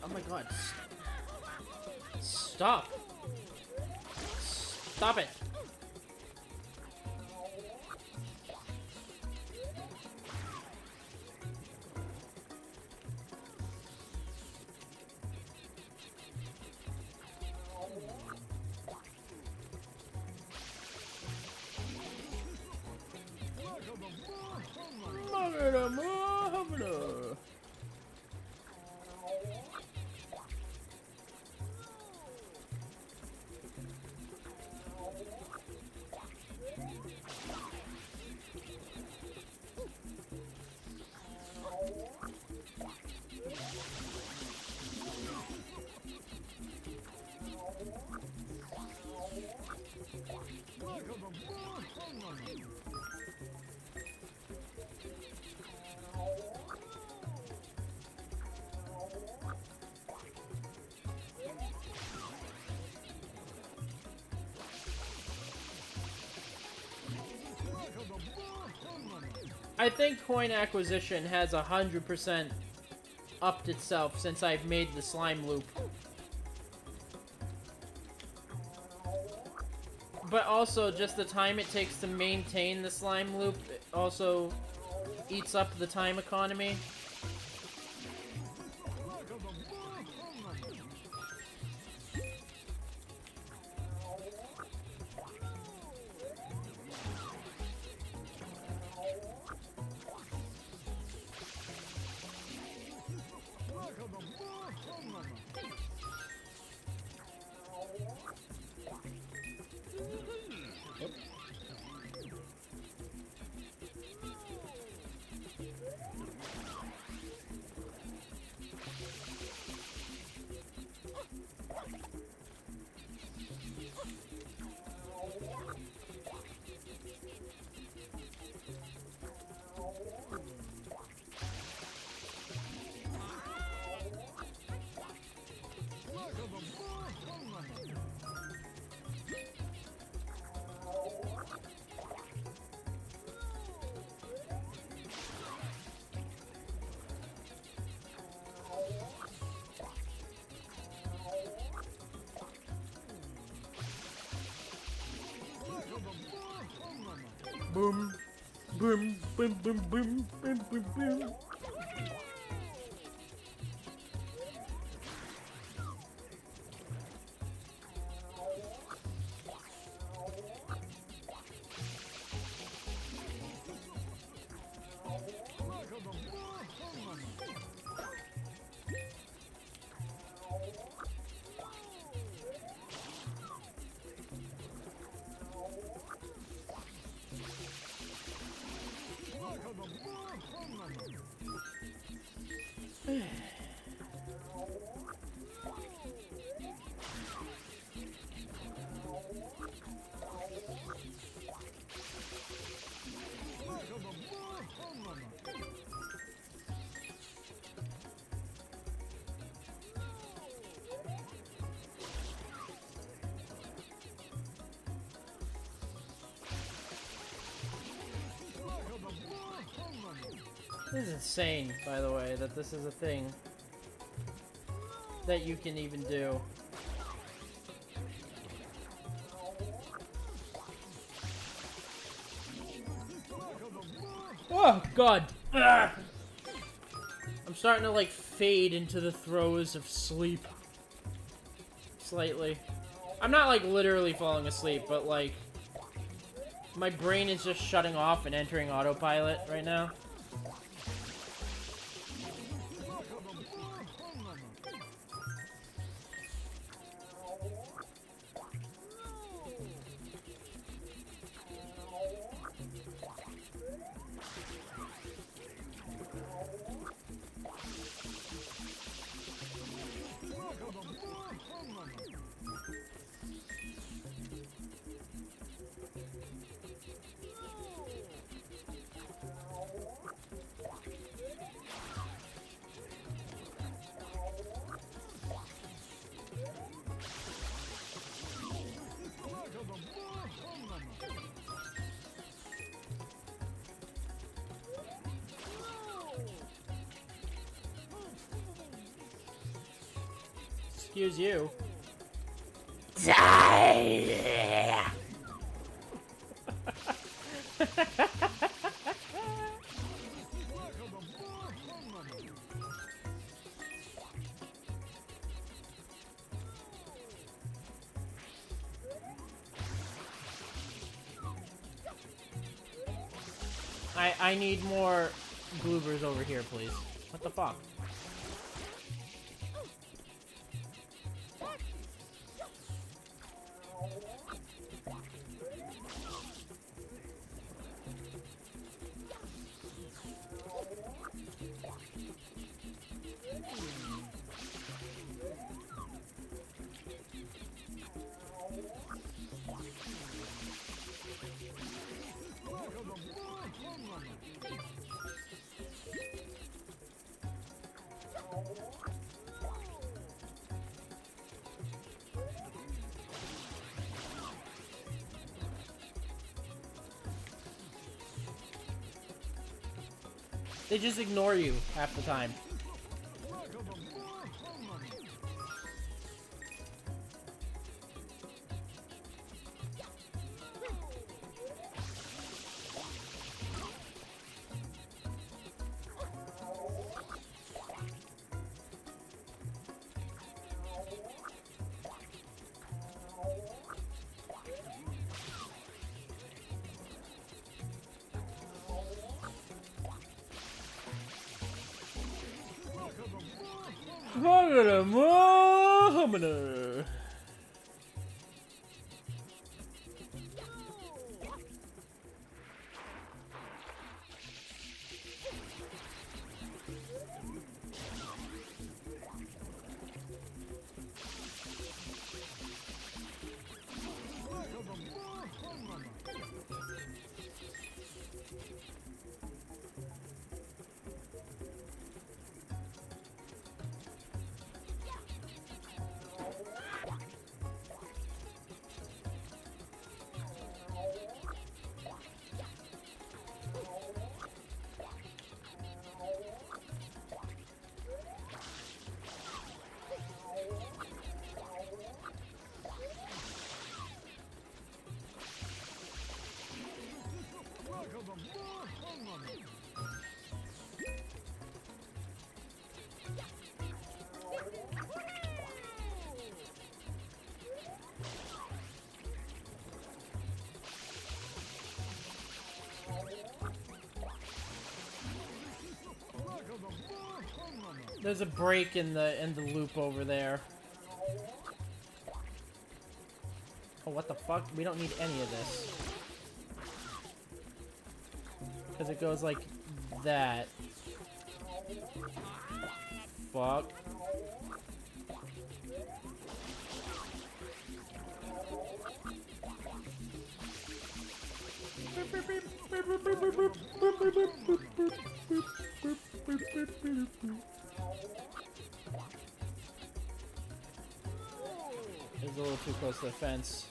Oh my god. Stop. Stop it. I think coin acquisition has 100% upped itself since I've made the slime loop. But also, just the time it takes to maintain the slime loop also eats up the time economy. Boom. Boom, boom, boom, boom, boom, boom, boom. This is insane, by the way, that this is a thing that you can even do. Oh, God. Ugh. I'm starting to, like, fade into the throes of sleep. Slightly. I'm not, like, literally falling asleep, but, like, my brain is just shutting off and entering autopilot right now. Excuse you. Die! I need more bloopers over here, please. What the fuck? They just ignore you half the time. There's a break in the loop over there. Oh, what the fuck? We don't need any of this. Because it goes like that. Fuck. It's a little too close to the fence.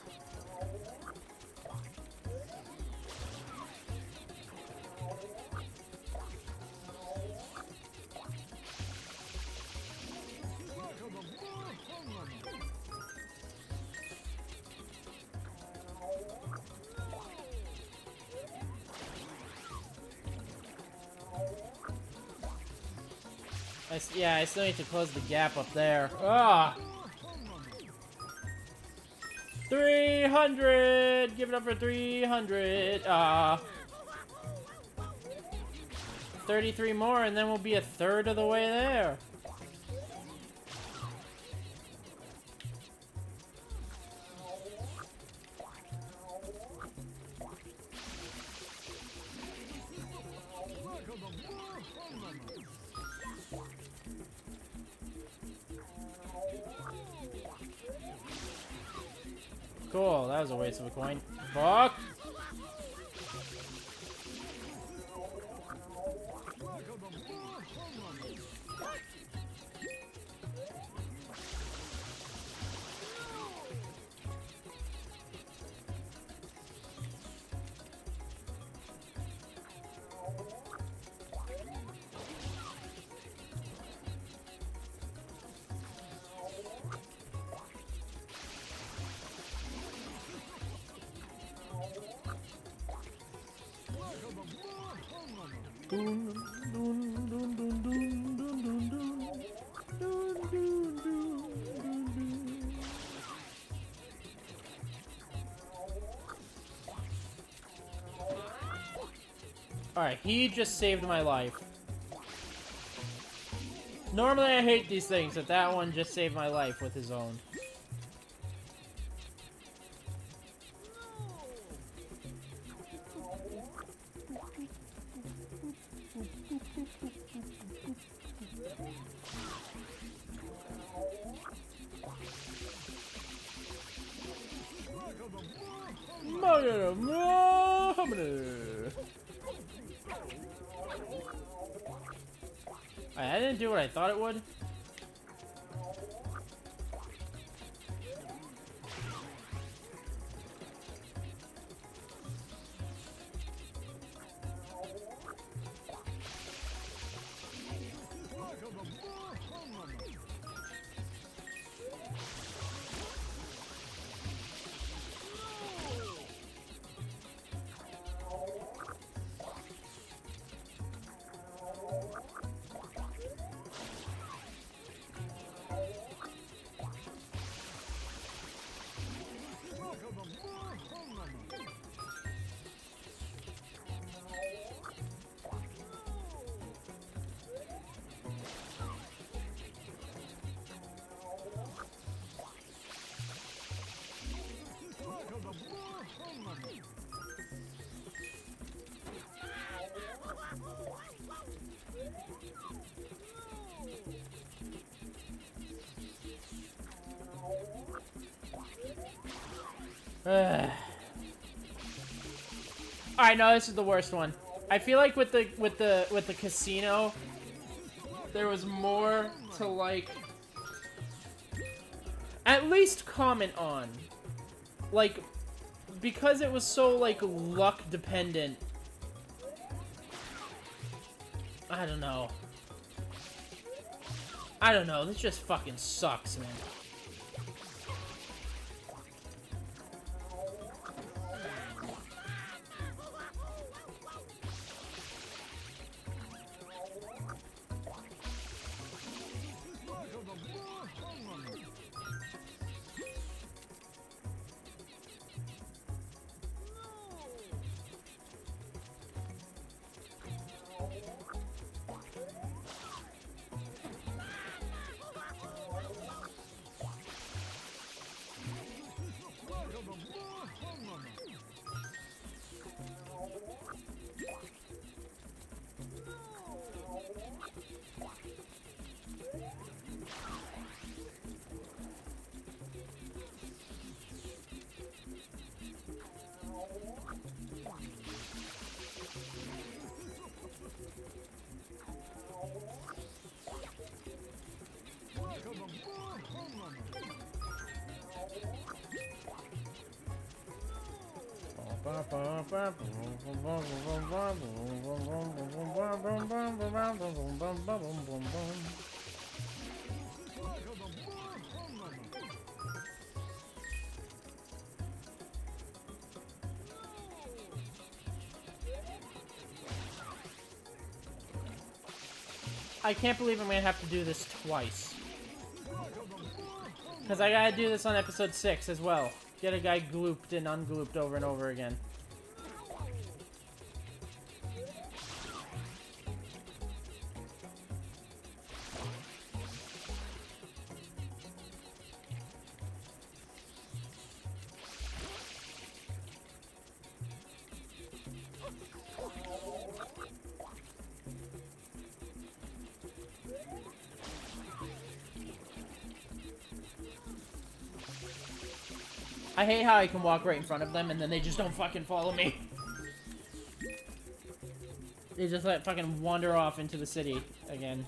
Yeah, I still need to close the gap up there. Ah! 300! Give it up for 300! Ah. 33 more, and then we'll be a third of the way there. Cool, that was a waste of a coin. Fuck! Alright, he just saved my life. Normally I hate these things, but that one just saved my life with his own. I didn't do what I thought it would. Alright, no, this is the worst one. I feel like with the casino, there was more to like at least comment on. Like, because it was so like luck dependent. I don't know. I don't know, this just fucking sucks, man. I can't believe I'm gonna have to do this twice. Because I gotta do this on episode 6 as well. Get a guy glooped and unglooped over and over again. I hate how I can walk right in front of them and then they just don't fucking follow me. They just like fucking wander off into the city again.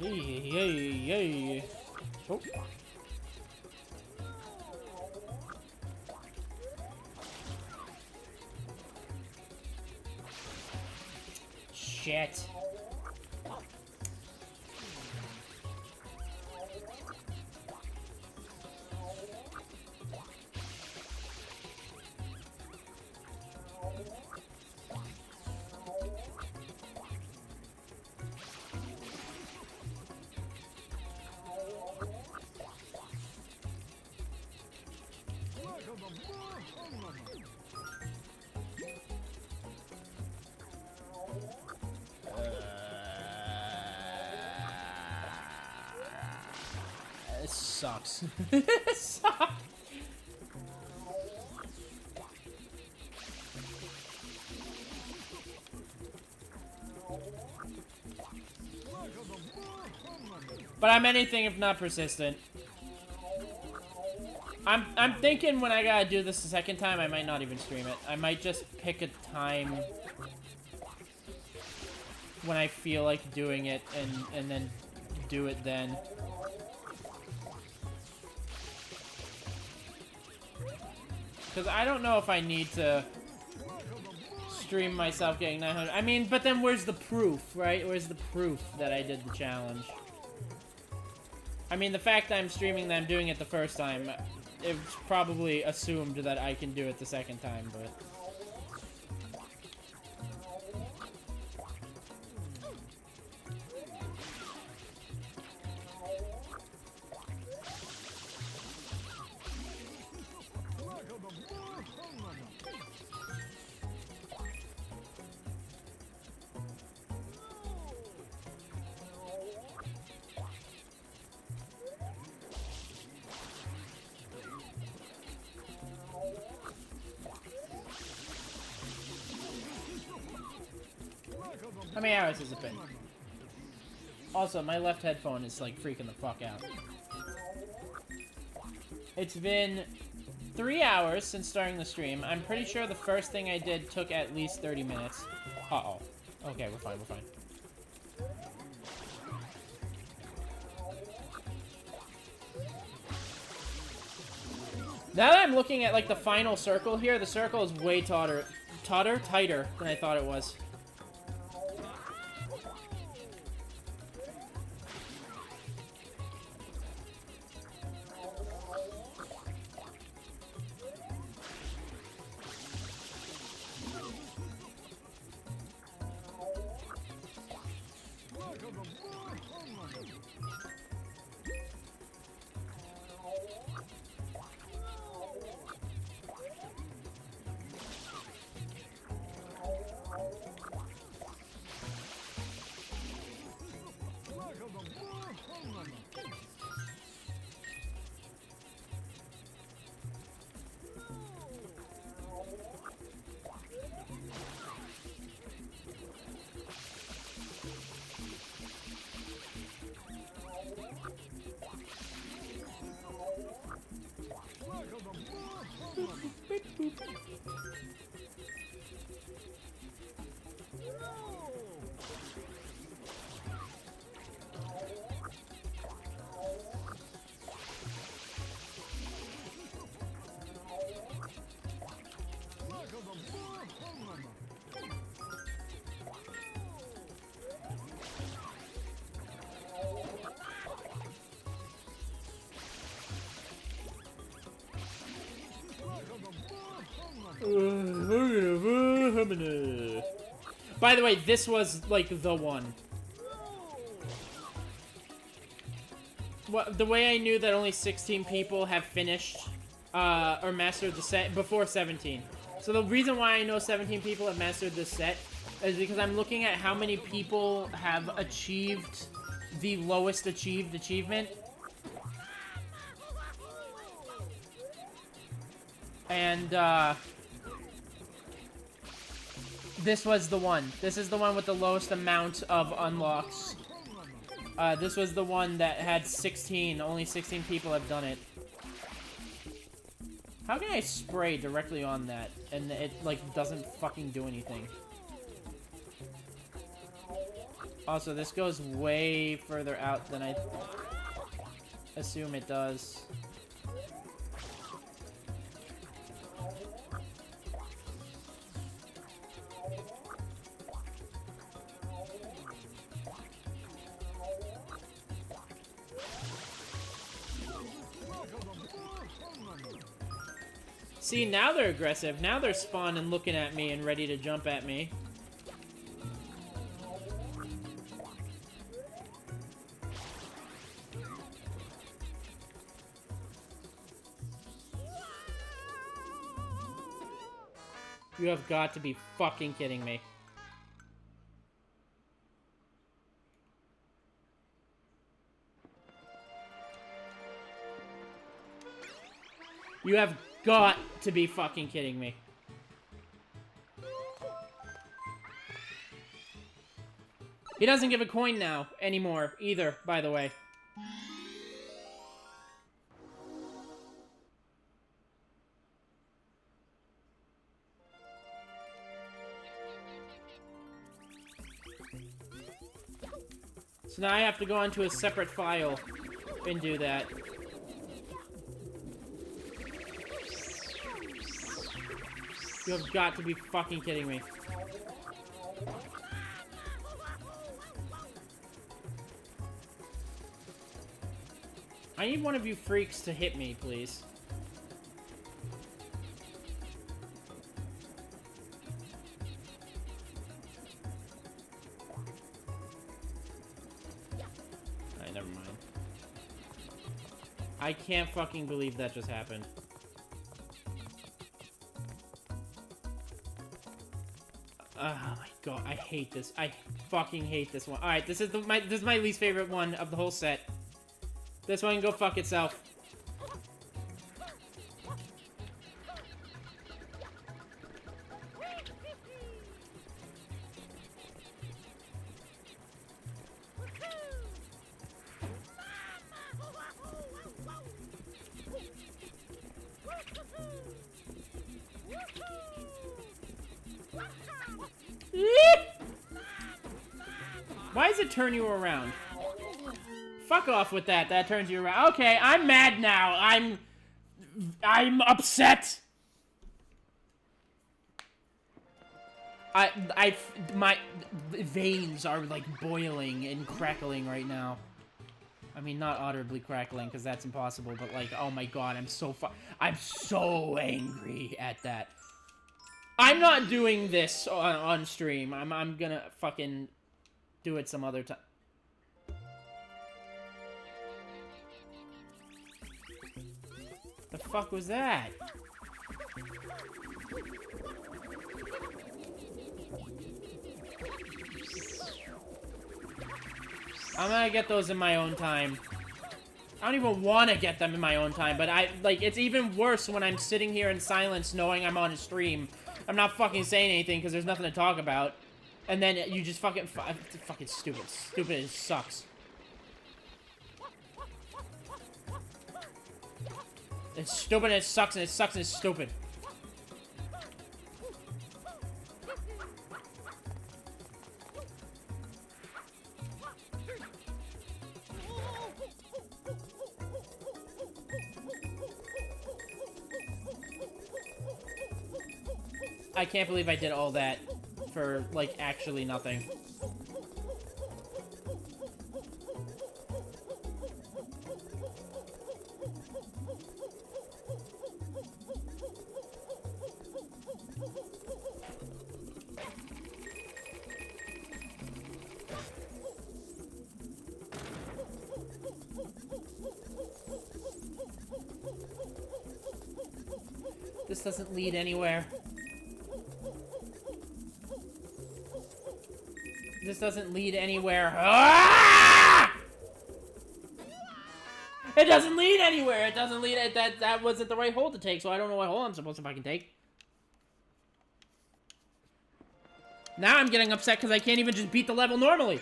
Yay. Oh. Shit. This sucks. This sucks. But I'm anything if not persistent. I'm thinking when I gotta do this the second time, I might not even stream it. I might just pick a time when I feel like doing it and then do it then. Because I don't know if I need to stream myself getting 900. I mean, but then where's the proof, right? Where's the proof that I did the challenge? I mean, the fact that I'm streaming that I'm doing it the first time, it's probably assumed that I can do it the second time, but... How many hours has it been? Also, my left headphone is, like, freaking the fuck out. It's been 3 hours since starting the stream. I'm pretty sure the first thing I did took at least 30 minutes. Uh-oh. Okay, we're fine, we're fine. Now that I'm looking at, like, the final circle here, the circle is way tighter than I thought it was. By the way, this was, like, the one. What, the way I knew that only 16 people have finished, or mastered the set before 17. So the reason why I know 17 people have mastered this set is because I'm looking at how many people have achieved the lowest achieved achievement. And, this was the one. This is the one with the lowest amount of unlocks. This was the one that had 16. Only 16 people have done it. How can I spray directly on that and it, like, doesn't fucking do anything? Also, this goes way further out than I assume it does. See, now they're aggressive. Now they're spawning, looking at me and ready to jump at me. You have got to be fucking kidding me. You have got to be fucking kidding me. He doesn't give a coin now anymore either, by the way. So now I have to go onto a separate file and do that. You have got to be fucking kidding me. I need one of you freaks to hit me, please. Alright, never mind. I can't fucking believe that just happened. Oh my god, I hate this. I fucking hate this one. Alright, this is my least favorite one of the whole set. This one can go fuck itself. Why does it turn you around? Fuck off with that. That turns you around. Okay, I'm mad now. I'm upset. My veins are like boiling and crackling right now. I mean, not audibly crackling, because that's impossible, but like, oh my god, I'm so angry at that. I'm not doing this on stream. I'm gonna fucking do it some other time. The fuck was that? I'm gonna get those in my own time. I don't even want to get them in my own time, but it's even worse when I'm sitting here in silence knowing I'm on a stream. I'm not fucking saying anything because there's nothing to talk about. And then you just fucking stupid. Stupid, it sucks. It's stupid, it sucks, and it sucks, and it's stupid. I can't believe I did all that for, like, actually nothing. This doesn't lead anywhere. This doesn't lead anywhere. Ah! It doesn't lead anywhere. It doesn't lead. That wasn't the right hole to take, so I don't know what hole I'm supposed to fucking take. Now I'm getting upset because I can't even just beat the level normally.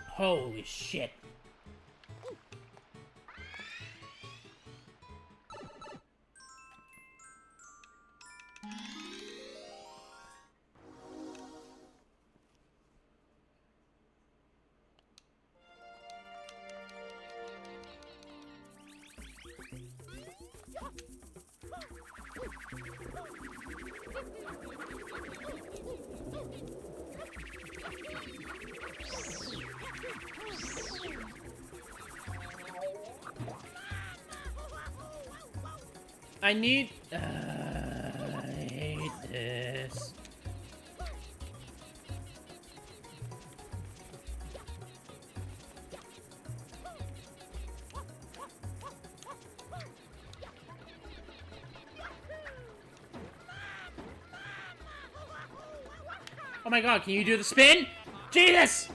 Holy shit. I need... I hate this. Oh my god, can you do the spin? Jesus!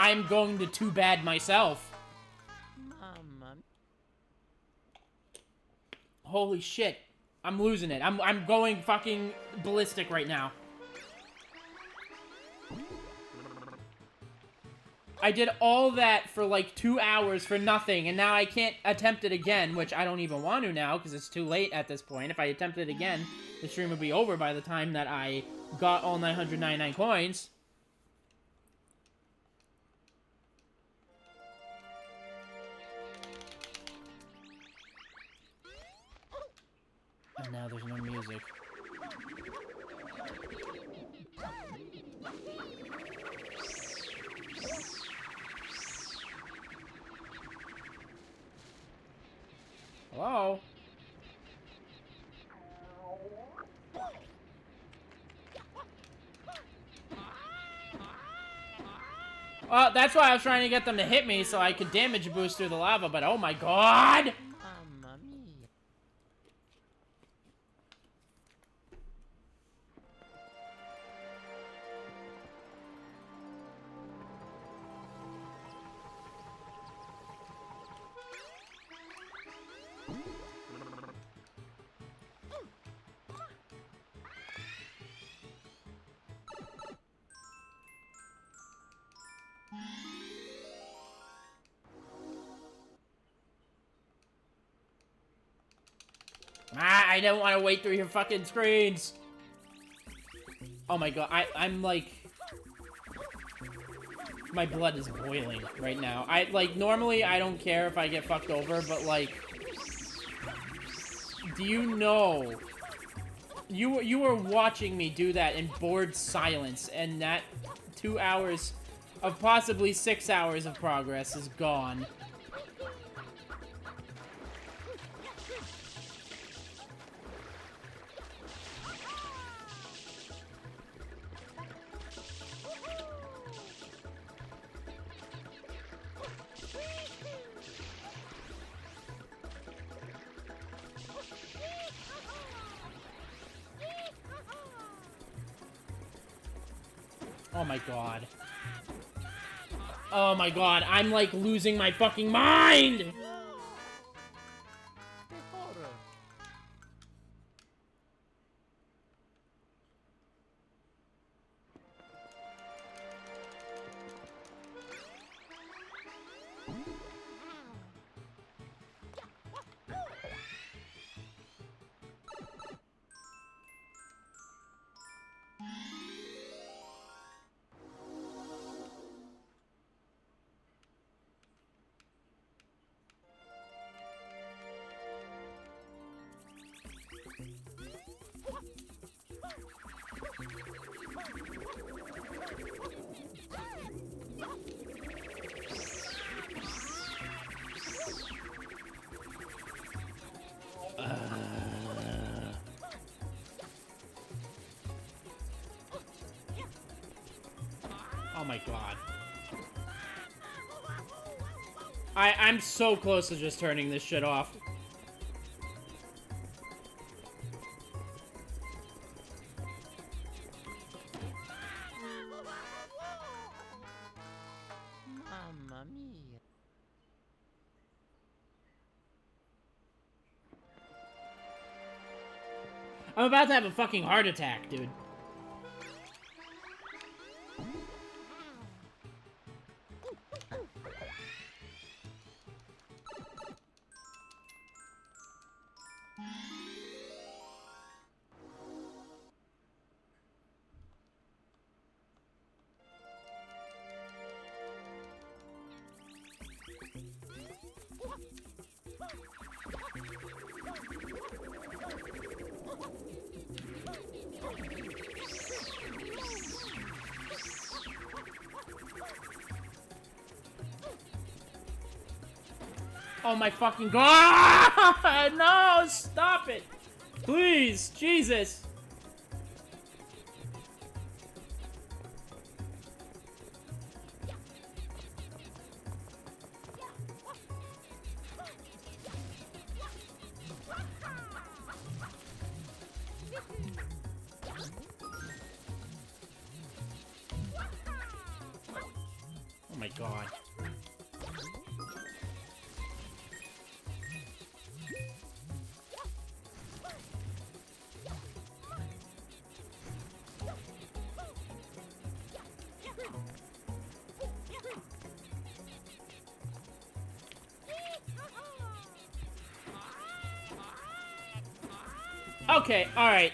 I'm going to too bad myself. Holy shit. I'm losing it. I'm going fucking ballistic right now. I did all that for like 2 hours for nothing, and now I can't attempt it again, which I don't even want to now, because it's too late at this point. If I attempt it again, the stream would be over by the time that I got all 999 coins. And now there's no music. Hello? Well, that's why I was trying to get them to hit me so I could damage boost through the lava, but oh my god! I don't want to wait through your fucking screens. Oh my god, I'm like... My blood is boiling right now. Normally I don't care if I get fucked over, but, like... Do you know... You were watching me do that in bored silence, and that 2 hours of possibly 6 hours of progress is gone. Oh my god. Oh my god, I'm like losing my fucking mind! Oh my god. I'm so close to just turning this shit off. Mamma mia. I'm about to have a fucking heart attack, dude. Oh my fucking god! No, stop it! Please, Jesus! Oh my god. Okay, alright.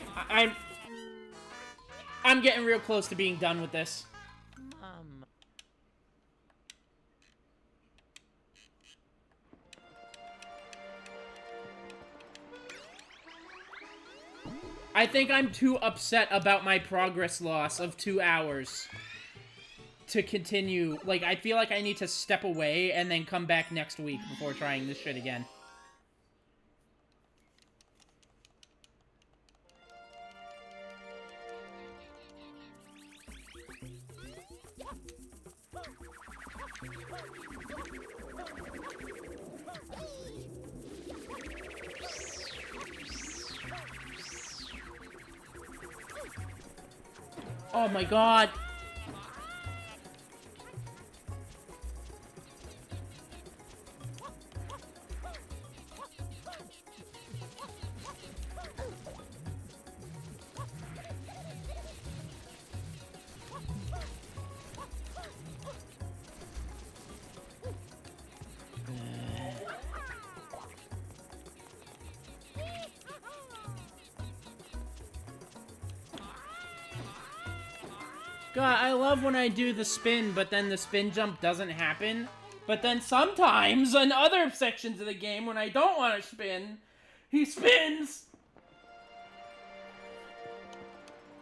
I'm getting real close to being done with this. I think I'm too upset about my progress loss of 2 hours to continue. Like, I feel like I need to step away and then come back next week before trying this shit again. Oh my god. God, I love when I do the spin, but then the spin jump doesn't happen. But then sometimes in other sections of the game, when I don't want to spin, he spins!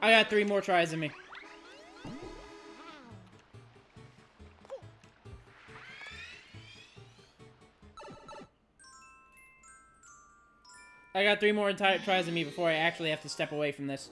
I got 3 more tries in me. I got 3 more tries in me before I actually have to step away from this.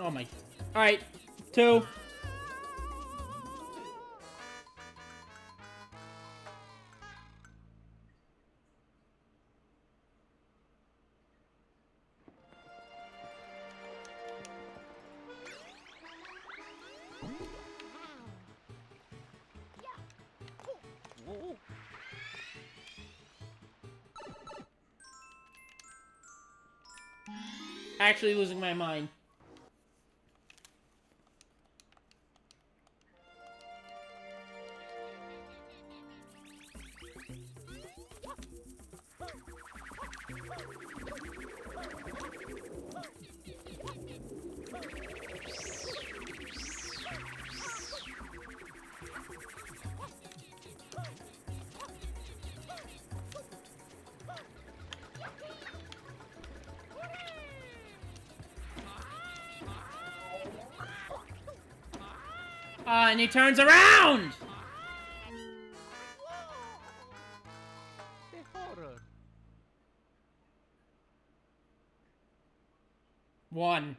Oh my. Alright. 2. Actually losing my mind. And he turns around! One.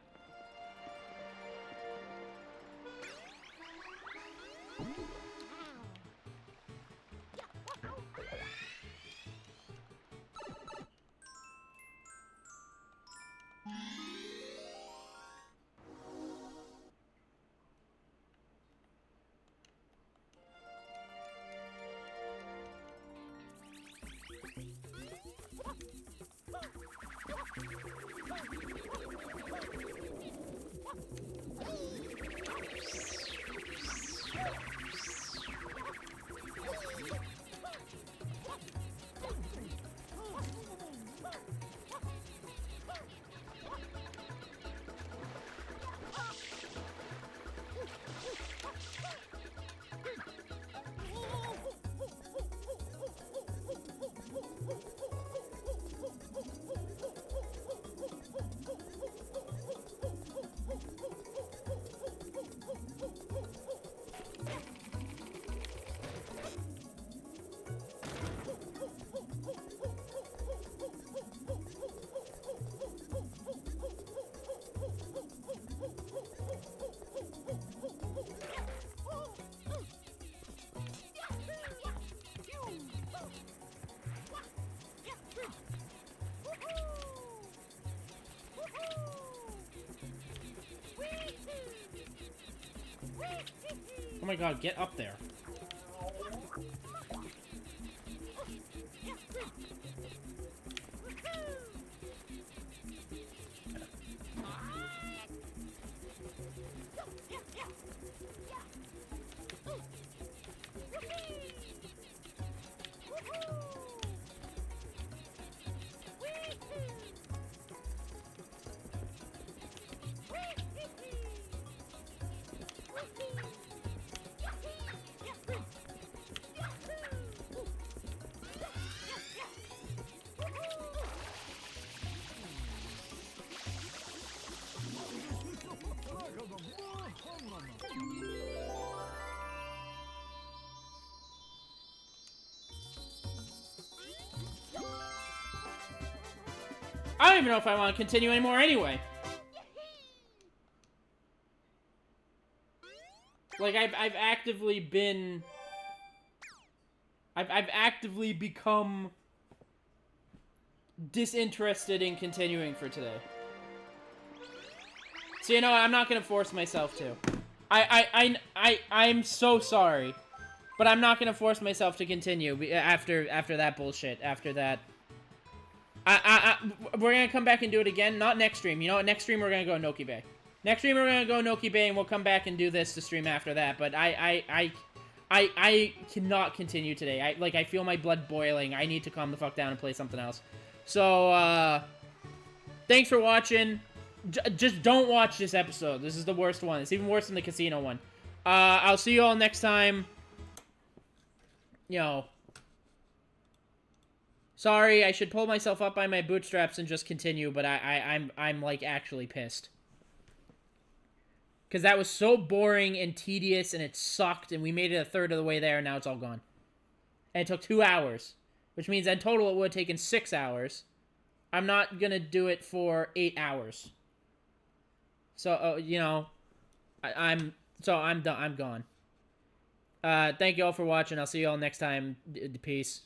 Oh my god, get up there. I don't even know if I want to continue anymore anyway. Like, I've actively been... I've actively become disinterested in continuing for today. So, you know, I'm not gonna force myself to. I'm so sorry. But I'm not gonna force myself to continue after that bullshit. After that, we're gonna come back and do it again. Not next stream. You know what? Next stream we're gonna go Noki Bay. Next stream we're gonna go Noki Bay, and we'll come back and do this to stream after that. But I cannot continue today. I feel my blood boiling. I need to calm the fuck down and play something else. So thanks for watching. Just don't watch this episode. This is the worst one. It's even worse than the casino one. I'll see you all next time. Yo. Sorry, I should pull myself up by my bootstraps and just continue, but I'm like actually pissed. Because that was so boring and tedious and it sucked and we made it a third of the way there and now it's all gone. And it took 2 hours. Which means in total it would have taken 6 hours. I'm not gonna do it for 8 hours. So, you know, I'm done. I'm gone. Thank you all for watching. I'll see you all next time. Peace.